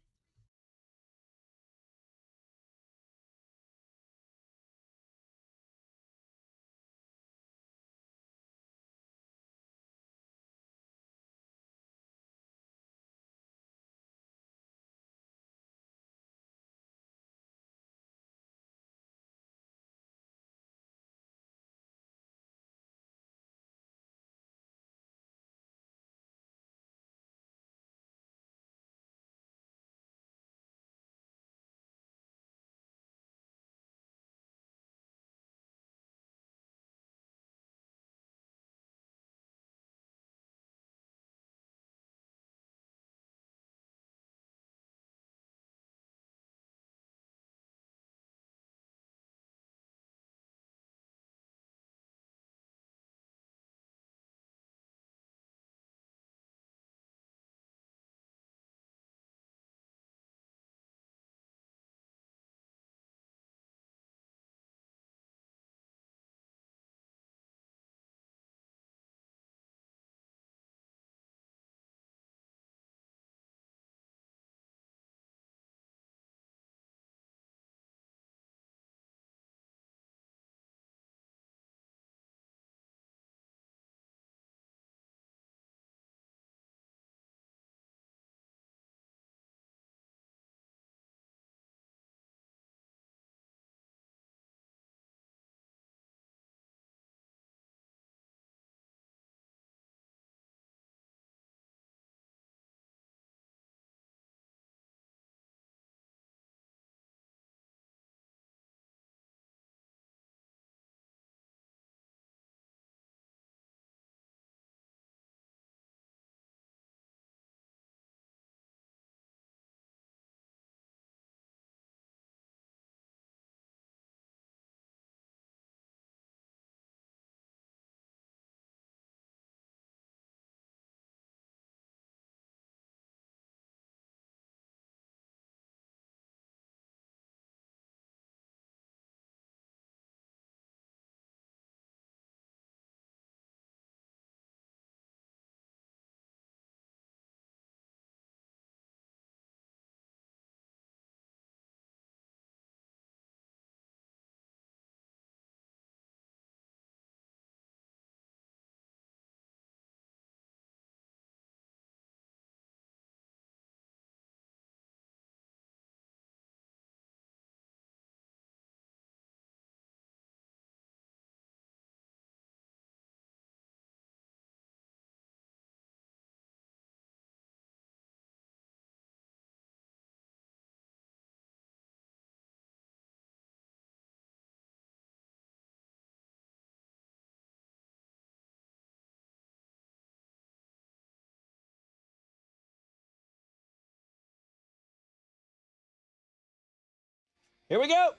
Here we go.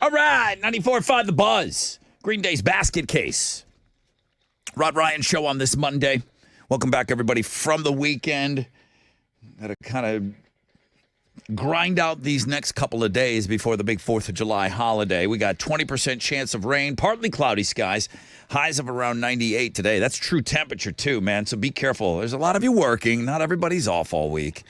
All right, 94.5 The Buzz. Green Day's Basket Case. Rod Ryan Show on this Monday. Welcome back, everybody, from the weekend. Got to kind of grind out these next couple of days before the big 4th of July holiday. We got 20% chance of rain, partly cloudy skies, highs of around 98 today. That's true temperature, too, man, so be careful. There's a lot of you working. Not everybody's off all week.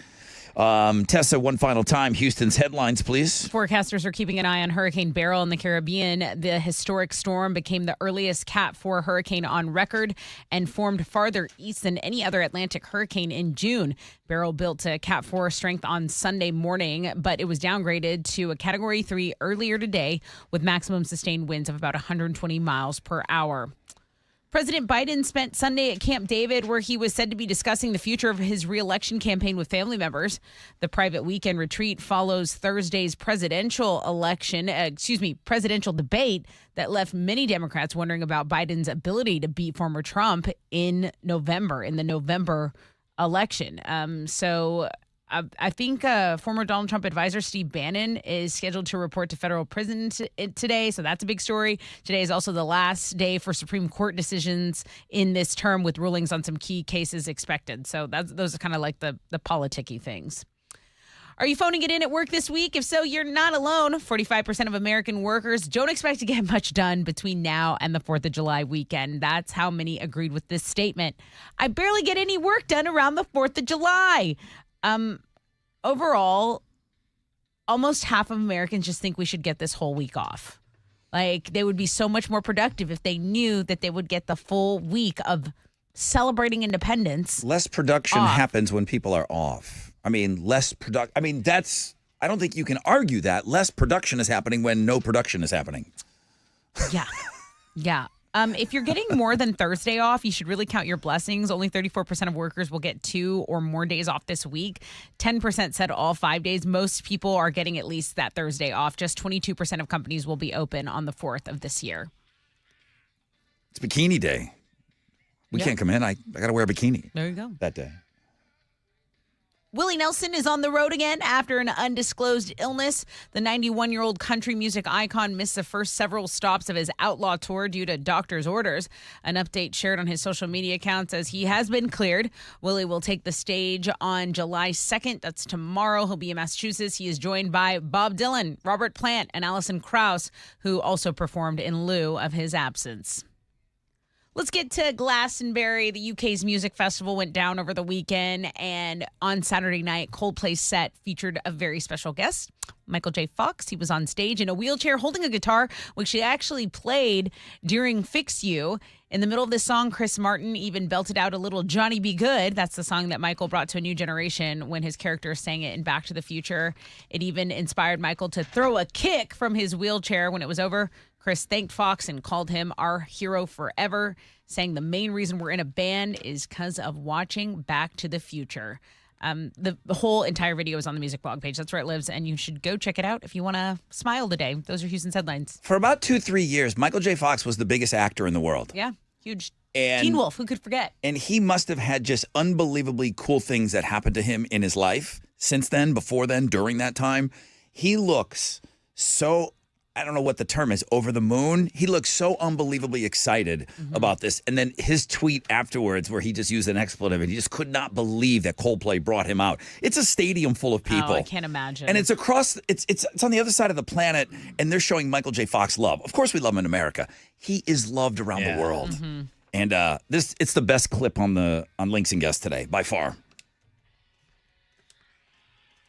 Tessa, one final time, Houston's headlines, please.
Forecasters are keeping an eye on Hurricane Beryl in the Caribbean. The historic storm became the earliest Cat 4 hurricane on record and formed farther east than any other Atlantic hurricane in June. Beryl built to Cat 4 strength on Sunday morning, but it was downgraded to a Category 3 earlier today with maximum sustained winds of about 120 miles per hour. President Biden spent Sunday at Camp David, where he was said to be discussing the future of his reelection campaign with family members. The private weekend retreat follows Thursday's presidential debate that left many Democrats wondering about Biden's ability to beat former Trump in the November election. So I think former Donald Trump advisor Steve Bannon is scheduled to report to federal prison today, so that's a big story. Today is also the last day for Supreme Court decisions in this term, with rulings on some key cases expected. So those are kind of like the politicky things. Are you phoning it in at work this week? If so, you're not alone. 45% of American workers don't expect to get much done between now and the 4th of July weekend. That's how many agreed with this statement. I barely get any work done around the 4th of July. Overall, almost half of Americans just think we should get this whole week off. Like, they would be so much more productive if they knew that they would get the full week of celebrating independence.
Less production
off.
happens when people are off. I mean, I don't think you can argue that. Less production is happening when no production is happening.
Yeah. Yeah. If you're getting more than Thursday off, you should really count your blessings. Only 34% of workers will get 2 or more days off this week. 10% said all 5 days. Most people are getting at least that Thursday off. Just 22% of companies will be open on the 4th of this year.
It's bikini day. We can't come in. I got to wear a bikini.
There you go.
That day.
Willie Nelson is on the road again after an undisclosed illness. The 91-year-old country music icon missed the first several stops of his outlaw tour due to doctor's orders. An update shared on his social media account says he has been cleared. Willie will take the stage on July 2nd. That's tomorrow. He'll be in Massachusetts. He is joined by Bob Dylan, Robert Plant, and Alison Krauss, who also performed in lieu of his absence. Let's get to Glastonbury. The UK's music festival went down over the weekend, and on Saturday night, Coldplay's set featured a very special guest, Michael J. Fox. He was on stage in a wheelchair holding a guitar, which he actually played during Fix You. In the middle of this song, Chris Martin even belted out a little Johnny Be Good. That's the song that Michael brought to a new generation when his character sang it in Back to the Future. It even inspired Michael to throw a kick from his wheelchair when it was over. Chris thanked Fox and called him our hero forever, saying the main reason we're in a band is because of watching Back to the Future. The whole entire video is on the music blog page. That's where it lives, and you should go check it out if you want to smile today. Those are Houston's headlines.
For about 2-3 years, Michael J. Fox was the biggest actor in the world.
Yeah, huge.
And
Teen Wolf, who could forget?
And he must have had just unbelievably cool things that happened to him in his life since then, before then, during that time. He looks so, I don't know what the term is, over the moon. He looks so unbelievably excited about this. And then his tweet afterwards where he just used an expletive and he just could not believe that Coldplay brought him out. It's a stadium full of people.
Oh, I can't imagine.
And it's across, it's on the other side of the planet, and they're showing Michael J. Fox love. Of course we love him in America. He is loved around the world. And it's the best clip on Links and Guests today, by far.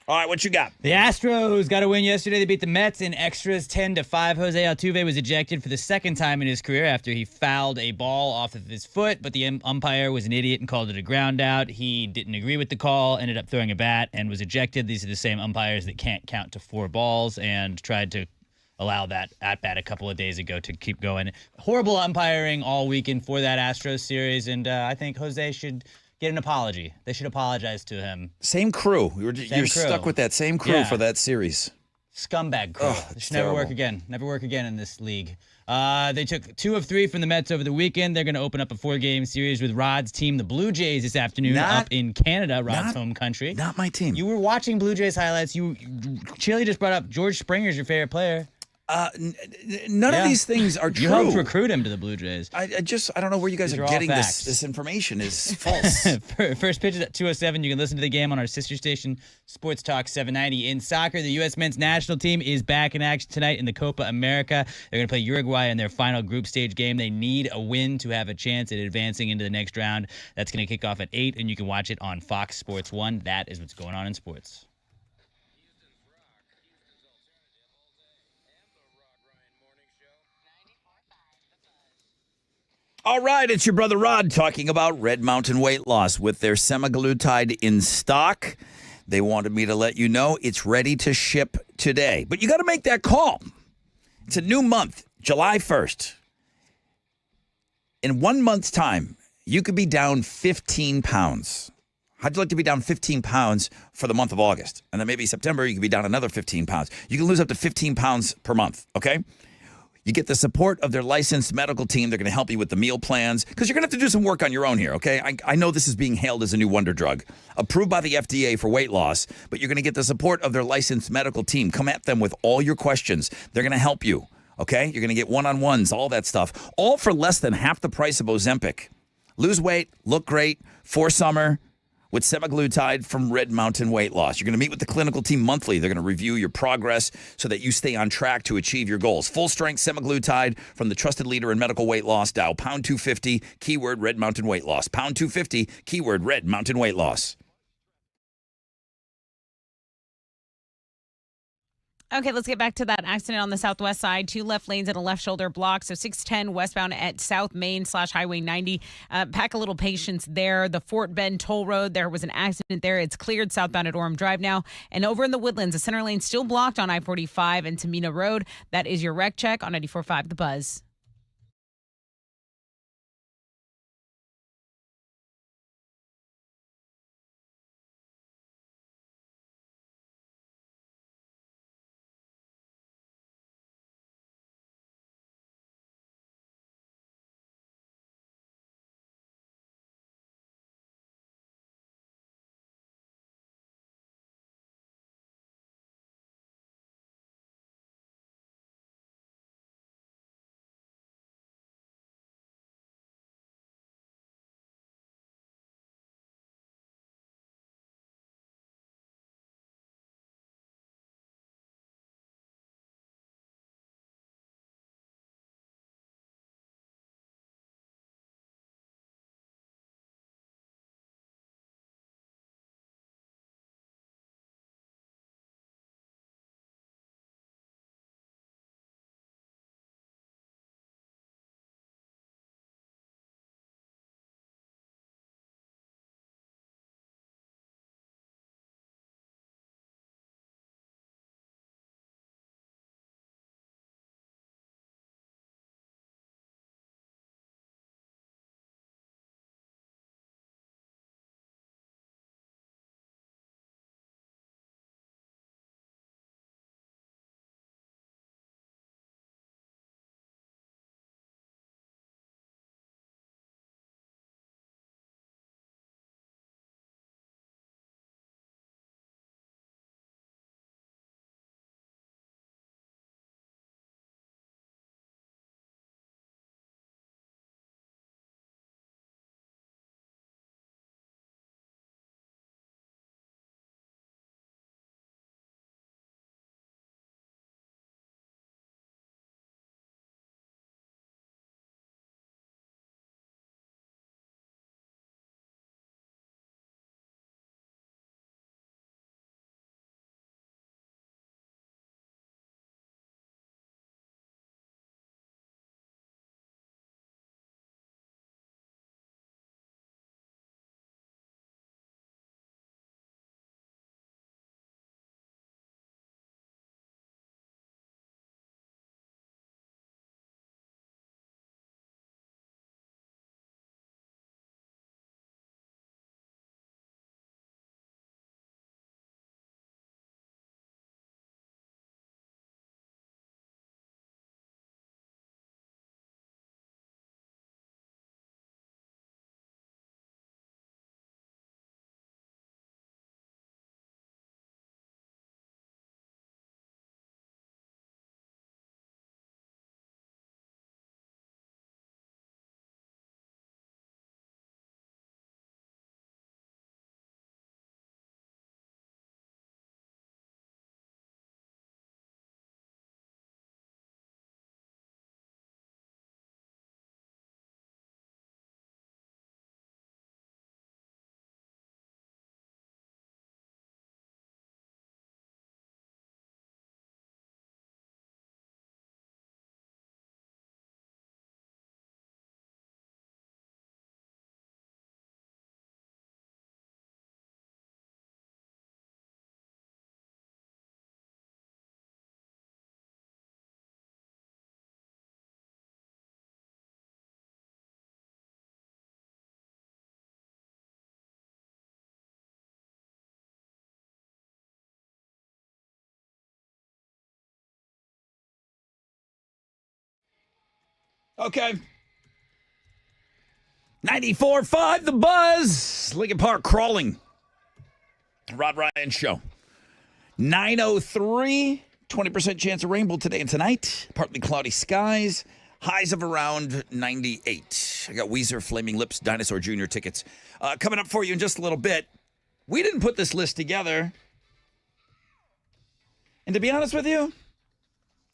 All right, what you got?
The Astros got a win yesterday. They beat the Mets in extras 10-5. Jose Altuve was ejected for the second time in his career after he fouled a ball off of his foot, but the umpire was an idiot and called it a ground out. He didn't agree with the call, ended up throwing a bat, and was ejected. These are the same umpires that can't count to 4 balls and tried to allow that at-bat a couple of days ago to keep going. Horrible umpiring all weekend for that Astros series, and I think Jose should get an apology. They should apologize to him.
Same crew. You're stuck with that same crew for that series.
Scumbag crew. They should never work again. Never work again in this league. They took 2 of 3 from the Mets over the weekend. They're going to open up a 4-game series with Rod's team, the Blue Jays, this afternoon up in Canada, Rod's home country.
Not my team.
You were watching Blue Jays highlights. Chili just brought up George Springer's your favorite player.
None of these things are true.
You helped recruit him to the Blue Jays.
I don't know where you guys are getting this. This information is false.
First pitch is at 2:07. You can listen to the game on our sister station, Sports Talk 790. In soccer, the U.S. men's national team is back in action tonight in the Copa America. They're going to play Uruguay in their final group stage game. They need a win to have a chance at advancing into the next round. That's going to kick off at 8, and you can watch it on Fox Sports 1. That is what's going on in sports.
All right, it's your brother Rod talking about Red Mountain Weight Loss with their semaglutide in stock. They wanted me to let you know it's ready to ship today. But you got to make that call. It's a new month, July 1st. In 1 month's time, you could be down 15 pounds. How'd you like to be down 15 pounds for the month of August? And then maybe September, you could be down another 15 pounds. You can lose up to 15 pounds per month, okay? You get the support of their licensed medical team. They're going to help you with the meal plans because you're going to have to do some work on your own here, okay? I know this is being hailed as a new wonder drug, approved by the FDA for weight loss, but you're going to get the support of their licensed medical team. Come at them with all your questions. They're going to help you, okay? You're going to get one-on-ones, all that stuff, all for less than half the price of Ozempic. Lose weight, look great, for summer, with semaglutide from Red Mountain Weight Loss. You're going to meet with the clinical team monthly. They're going to review your progress so that you stay on track to achieve your goals. Full-strength semaglutide from the trusted leader in medical weight loss. Dial pound 250, keyword Red Mountain Weight Loss. Pound 250, keyword Red Mountain Weight Loss.
Okay, let's get back to that accident on the southwest side. 2 left lanes and a left shoulder block. So 610 westbound at South Main / Highway 90. Pack a little patience there. The Fort Bend Toll Road, there was an accident there. It's cleared southbound at Orem Drive now. And over in the Woodlands, the center lane still blocked on I-45 and Tamina Road. That is your wreck check on 94.5 The Buzz.
Okay. 94.5 The Buzz. Lincoln Park crawling. Rod Ryan Show. 9:03. 20% chance of rainbow today and tonight. Partly cloudy skies. Highs of around 98. I got Weezer, Flaming Lips, Dinosaur Jr. tickets coming up for you in just a little bit. We didn't put this list together. And to be honest with you,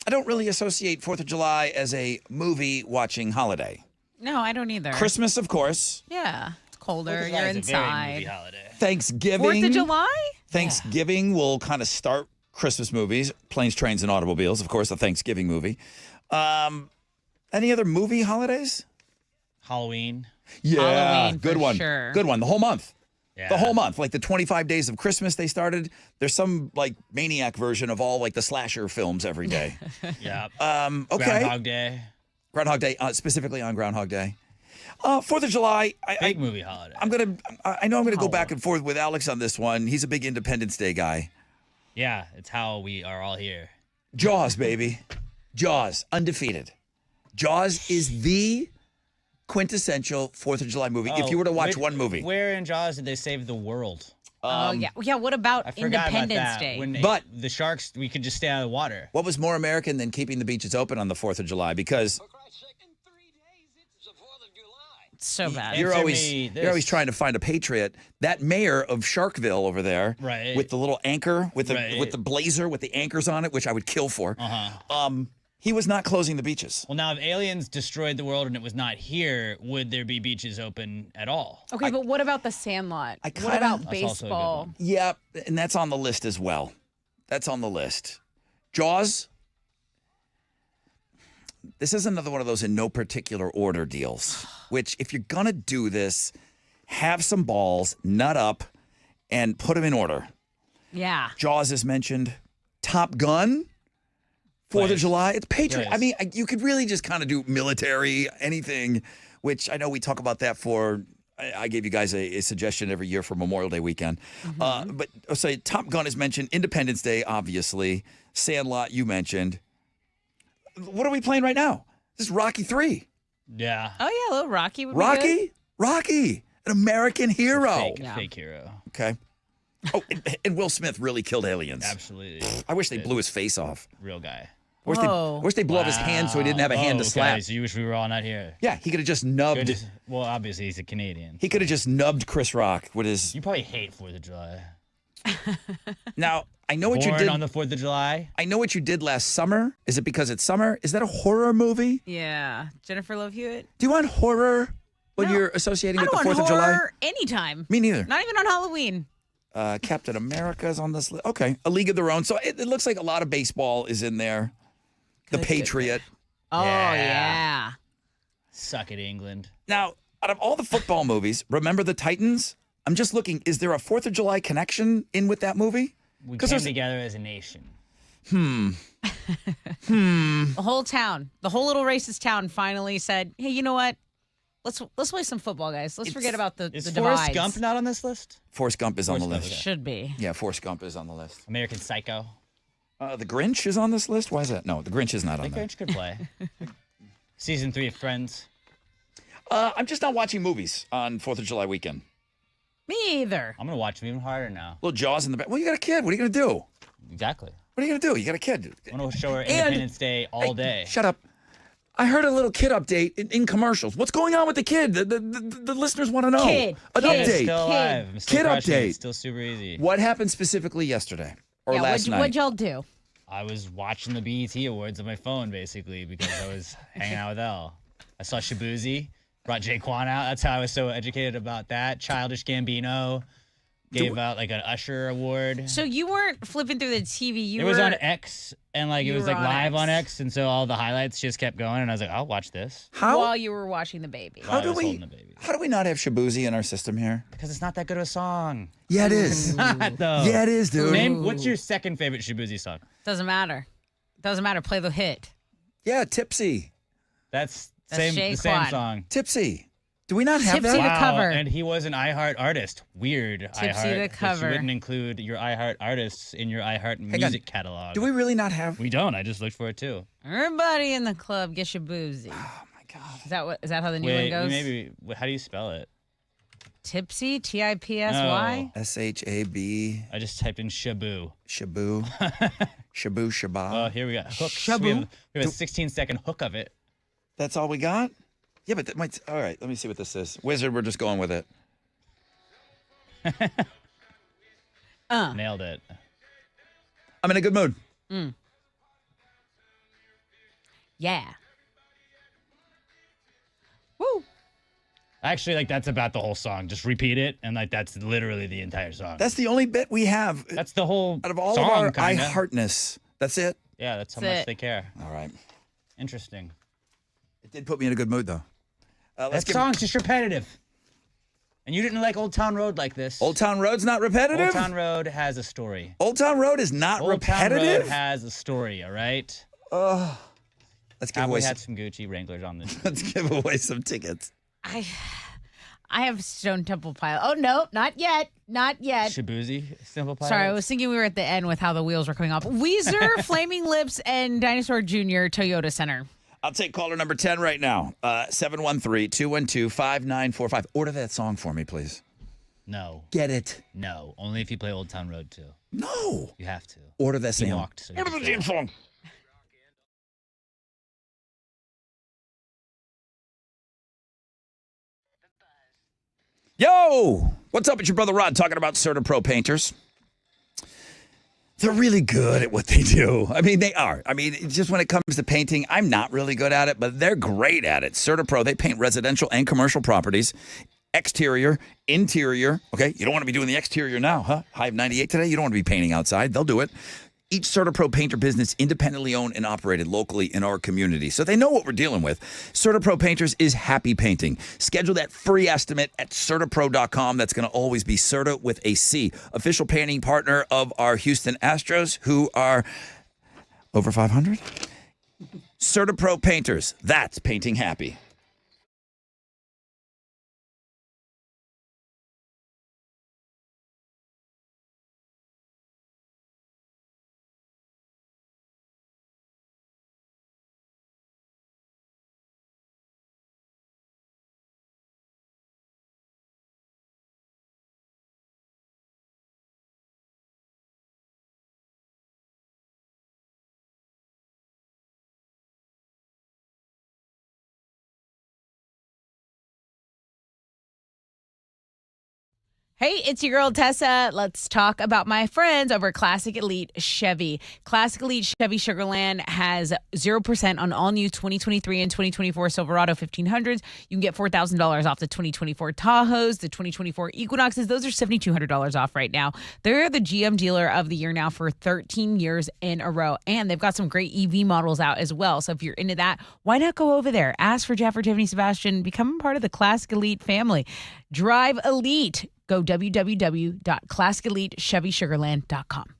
I don't really associate 4th of July as a movie-watching holiday.
No, I don't either.
Christmas, of course.
Yeah. It's colder.
4th of July
You're
is a very
inside.
movie holiday.
Thanksgiving.
4th of July?
Thanksgiving will kind of start Christmas movies. Planes, Trains, and Automobiles, of course, a Thanksgiving movie. Any other movie holidays?
Halloween.
Yeah,
Halloween,
good
for
one.
sure.
Good one. The whole month.
Yeah.
The whole month, like the 25 days of Christmas they started. There's some like maniac version of all like the slasher films every day.
Yeah.
Okay.
Groundhog Day.
Groundhog Day, specifically on Groundhog Day. 4th of July.
Big movie holiday.
I know I'm gonna go back and forth with Alex on this one. He's a big Independence Day guy.
Yeah, it's how we are all here.
Jaws, baby. Jaws, undefeated. Jaws is the quintessential 4th of July movie. If you were to watch one movie.
Where in Jaws did they save the world?
Oh, yeah. Yeah, what about
I forgot about
Independence
that.
Day?
When
But-
the sharks, we could just stay out of the water.
What was more American than keeping the beaches open on the 4th of July? Because
It's so bad.
you're
Answer
always
me
you're always
this.
trying to find a patriot. That mayor of Sharkville over there,
Right.
with the little anchor, with the
Right.
with the blazer, with the anchors on it, which I would kill for.
Uh-huh.
He was not closing the beaches.
Well, now if aliens destroyed the world and it was not here, would there be beaches open at all?
Okay, but what about the Sandlot? What
kinda-
about
That's also a good
baseball?
one.
Yeah, and that's on the list as well. That's on the list. Jaws. This is another one of those in no particular order deals, which if you're going to do this, have some balls, nut up, and put them in order.
Yeah.
Jaws is mentioned. Top Gun, 4th of
Place.
July. It's Patriot. I
Place.
mean, you could really just kind of do military, anything, which I know we talk about that for. I gave you guys a suggestion every year for Memorial Day weekend. But say Top Gun is mentioned. Independence Day, obviously. Sandlot, you mentioned. What are we playing right now? This is Rocky 3.
Yeah.
Oh, yeah, a little Rocky would be good.
Rocky? Rocky, an American hero.
Fake hero.
Okay. Oh, and Will Smith really killed aliens.
Absolutely.
I wish they blew his face off.
Real guy.
Wish they blew off his hand so he didn't have a hand to slap.
Okay, so you wish we were all not here.
Yeah, he could have just nubbed.
Good. Well, obviously he's a Canadian.
He could have just nubbed Chris Rock with his.
You probably hate 4th of July.
Now I know what you
Born
did
on the 4th of July.
I know what you did last summer. Is it because it's summer? Is that a horror movie?
Yeah. Jennifer Love Hewitt?
Do you want horror when you're associating
I
with
don't
the
want
4th of July?
horror anytime.
Me neither.
Not even on Halloween.
Captain America's on this list. Okay, A League of Their Own. So it looks like a lot of baseball is in there. The Patriot.
Oh, yeah.
Suck it, England.
Now, out of all the football movies, remember the Titans? I'm just looking. Is there a 4th of July connection in with that movie?
We
'Cause
came
there's-
together as a nation.
The whole town, the whole little racist town finally said, hey, you know what? Let's play some football, guys. Let's forget about the
Is
the
Forrest
divides.
Gump not on this list?
Forrest Gump is on the
Forrest
list.
Gump,
Should be.
Yeah, Forrest Gump is on the list.
American Psycho.
The Grinch is on this list? Why is that? No, the Grinch is not
I
on
think
there.
Grinch could play. Season 3 of Friends.
I'm just not watching movies on 4th of July weekend.
Me either.
I'm going to watch them even harder now.
Little Jaws in the back. Well, you got a kid. What are you going to do?
Exactly.
What are you going to do? You got a kid.
I want to show her
And-
Independence Day all day.
Shut up. I heard a little kid update in commercials. What's going on with the kid? The listeners want to know.
Kid.
An
Kid.
update.
Still alive. I'm still
Kid
crushing it.
update.
It's still super easy.
What happened specifically yesterday or last night?
What'd y'all do?
I was watching the BET Awards on my phone, basically, because I was hanging out with Elle. I saw Shabuzi, brought Jaquan out. That's how I was so educated about that. Childish Gambino gave out like an Usher award.
So you weren't flipping through the TV.
It was on X, and like it
You
was
were
like
on
live on
X.
X, and so all the highlights just kept going, and I was like, I'll watch this.
while you were watching the baby.
While I
do
was
we-
holding the baby.
How do we not have Shabuzi in our system here?
Because it's not that good of a song.
Yeah, it
It's
is.
not, though.
Yeah, it is, dude.
Name, what's your second favorite Shabuzi song?
Doesn't matter. Doesn't matter. Play the hit.
Yeah, Tipsy.
That's
That's
the same
Jaquan.
song.
Tipsy. Do we not have
Tipsy
that?
the cover.
And he was an iHeart artist. Weird
Tipsy
iHeart.
the
But
cover.
you wouldn't include your iHeart artists in your iHeart music catalog.
Do we really not have?
We don't. I just looked for it too.
Everybody in the club, get your boozy.
Oh my
Is that how the new one goes?
Maybe. How do you spell it?
Tipsy, Tipsy.
SHAB.
I just typed in Shabu.
Shabu. Shabu Shabab.
Oh, here we got hooks.
Shabu.
We have a 16-second hook of it.
That's all we got? Yeah, but that might. All right, let me see what this is. Wizard, we're just going with it.
Nailed it.
I'm in a good mood.
Yeah. Woo.
Actually, like that's about the whole song. Just repeat it, and like that's literally the entire song.
That's the only bit we have.
That's the whole
out of all
song,
of our
kinda.
I Heartness. That's it.
Yeah, that's how
That's
much
it.
they care.
All right.
Interesting.
It did put me in a good mood, though.
That song's just repetitive. And you didn't like Old Town Road like this.
Old Town Road's not repetitive?
Old Town Road has a story.
Old Town Road is not
Old
repetitive?
Town Road has a story, all right?
Let's give away
had some Gucci Wranglers on this.
Let's give away some tickets.
I have Stone Temple Pilot. Oh, no, not yet. Not yet.
Shabuzi, Simple Pilots.
Sorry, I was thinking we were at the end with how the wheels were coming off. Weezer, Flaming Lips, and Dinosaur Jr. Toyota Center.
I'll take caller number 10 right now. 713-212-5945. Order that song for me, please.
No.
Get it.
No. Only if you play Old Town Road too.
No.
You have to.
Order that
He
song.
walked, so you
Order the
just
damn
go.
song. Yo! What's up? It's your brother Rod talking about CertaPro painters. They're really good at what they do. I mean, they are. I mean, just when it comes to painting, I'm not really good at it, but they're great at it. CertaPro, they paint residential and commercial properties, exterior, interior. Okay, you don't want to be doing the exterior now, huh? Hive 98 today, you don't want to be painting outside. They'll do it. Each CertaPro painter business independently owned and operated locally in our community. So they know what we're dealing with. CertaPro Painters is happy painting. Schedule that free estimate at CertaPro.com. That's going to always be Certa with a C. Official painting partner of our Houston Astros, who are over 500. CertaPro Painters. That's painting happy.
Hey, it's your girl Tessa. Let's talk about my friends over at Classic Elite Chevy. Classic Elite Chevy Sugarland has 0% on all new 2023 and 2024 Silverado 1500s. You can get $4,000 off the 2024 Tahoes, the 2024 Equinoxes. Those are $7,200 off right now. They're the GM dealer of the year now for 13 years in a row. And they've got some great EV models out as well. So if you're into that, why not go over there? Ask for Jeff or Tiffany Sebastian. Become part of the Classic Elite family. Drive Elite. Go www.classicelitechevysugarland.com.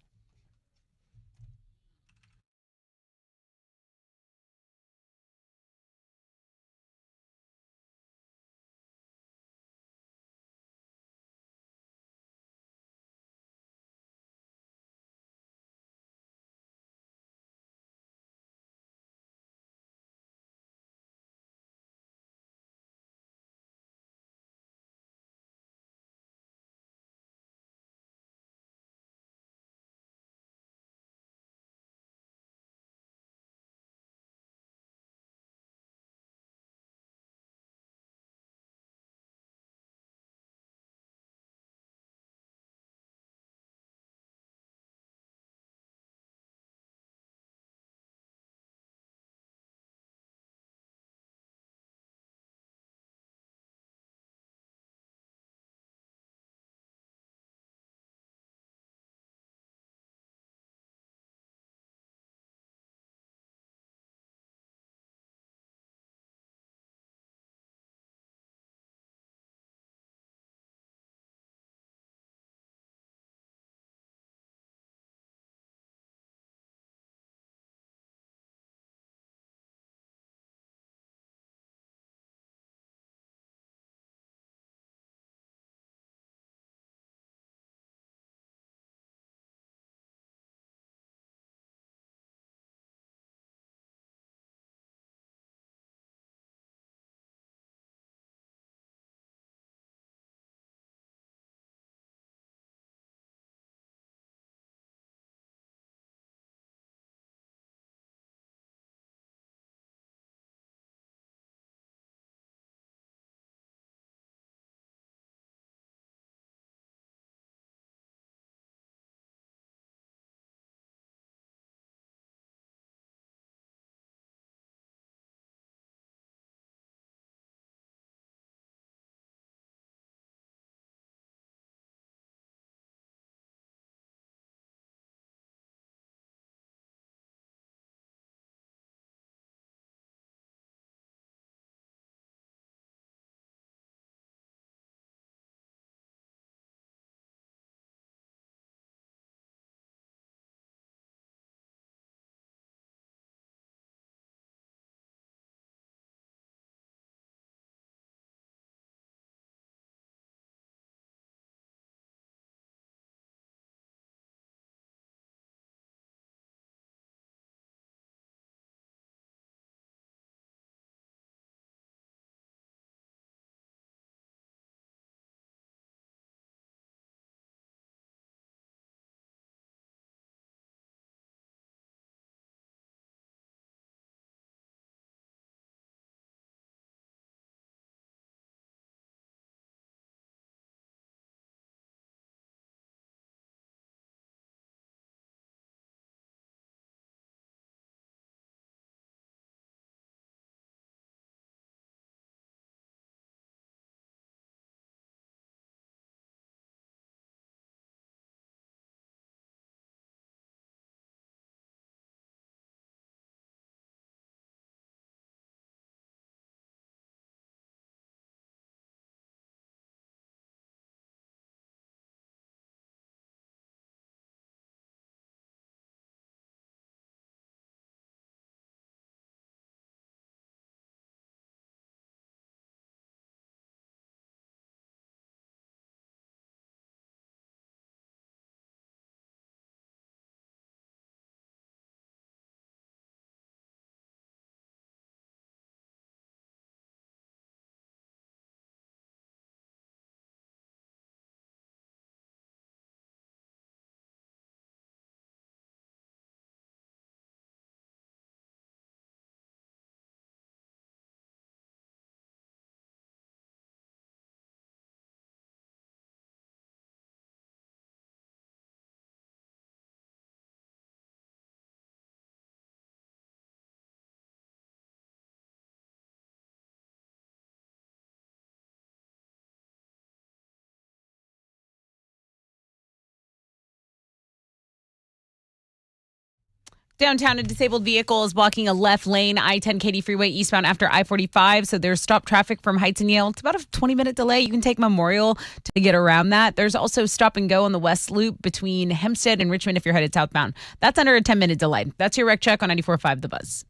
Downtown, a disabled vehicle is blocking a left lane, I-10 Katy Freeway eastbound after I-45. So there's stop traffic from Heights and Yale. It's about a 20-minute delay. You can take Memorial to get around that. There's also stop and go on the West Loop between Hempstead and Richmond if you're headed southbound. That's under a 10-minute delay. That's your wreck check on 94.5 The Buzz.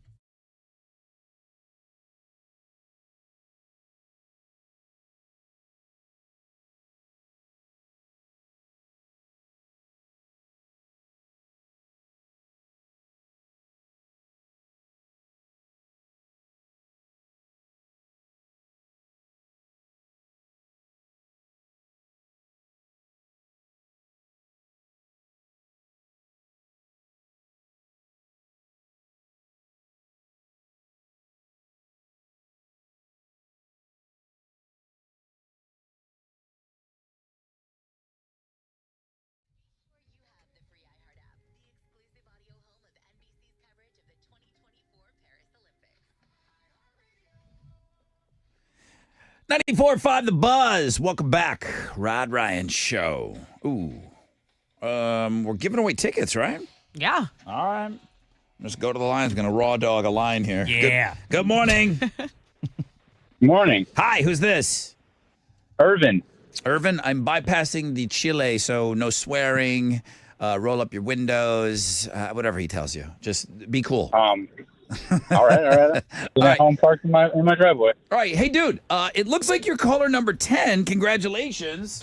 .94.5 The Buzz. Welcome back. Rod Ryan Show. Ooh. We're giving away tickets, right?
Yeah.
All right. Let's go to the line. I'm going to raw dog a line here.
Yeah.
Good morning.
Morning.
Hi, who's this?
Irvin.
Irvin, I'm bypassing the Chile, so no swearing. Roll up your windows. Whatever he tells you. Just be cool.
All right.
right.
Home parked in my driveway.
All right. Hey, dude, it looks like you're caller number 10. Congratulations.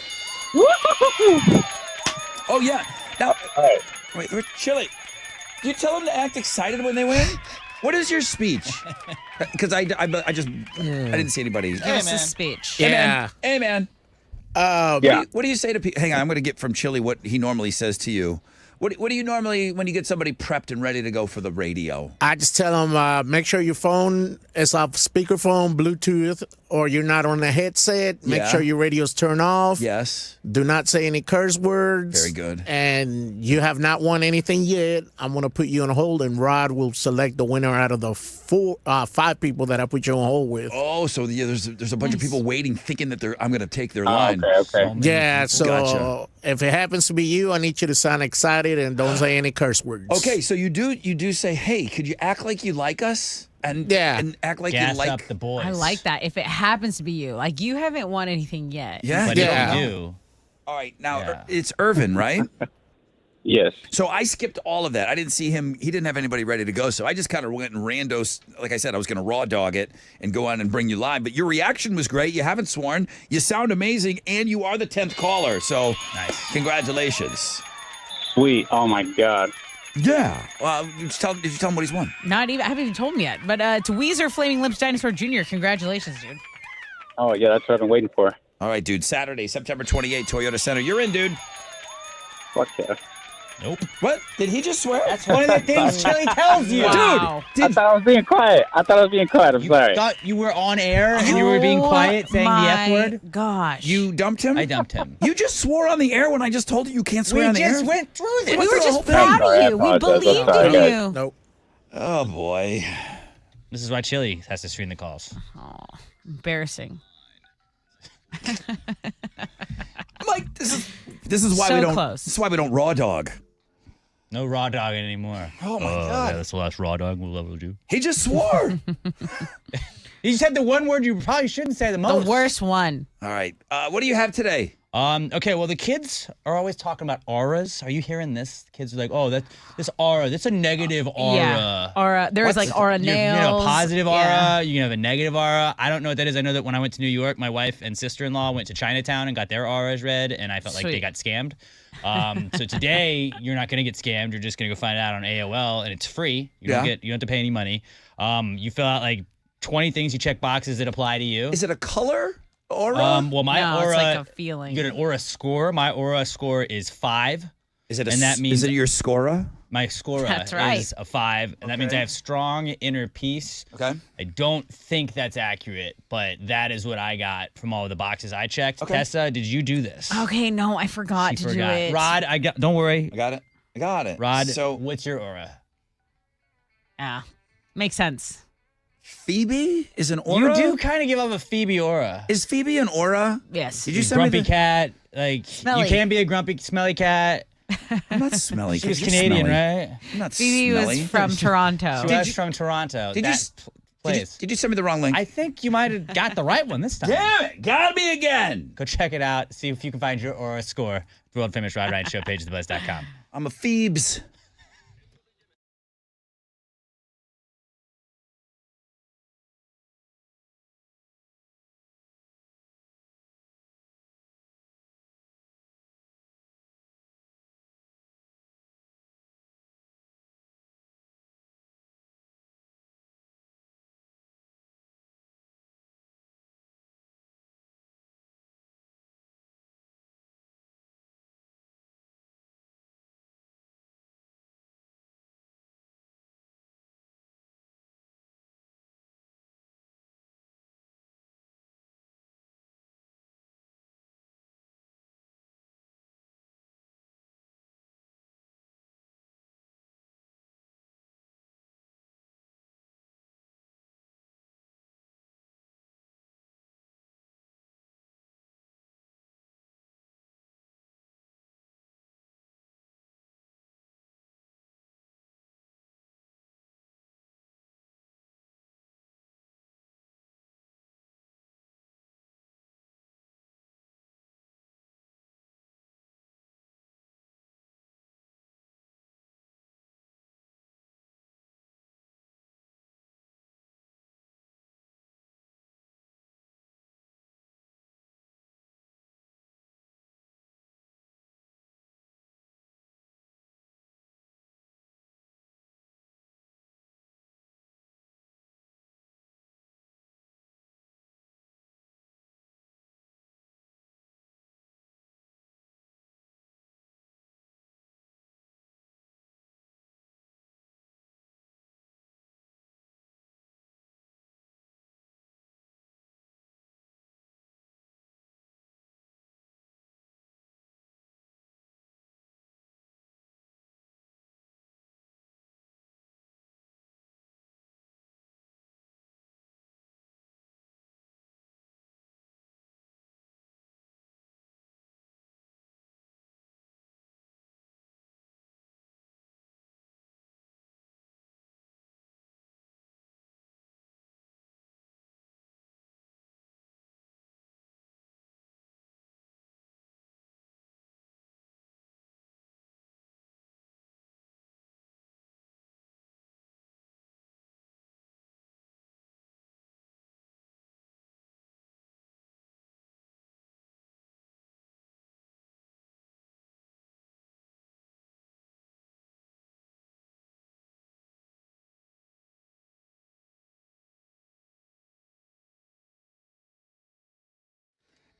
Oh, yeah. Now, wait, Chile, do you tell them to act excited when they win? What is your speech? Because I didn't see anybody.
Give us a speech.
Hey, man.
Yeah.
What do you say to people? Hang on, I'm going to get from Chili what he normally says to you. What do you normally, when you get somebody prepped and ready to go for the radio?
I just tell them, make sure your phone is off speakerphone, Bluetooth, or you're not on the headset. Make sure your radio's turned off.
Yes.
Do not say any curse words.
Very good.
And you have not won anything yet. I'm going to put you on hold, and Rod will select the winner out of the 5 people that I put you on hold with.
Oh, so there's a bunch of people waiting, thinking that I'm going to take their line.
Okay.
Yeah, so
Gotcha.
if it happens to be you, I need you to sound excited and don't say any curse words.
Okay, so you do say, hey, could you act like you like us? And act like
Gas
you like
up the boys.
I like that. If it happens to be you, like you haven't won anything yet.
Yeah.
But
Yeah.
it'll do.
All right, now it's Irvin, right?
Yes.
So I skipped all of that. I didn't see him. He didn't have anybody ready to go. So I just kind of went and randos. Like I said, I was going to raw dog it and go on and bring you live. But your reaction was great. You haven't sworn. You sound amazing. And you are the 10th caller. So
Nice.
Congratulations.
Sweet. Oh my God.
Yeah. Did you tell him what he's won?
Not even. I haven't even told him yet. But to Weezer Flaming Lips Dinosaur Jr., congratulations, dude.
Oh yeah, that's what I've been waiting for.
All right, dude. Saturday, September 28th, Toyota Center. You're in, dude.
Fuck yeah.
Nope.
What? Did he just swear?
That's one of the things Chili tells you.
Wow.
Dude,
I thought I was being quiet. I'm
You
sorry.
thought you were on air and you were being quiet saying the F word?
Gosh.
you dumped him?
I dumped him.
You just swore on the air when I just told you you can't swear
We
on the air.
just went through this.
We were just
whole thing.
proud
Sorry, I
of you. We
apologize. I'm
believed
sorry,
in
guys.
you.
Nope.
Oh, boy.
This is why Chili has to screen the calls.
Oh, embarrassing.
Mike, this is why
So
we don't.
close.
This is why we don't raw dog.
No raw dogging anymore.
Oh, my God.
Yeah, that's the last raw dog we'll ever do.
He just swore.
You said the one word you probably shouldn't say the most.
The worst one.
All right. What do you have today?
Okay, well, the kids are always talking about auras. Are you hearing this? The kids are like, oh, this aura, that's a negative aura.
Yeah. Aura. There was
What's-
like aura
you
nails.
can have a positive aura.
Yeah.
You can have a negative aura. I don't know what that is. I know that when I went to New York, my wife and sister-in-law went to Chinatown and got their auras read, and I felt like they
Sweet.
got scammed. So today, you're not going to get scammed. You're just going to go find it out on AOL, and it's free. You don't have to pay any money. You fill out like 20 things. You check boxes that apply to you.
Is it a color aura?
Well, my
No,
aura,
it's like a feeling.
you get an aura score. My aura score is 5.
is it
and that means-
is it your scora?
My score
That's right.
is a 5, and that means I have strong inner peace.
Okay.
I don't think that's accurate, but that is what I got from all of the boxes I checked.
Okay.
Tessa, did you do this?
Okay, no, I forgot
She
to
forgot.
do it.
Rod, don't worry.
I got it.
Rod,
So
what's your aura?
Yeah. Makes sense.
Phoebe is an aura.
You do kind of give off a Phoebe aura.
Is Phoebe an aura?
Yes.
Did you send me
Grumpy
the-
cat. Like
Smelly.
you can be a grumpy, smelly cat.
I'm not smelly.
She was
You're
Canadian,
smelly.
right?
I'm not
Phoebe
smelly.
was from Toronto.
She was from Toronto.
Did you,
place.
did you send me the wrong link?
I think you might have got the right one this time.
Damn it! Got me again.
Go check it out. See if you can find your Aura score. The world famous Rod Ryan Show page, thebuzz.com.
I'm a Phoebes.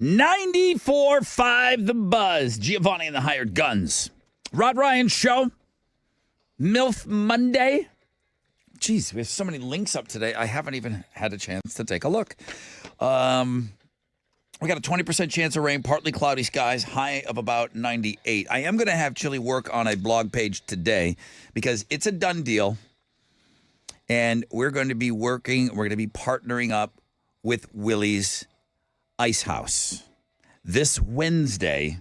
$94.5 The Buzz. Giovanni and the Hired Guns. Rod Ryan Show. MILF Monday. Jeez, we have so many links up today. I haven't even had a chance to take a look. We got a 20% chance of rain, partly cloudy skies, high of about 98. I am going to have Chili work on a blog page today because it's a done deal. And we're going to be partnering up with Willie's Ice House. This Wednesday,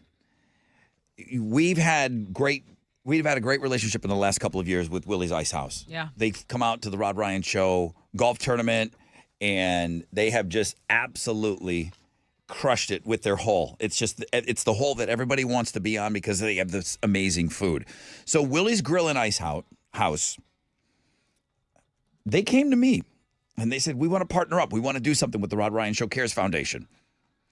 we've had a great relationship in the last couple of years with Willie's Ice House.
Yeah.
They've come out to the Rod Ryan Show golf tournament, and they have just absolutely crushed it with their hole. It's the hole that everybody wants to be on because they have this amazing food. So Willie's Grill and Ice House, they came to me, and they said, we want to partner up. We want to do something with the Rod Ryan Show Cares Foundation.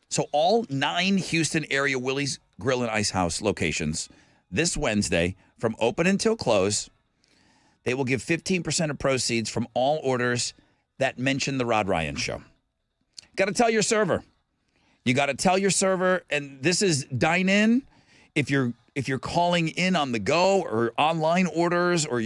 So all 9 Houston area Willie's Grill and Ice House locations this Wednesday, from open until close, they will give 15% of proceeds from all orders that mention the Rod Ryan Show. Got to tell your server. You got to tell your server, and this is dine in. If you're calling in on the go or online orders, or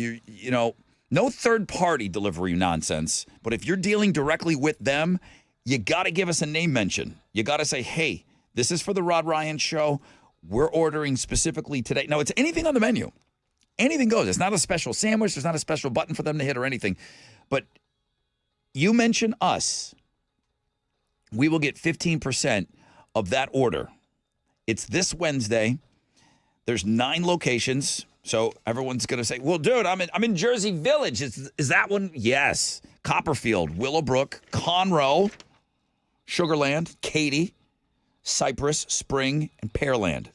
no third party delivery nonsense. But if you're dealing directly with them, you got to give us a name mention. You got to say, hey, this is for the Rod Ryan Show. We're ordering specifically today. Now, it's anything on the menu. Anything goes. It's not a special sandwich. There's not a special button for them to hit or anything. But you mention us, we will get 15% of that order. It's this Wednesday. There's 9 locations. So everyone's going to say, well, dude, I'm in Jersey Village. Is that one? Yes. Copperfield, Willowbrook, Conroe, Sugarland, Katy, Cypress, Spring, and Pearland.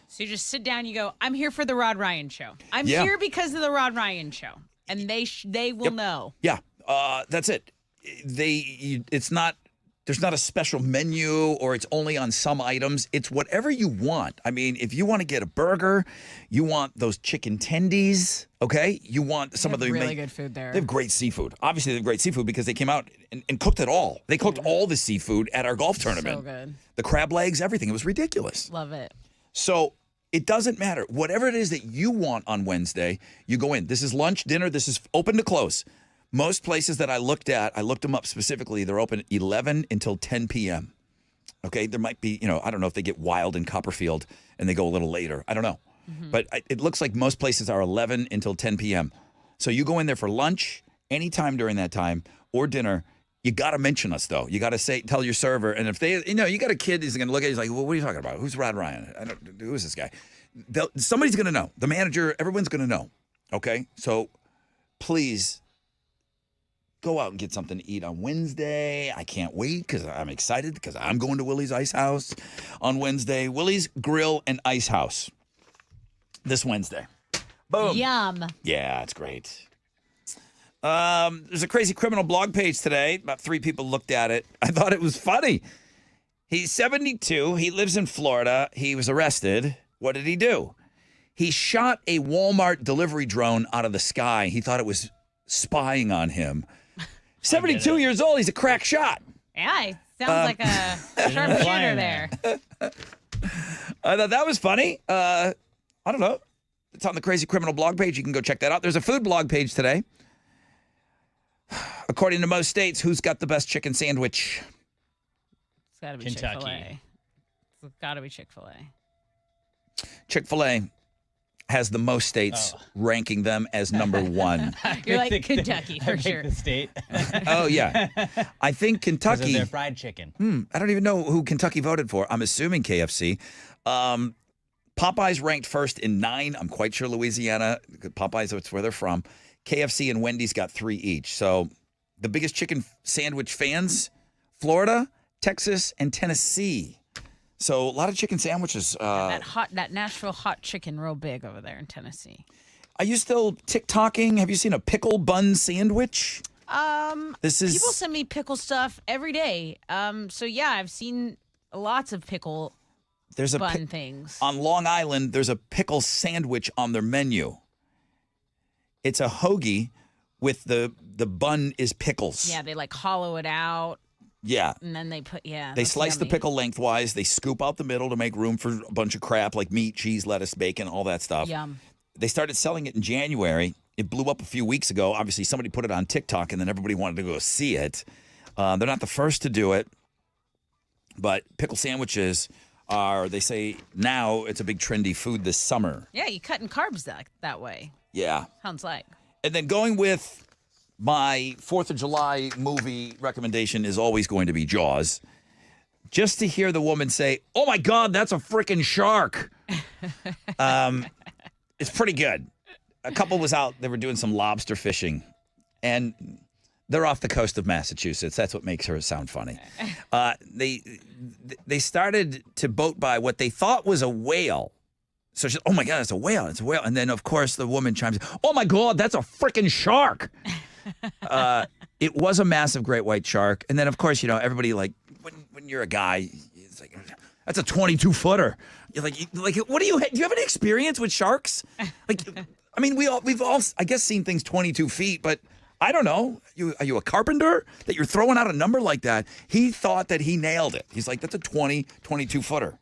So you just sit down, you go, I'm here for the Rod Ryan Show. I'm
Yeah.
here because of the Rod Ryan Show. And they will know.
Yeah, that's it. It's not. There's not a special menu or it's only on some items. It's whatever you want. I mean, if you want to get a burger, you want those chicken tendies, okay? You want some of the
really good food there.
They have great seafood. Obviously, they have great seafood because they came out and cooked it all. They cooked all the seafood at our golf tournament.
So good.
The crab legs, everything. It was ridiculous.
Love it.
So it doesn't matter. Whatever it is that you want on Wednesday, you go in. This is lunch, dinner. This is open to close. Most places that I looked them up specifically. They're open 11 until 10 p.m. Okay, there might be, I don't know if they get wild in Copperfield and they go a little later. I don't know. But it looks like most places are 11 until 10 p.m. So you go in there for lunch anytime during that time or dinner. You got to mention us, though. You got to tell your server. And if they, you got a kid who's going to look at you, he's like, well, what are you talking about? Who's Rod Ryan? Who is this guy? Somebody's going to know. The manager, everyone's going to know. Okay? So please go out and get something to eat on Wednesday. I can't wait because I'm excited because I'm going to Willie's Ice House on Wednesday. Willie's Grill and Ice House this Wednesday. Boom.
Yum.
Yeah, it's great. There's a crazy criminal blog page today. About 3 people looked at it. I thought it was funny. He's 72. He lives in Florida. He was arrested. What did he do? He shot a Walmart delivery drone out of the sky. He thought it was spying on him. 72 years old. He's a crack shot.
Yeah, he sounds like a sharpshooter there.
I thought that was funny. I don't know. It's on the Crazy Criminal blog page. You can go check that out. There's a food blog page today. According to most states, who's got the best chicken sandwich?
It's got to be
Kentucky.
Chick-fil-A. It's got to be Chick-fil-A.
Chick-fil-A has the most states ranking them as number 1.
You're like Kentucky for sure.
The state.
Oh, yeah. I think
Because of
Kentucky.
their fried chicken.
I don't even know who Kentucky voted for. I'm assuming KFC. Popeyes ranked first in 9. I'm quite sure Louisiana. Popeyes, that's where they're from. KFC and Wendy's got 3 each. So the biggest chicken sandwich fans, Florida, Texas, and Tennessee. So a lot of chicken sandwiches.
That Nashville hot chicken real big over there in Tennessee.
Are you still TikToking? Have you seen a pickle bun sandwich? This is
People send me pickle stuff every day. So yeah, I've seen lots of pickle bun things.
On Long Island, there's a pickle sandwich on their menu. It's a hoagie with the bun is pickles.
Yeah, they like hollow it out.
Yeah.
And then they put,
They slice the pickle lengthwise. They scoop out the middle to make room for a bunch of crap like meat, cheese, lettuce, bacon, all that stuff.
Yum.
They started selling it in January. It blew up a few weeks ago. Obviously, somebody put it on TikTok, and then everybody wanted to go see it. They're not the first to do it, but pickle sandwiches are, they say now it's a big trendy food this summer.
Yeah, you cutting carbs that way.
Yeah.
Sounds like.
And then going with my 4th of July movie recommendation is always going to be Jaws. Just to hear the woman say, "Oh my God, that's a freaking shark." It's pretty good. A couple was out, they were doing some lobster fishing, and they're off the coast of Massachusetts. That's what makes her sound funny. They started to boat by what they thought was a whale. So she's, "Oh my God, it's a whale, it's a whale." And then, of course, the woman chimes in, "Oh my God, that's a freaking shark." It was a massive great white shark. And then, of course, everybody, like, when you're a guy, it's like, that's a 22-footer. You're like, what do you have any experience with sharks? Like, I mean, we've all, I guess, seen things 22 feet, but I don't know. Are you a carpenter that you're throwing out a number like that? He thought that he nailed it. He's like, that's a 22-footer.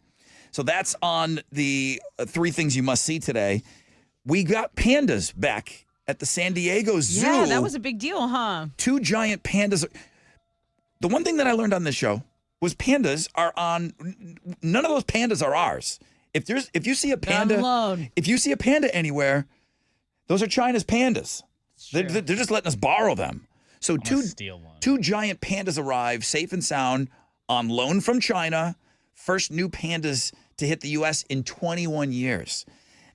So that's on the 3 things you must see today. We got pandas back at the San Diego Zoo.
Yeah, that was a big deal, huh?
2 giant pandas. The one thing that I learned on this show was pandas are on. None of those pandas are ours. If you see a panda, if you see a panda anywhere, those are China's pandas. They're just letting us borrow them. So 2 giant pandas arrive safe and sound on loan from China. First new pandas to hit the U.S. in 21 years.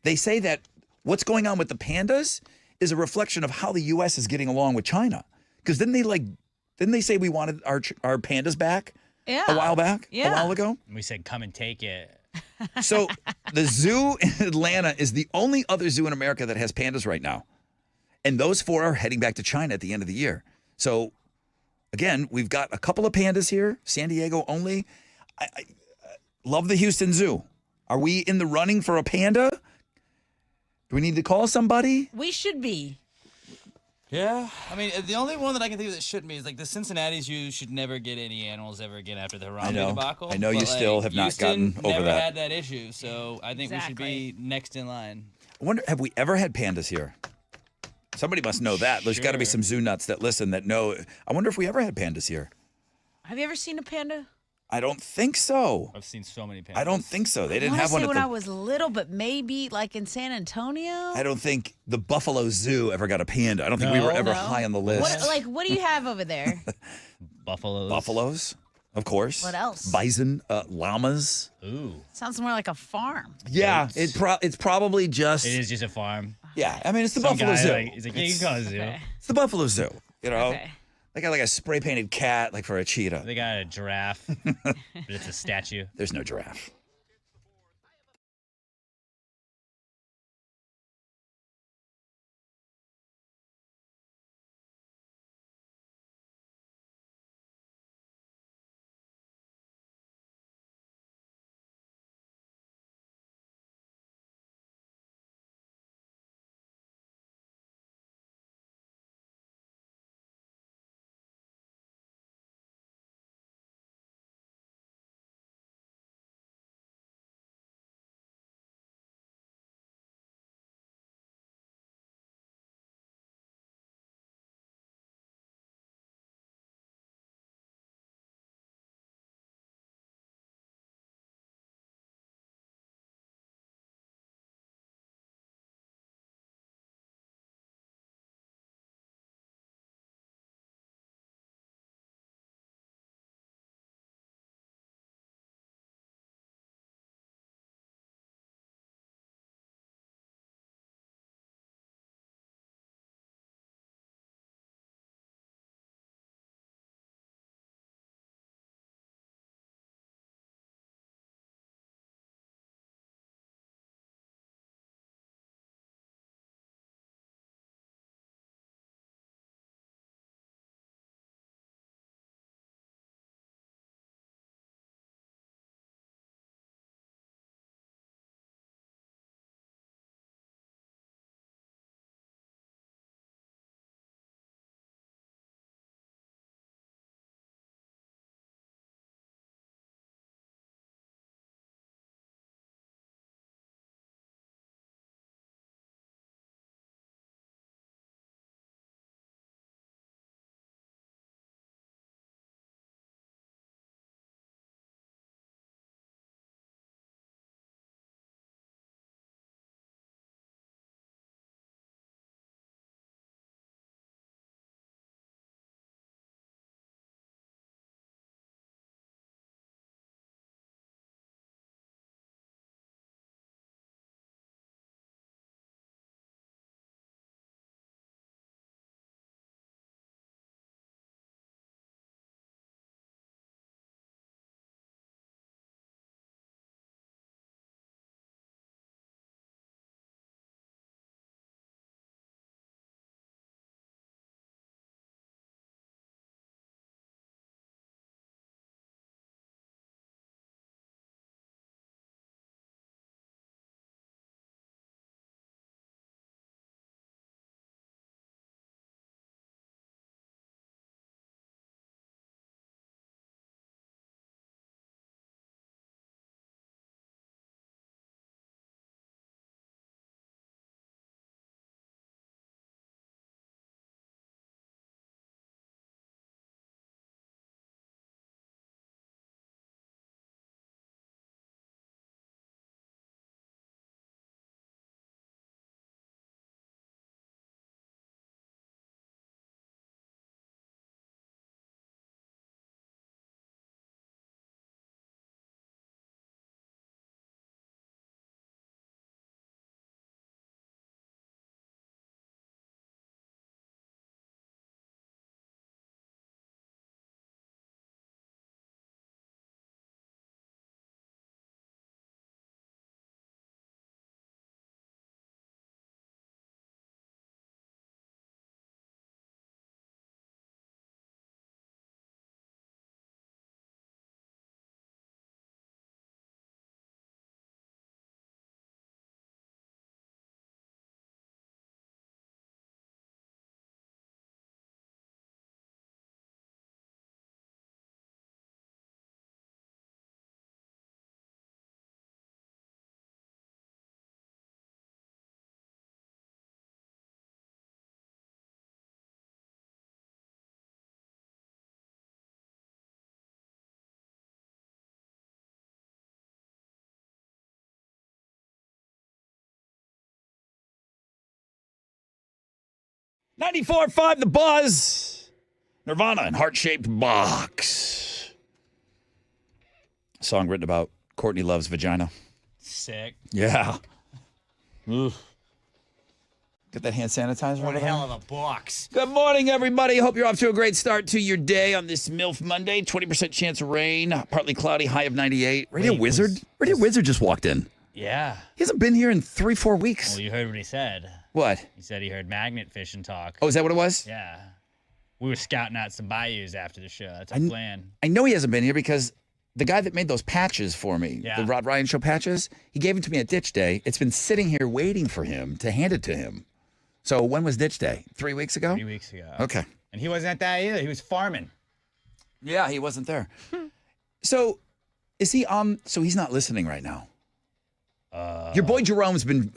They say that what's going on with the pandas is a reflection of how the U.S. is getting along with China. Because didn't they say we wanted our pandas back a while back, a while ago?
We said, come and take it.
So the zoo in Atlanta is the only other zoo in America that has pandas right now. And those 4 are heading back to China at the end of the year. So, again, we've got a couple of pandas here, San Diego only. I love the Houston Zoo. Are we in the running for a panda? Do we need to call somebody?
We should be.
Yeah, I mean, the only one that I can think of that shouldn't be is like the Cincinnati Zoo should never get any animals ever again after the Harambe debacle.
I know you
but,
still have not
Houston
gotten over
never
that.
had that issue, so I think we should be next in line.
I wonder, have we ever had pandas here? Somebody must know that. There's got to be some zoo nuts that listen that know. I wonder if we ever had pandas here.
Have you ever seen a panda?
I don't think so.
I've seen so many pandas.
I don't think so. They didn't
I
have one
say
at
when
the.
I was little, but maybe like in San Antonio.
I don't think the Buffalo Zoo ever got a panda. I don't think we were ever high on the list.
What do you have over there?
Buffaloes, of course.
What else?
Bison, llamas.
Ooh.
Sounds more like a farm.
Yeah, it's probably just.
It is just a farm.
Yeah, I mean it's the
Some
Buffalo
guy,
Zoo.
like, he's like, yeah, you can call it a zoo.
Okay.
It's the Buffalo Zoo. You know,
Okay.
they got like a spray painted cat, like for a cheetah.
They got a giraffe, but it's a statue.
There's no giraffe. 94.5 The Buzz. Nirvana and Heart-Shaped Box. A song written about Courtney Love's vagina.
Sick.
Yeah. Oof. Get that hand sanitizer
What
over
a
there.
hell of a box.
Good morning, everybody. Hope you're off to a great start to your day on this MILF Monday. 20% chance of rain, partly cloudy, high of 98. Radio Wizard just walked in.
Yeah.
He hasn't been here in 3-4 weeks.
Well, you heard what he said.
What?
He said he heard magnet fishing talk.
Oh, is that what it was?
Yeah. We were scouting out some bayous after the show. That's our plan.
I know he hasn't been here because the guy that made those patches for me,
Yeah.
the Rod Ryan Show patches, he gave them to me at Ditch Day. It's been sitting here waiting for him to hand it to him. So when was Ditch Day? 3 weeks ago?
3 weeks ago.
Okay.
And he wasn't at that either. He was farming.
Yeah, he wasn't there. So is he on? So he's not listening right now. Your boy Jerome's been,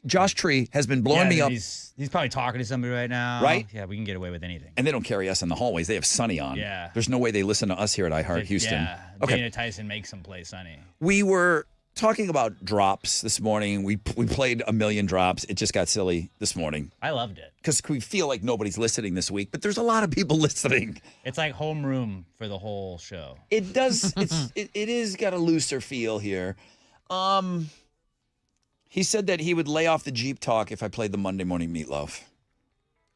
Josh Tree has been blowing me up.
He's probably talking to somebody right now.
Right?
Yeah, we can get away with anything.
And they don't carry us in the hallways. They have Sonny on.
Yeah.
There's no way they listen to us here at iHeart Houston.
Yeah.
Okay.
Dana Tyson makes him play Sonny.
We were talking about drops this morning. We played a million drops. It just got silly this morning
I loved it.
because we feel like nobody's listening this week, but there's a lot of people listening.
It's like homeroom for the whole show.
It does. It is got a looser feel here. He said that he would lay off the Jeep talk if I played the Monday Morning Meatloaf.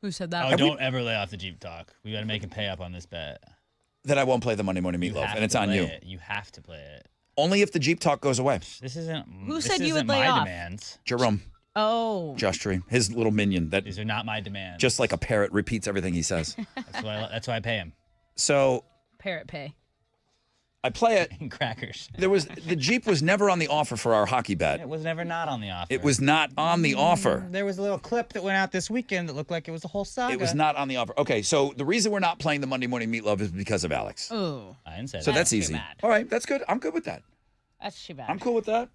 Who said that?
Oh, don't ever lay off the Jeep talk. We got to make him pay up on this bet.
That I won't play the Monday Morning
You
Meatloaf,
have
and it's
to
on
play
you.
it. You have to play it.
Only if the Jeep talk goes away.
This isn't.
Who
this
said you
isn't
would lay
my
off?
demands.
Jerome,
Oh.
Josh Tree, his little minion that
These are not my demands.
just like a parrot repeats everything he says.
That's why I pay him.
So
Parrot pay.
I play it.
And crackers.
The Jeep was never on the offer for our hockey bet.
It was never not on the offer.
It was not on the offer.
There was a little clip that went out this weekend that looked like it was a whole saga.
It was not on the offer. Okay, so the reason we're not playing the Monday Morning Meatloaf is because of Alex.
Ooh.
I didn't say
So
that.
that's
too
easy.
bad.
All right, that's good. I'm good with that.
That's too bad.
I'm cool with that.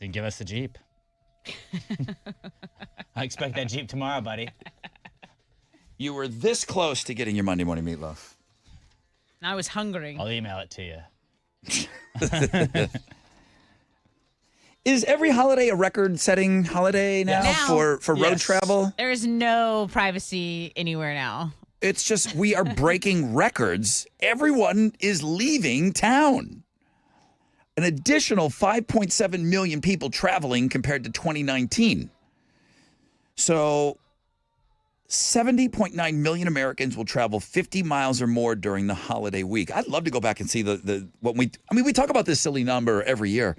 Then give us the Jeep. I expect that Jeep tomorrow, buddy.
You were this close to getting your Monday Morning Meatloaf.
I was hungry.
I'll email it to you.
Is every holiday a record-setting holiday now,
Now-
for road
Yes.
travel?
There is no privacy anywhere now.
It's just we are breaking records. Everyone is leaving town. An additional 5.7 million people traveling compared to 2019. So 70.9 million Americans will travel 50 miles or more during the holiday week. I'd love to go back and see we talk about this silly number every year.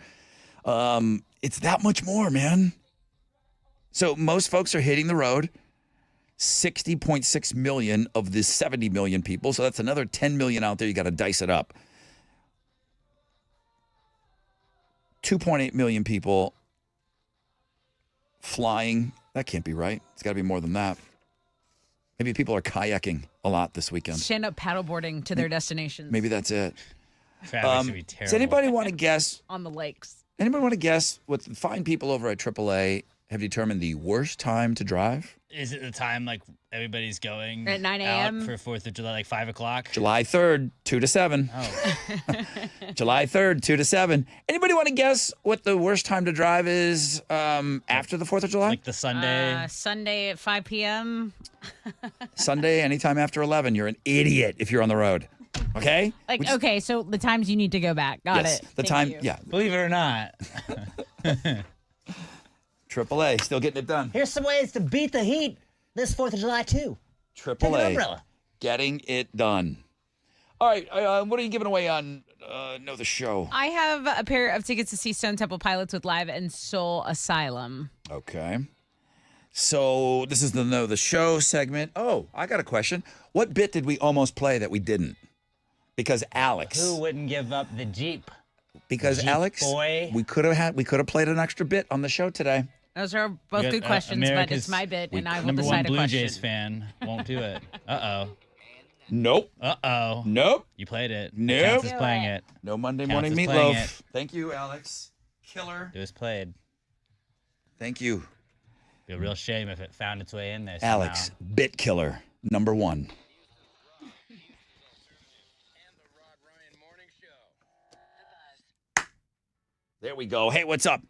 It's that much more, man. So most folks are hitting the road. 60.6 million of the 70 million people. So that's another 10 million out there. You got to dice it up. 2.8 million people flying. That can't be right. It's got to be more than that. Maybe people are kayaking a lot this weekend.
Stand up paddleboarding to their destinations.
Maybe that's it.
Traffic should be terrible.
Does anybody want to guess?
On the lakes.
Anybody want to guess what the fine people over at AAA have determined the worst time to drive?
Is it the time like everybody's going
At 9
out
a.m.?
for 4th of July, like 5 o'clock?
July 3rd, 2 to 7.
Oh,
July 3rd, 2 to 7. Anybody want to guess what the worst time to drive is after the 4th of July?
like the Sunday.
Sunday at 5 p.m.
Sunday, anytime after 11. You're an idiot if you're on the road. Okay?
Like,
We just-
okay, so the times you need to go back. Got
yes,
it.
the
Thank
time,
you.
yeah.
Believe it or not.
AAA, still getting it done.
Here's some ways to beat the heat this 4th of July, too. Take an
AAA,
umbrella.
getting it done. All right, what are you giving away on Know the Show?
I have a pair of tickets to see Stone Temple Pilots with Live and Soul Asylum.
Okay. So this is the Know the Show segment. Oh, I got a question. What bit did we almost play that we didn't? Because Alex.
Who wouldn't give up the Jeep?
Because
Jeep
Alex,
boy.
we could have played an extra bit on the show today.
Those are both
We
good
got,
questions, but
America's
it's my bit, and I will
number
decide
one
a
Blue
question.
Jays fan won't do it. Uh-oh.
Nope.
Uh-oh.
Nope.
You played it.
Nope.
Counts as playing it.
No Monday
Counts
morning
as playing
meatloaf.
it.
Thank you, Alex. Killer.
It was played.
Thank you,
Be a real shame if it found its way in there somehow.
Alex. Bit killer number 1. There we go. Hey, what's up?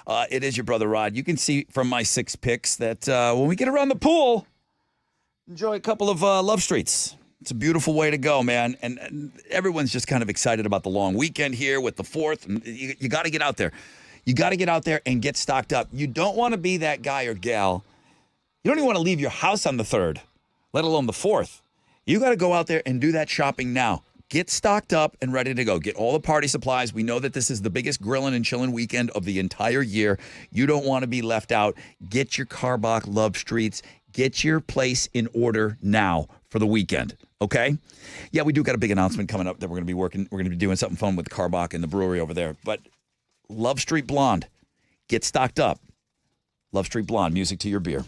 It is your brother Rod. You can see from my 6 picks that when we get around the pool, enjoy a couple of Love Streets. It's a beautiful way to go, man. And everyone's just kind of excited about the long weekend here with the 4th. And you got to get out there. You got to get out there and get stocked up. You don't want to be that guy or gal. You don't even want to leave your house on the 3rd, let alone the 4th. You got to go out there and do that shopping now. Get stocked up and ready to go. Get all the party supplies. We know that this is the biggest grilling and chilling weekend of the entire year. You don't want to be left out. Get your Karbach Love Streets. Get your place in order now for the weekend, okay? Yeah, we do got a big announcement coming up that we're going to be working. We're going to be doing something fun with Karbach and the brewery over there. But Love Street Blonde, get stocked up. Love Street Blonde, music to your beer.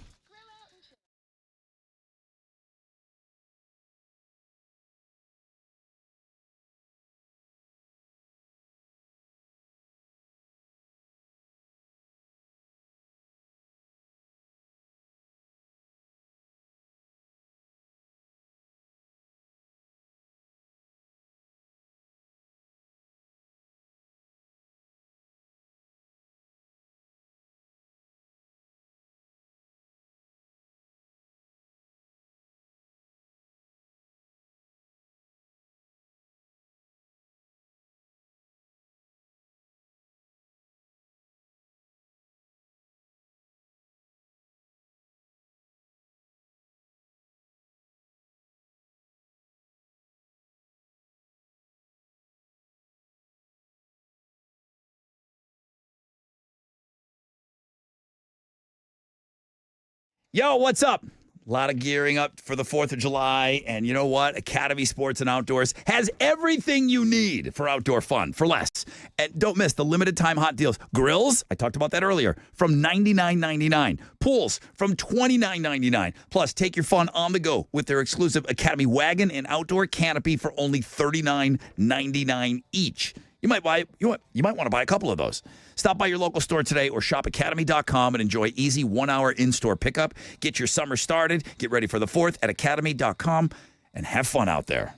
Yo, what's up? A lot of gearing up for the 4th of July. And you know what? Academy Sports and Outdoors has everything you need for outdoor fun for less. And don't miss the limited time hot deals. Grills, I talked about that earlier, from $99.99. Pools from $29.99. Plus, take your fun on the go with their exclusive Academy wagon and outdoor canopy for only $39.99 each. You might want to buy a couple of those. Stop by your local store today or shop academy.com and enjoy easy 1-hour in-store pickup. Get your summer started. Get ready for the 4th at academy.com and have fun out there.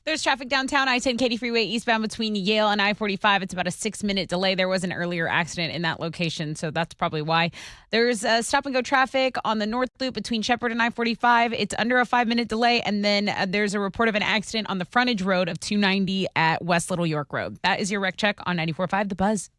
There's traffic downtown I-10 Katy Freeway eastbound between Yale and I-45. It's about a 6-minute delay. There was an earlier accident in that location, so that's probably why. There's stop-and-go traffic on the North Loop between Shepherd and I-45. It's under a 5-minute delay, and then there's a report of an accident on the frontage road of 290 at West Little York Road. That is your wreck check on 94.5 The Buzz.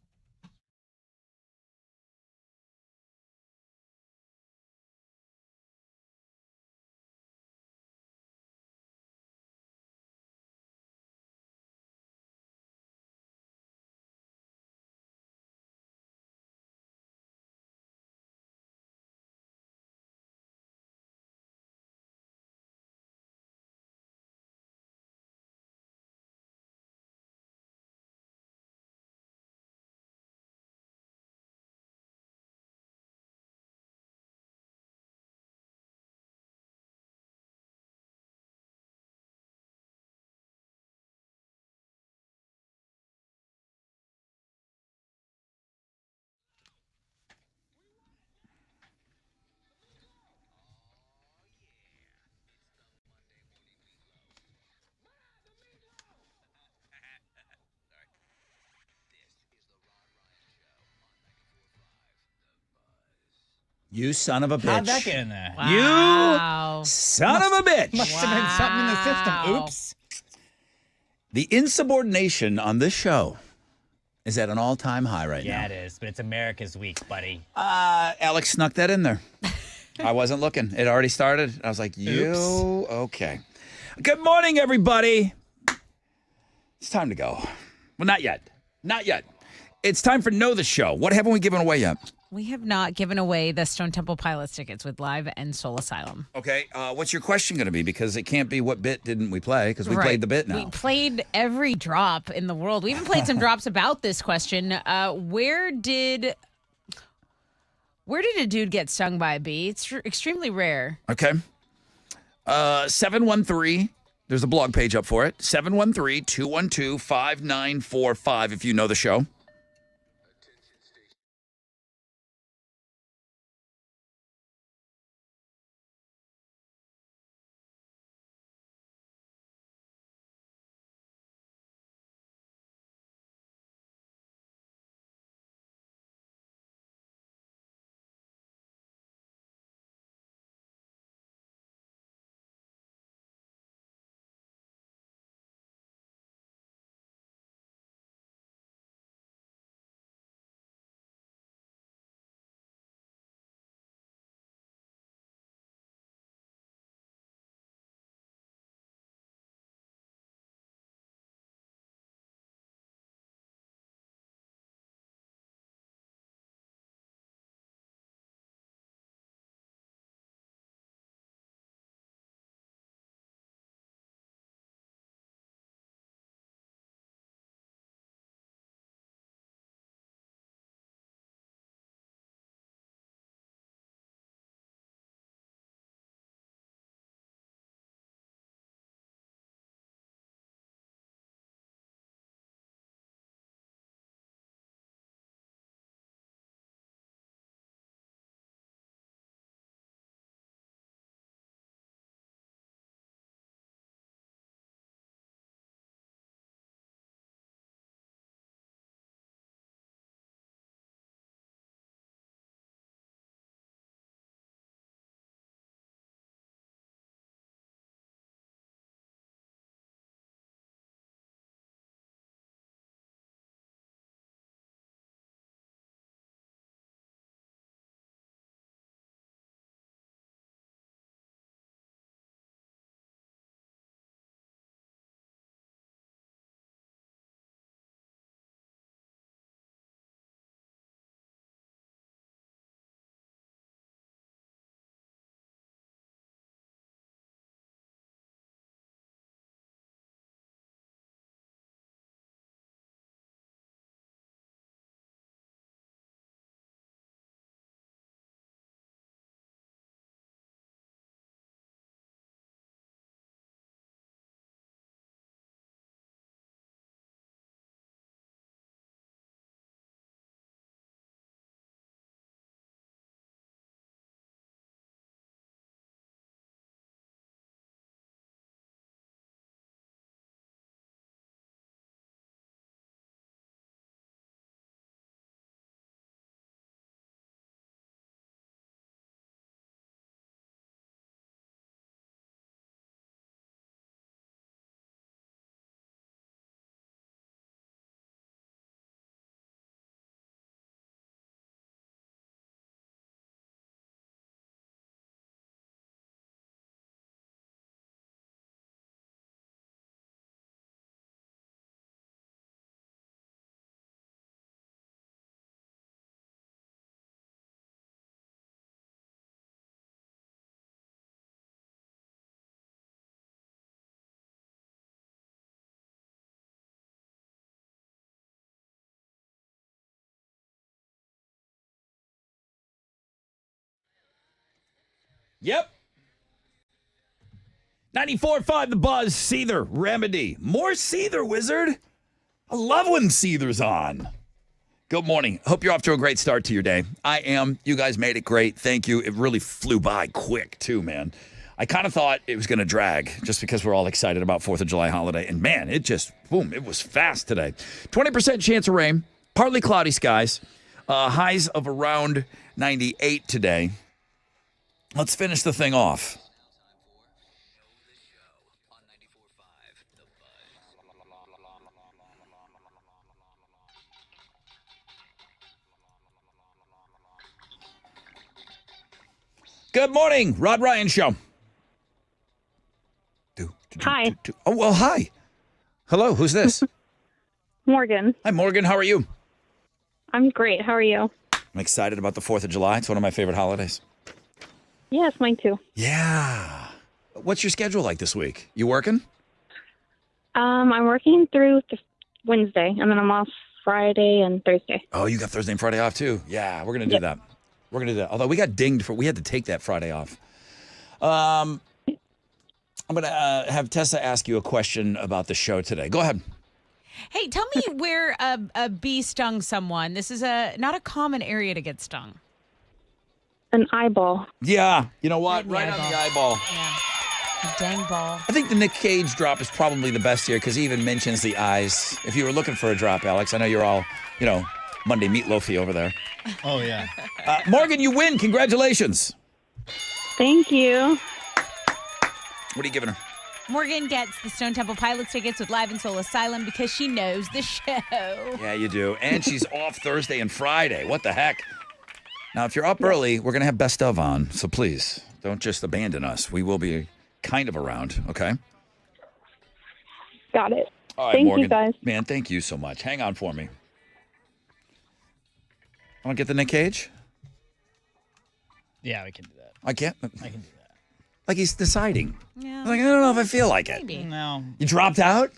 You son of a bitch.
How'd that get in there?
Wow.
You son of a bitch.
Must have been something in the system. Oops.
The insubordination on this show is at an all-time high right now.
Yeah, it is, but it's America's week, buddy.
Alex snuck that in there. I wasn't looking. It already started. I was like, okay. Good morning, everybody. It's time to go. Well, not yet. Not yet. It's time for Know the Show. What haven't we given away yet?
We have not given away the Stone Temple Pilots tickets with Live and Soul Asylum.
Okay, what's your question going to be? Because it can't be what bit didn't we play, because we played the bit now.
We played every drop in the world. We even played some drops about this question. Where did a dude get stung by a bee? It's extremely rare.
Okay. 713, there's a blog page up for it. 713-212-5945 if you know the show. Yep. 94.5 The Buzz, Seether, Remedy. More Seether, Wizard. I love when Seether's on. Good morning. Hope you're off to a great start to your day. I am. You guys made it great. Thank you. It really flew by quick, too, man. I kind of thought it was going to drag just because we're all excited about 4th of July holiday. And, man, it just, boom, it was fast today. 20% chance of rain, partly cloudy skies, highs of around 98 today. Let's finish the thing off. Good morning, Rod Ryan Show.
Hi.
Oh, well, hi. Hello, who's this?
Morgan.
Hi, Morgan. How are you?
I'm great. How are you?
I'm excited about the 4th of July. It's one of my favorite holidays.
Yes, mine too.
Yeah. What's your schedule like this week? You working?
I'm working through Wednesday, and then I'm off Friday and Thursday.
Oh, you got Thursday and Friday off too. Yeah, we're going to do that. We're going to do that. Although we got dinged we had to take that Friday off. I'm going to have Tessa ask you a question about the show today. Go ahead.
Hey, tell me where a bee stung someone. This is not a common area to get stung.
An eyeball.
Yeah. You know what? Right on the eyeball.
Yeah. A dang ball.
I think the Nick Cage drop is probably the best here because he even mentions the eyes. If you were looking for a drop, Alex, I know you're all, Monday meatloafy over there.
Oh, yeah.
Morgan, you win. Congratulations.
Thank you.
What are you giving her?
Morgan gets the Stone Temple Pilots tickets with Live in Soul Asylum because she knows the show.
Yeah, you do. And she's off Thursday and Friday. What the heck? Now, if you're up early, we're going to have best of on. So please, don't just abandon us. We will be kind of around, okay?
Got it.
All right,
thank
Morgan.
you, guys.
Man, thank you so much. Hang on for me. Want to get the Nick Cage?
Yeah, we can do that.
I can't.
I can do that.
Like he's deciding.
Yeah.
Like, I don't know if I feel like it.
Maybe.
No.
You dropped out?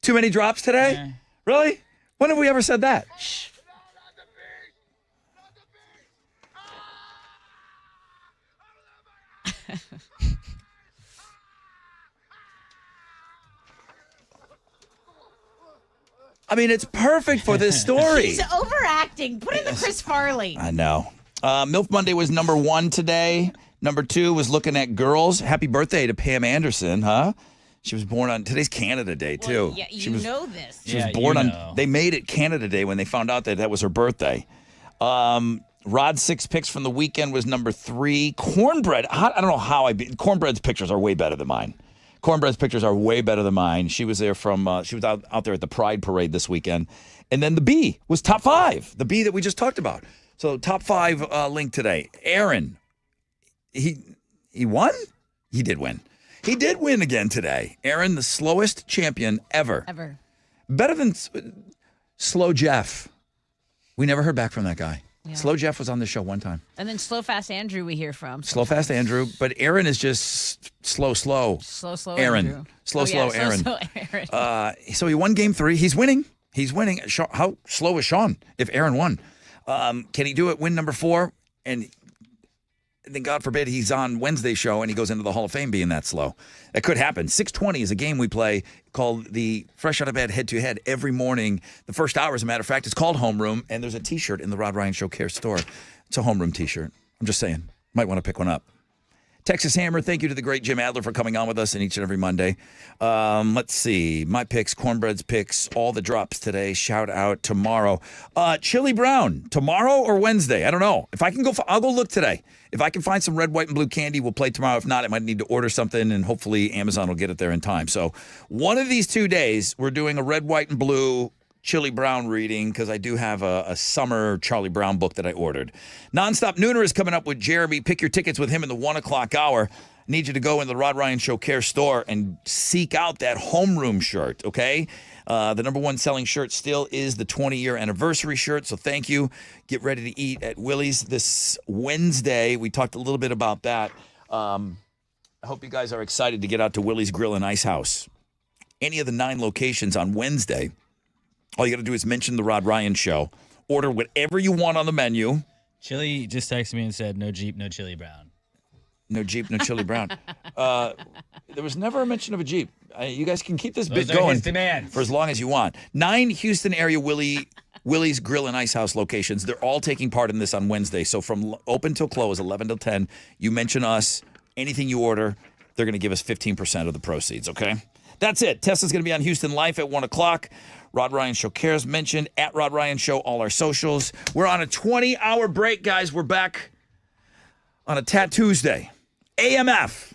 Too many drops today?
Yeah.
Really? When have we ever said that? I mean, it's perfect for this story.
He's overacting. Put in the Chris Farley.
I know. MILF Monday was number 1 today. Number 2 was looking at girls. Happy birthday to Pam Anderson, huh? She was born on today's Canada Day too.
Well, yeah,
she was,
know this.
She was born on. They made it Canada Day when they found out that was her birthday. Rod's 6 picks from the weekend was number 3. Cornbread. I don't know how Cornbread's pictures are way better than mine. Cornbread's pictures are way better than mine. She was there she was out there at the Pride Parade this weekend. And then the B was top 5. The B that we just talked about. So top 5 link today. Aaron, he won? He did win. He did win again today. Aaron, the slowest champion ever.
Ever.
Better than Slow Jeff. We never heard back from that guy.
Yeah.
Slow Jeff was on the show one time.
And then Slow Fast Andrew we hear from.
Slow Fast Andrew. But Aaron is just slow.
Slow
Aaron.
Andrew.
Slow Aaron.
Slow Aaron.
So he won game 3. He's winning. How slow is Sean if Aaron won? Can he do it? Win number 4? And then God forbid he's on Wednesday's show and he goes into the Hall of Fame being that slow. That could happen. 620 is a game we play called the Fresh Out of Bed Head-to-Head every morning. The first hour, as a matter of fact, it's called Homeroom, and there's a T-shirt in the Rod Ryan Show Care store. It's a Homeroom T-shirt. I'm just saying. Might want to pick one up. Texas Hammer, thank you to the great Jim Adler for coming on with us each and every Monday. Let's see. My picks, Cornbread's picks, all the drops today. Shout out tomorrow. Chili Brown, tomorrow or Wednesday? I don't know. If I can go, I'll go look today. If I can find some red, white, and blue candy, we'll play tomorrow. If not, I might need to order something, and hopefully Amazon will get it there in time. So one of these 2 days, we're doing a red, white, and blue Chili Brown reading because I do have a summer Charlie Brown book that I ordered. Nonstop Nooner is coming up with Jeremy. Pick your tickets with him in the 1 o'clock hour. I need you to go in the Rod Ryan Show Care store and seek out that homeroom shirt, okay? The number 1 selling shirt still is the 20-year anniversary shirt, so thank you. Get ready to eat at Willie's this Wednesday. We talked a little bit about that. I hope you guys are excited to get out to Willie's Grill and Ice House. Any of the 9 locations on Wednesday. All you got to do is mention the Rod Ryan Show. Order whatever you want on the menu.
Chili just texted me and said, no Jeep, no Chili Brown.
No Jeep, no Chili Brown. There was never a mention of a Jeep. You guys can keep this
Those
bit
are
going
his demands.
for as long as you want. 9 Houston area Willie's Grill and Ice House locations. They're all taking part in this on Wednesday. So from open till close, 11 till 10, you mention us, anything you order, they're going to give us 15% of the proceeds, okay? That's it. Tessa's going to be on Houston Life at 1 o'clock. Rod Ryan Show cares mentioned. At Rod Ryan Show, all our socials. We're on a 20-hour break, guys. We're back on a Tat Tuesday. AMF.